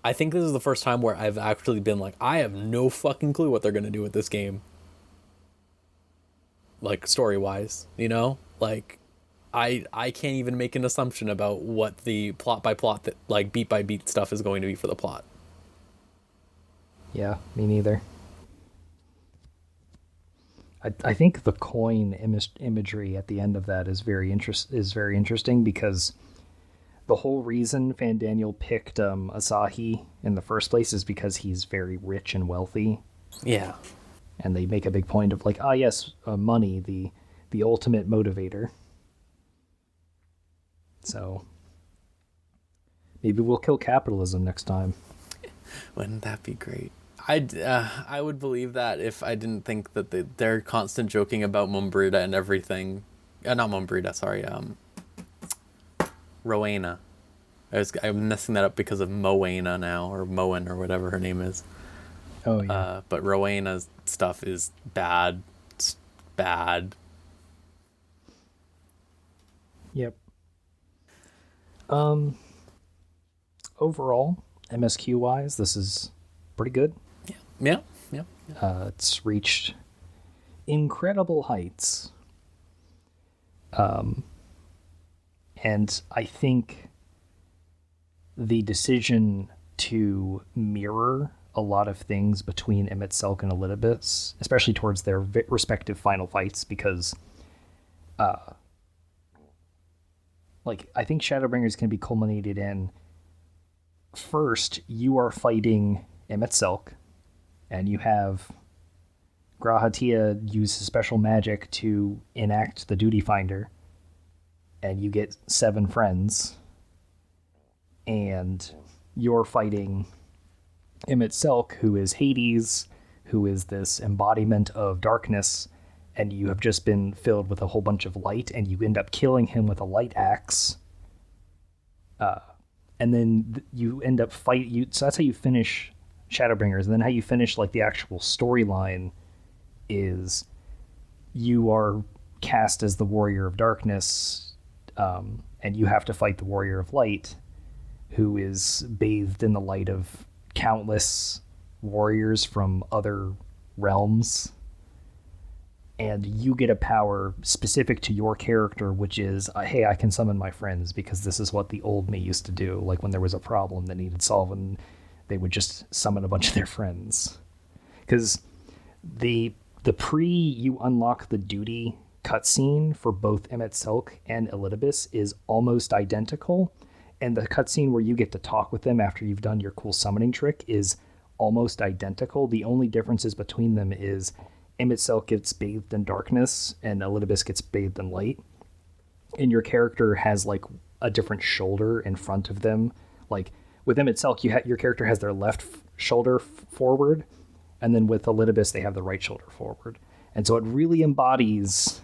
I think this is the first time where I've actually been like, I have no fucking clue what they're gonna do with this game. Like story wise, you know, like I can't even make an assumption about what the plot by plot, that like beat by beat stuff is going to be for the plot. Yeah, me neither. I think the coin imagery at the end of that is very interesting, because the whole reason Fan Daniel picked Asahi in the first place is because he's very rich and wealthy. Yeah. And they make a big point of like, yes, money, the ultimate motivator. So maybe we'll kill capitalism next time. Wouldn't that be great? I would believe that if I didn't think that their constant joking about Mumbrita and everything, not Mumbrita, sorry, Rowena. I'm messing that up because of Moana now, or Moen, or whatever her name is. Oh yeah. But Rowena's stuff is bad. It's bad. Yep. Overall, MSQ wise, this is pretty good. Yeah. It's reached incredible heights. And I think the decision to mirror a lot of things between Emmett Selk and Elidibus, especially towards their respective final fights, because I think Shadowbringers can be culminated in, first, you are fighting Emmett Selk, and you have Grahatia use his special magic to enact the Duty Finder, and you get 7 friends, and you're fighting Emmett Selk, who is Hades, who is this embodiment of darkness, and you have just been filled with a whole bunch of light, and you end up killing him with a light axe. And then you end up so that's how you finish Shadowbringers. And then how you finish like the actual storyline is you are cast as the Warrior of Darkness, and you have to fight the Warrior of Light, who is bathed in the light of countless warriors from other realms. And you get a power specific to your character, which is, hey, I can summon my friends, because this is what the old me used to do. Like when there was a problem that needed solving, they would just summon a bunch of their friends. Because the you unlock the duty cutscene for both Emmett Selk and Elidibus is almost identical. And the cutscene where you get to talk with them after you've done your cool summoning trick is almost identical. The only differences between them is Emmett Selk gets bathed in darkness and Elidibus gets bathed in light. And your character has like a different shoulder in front of them. Like with Emmett Selk, your character has their left shoulder forward, and then with Elidibus, they have the right shoulder forward. And so it really embodies.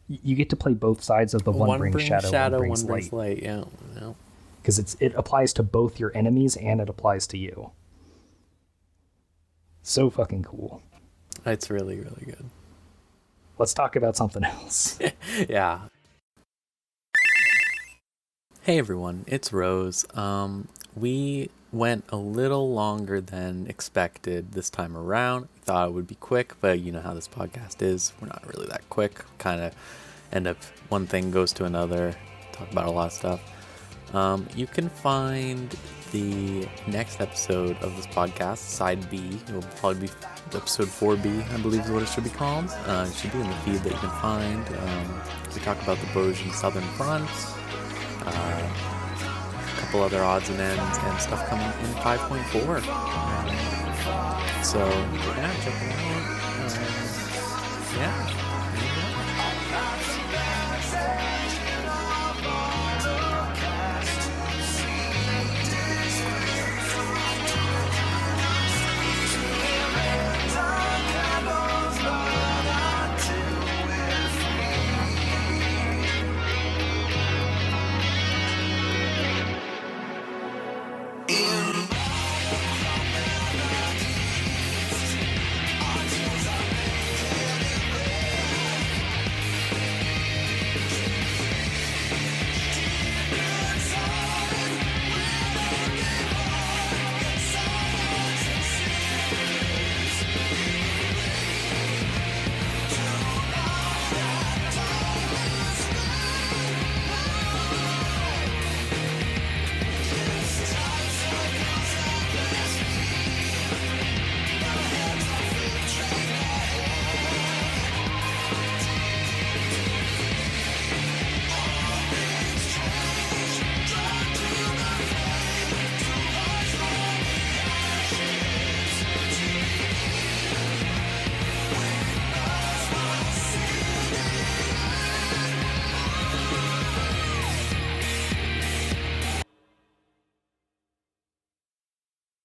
You get to play both sides of the one brings shadow, one brings light. Yeah. Because it applies to both your enemies and it applies to you. So fucking cool. It's really, really good. Let's talk about something else. Yeah. Hey everyone, it's Rose. We went a little longer than expected this time around. Thought it would be quick, but you know how this podcast is. We're not really that quick. Kind of end up, one thing goes to another. Talk about a lot of stuff. You can find the next episode of this podcast, Side B. It will probably be episode 4B, I believe is what it should be called. It should be in the feed that you can find. We talk about the Bojin Southern Front, a couple other odds and ends, and stuff coming in 5.4. So, yeah, check it out. Yeah.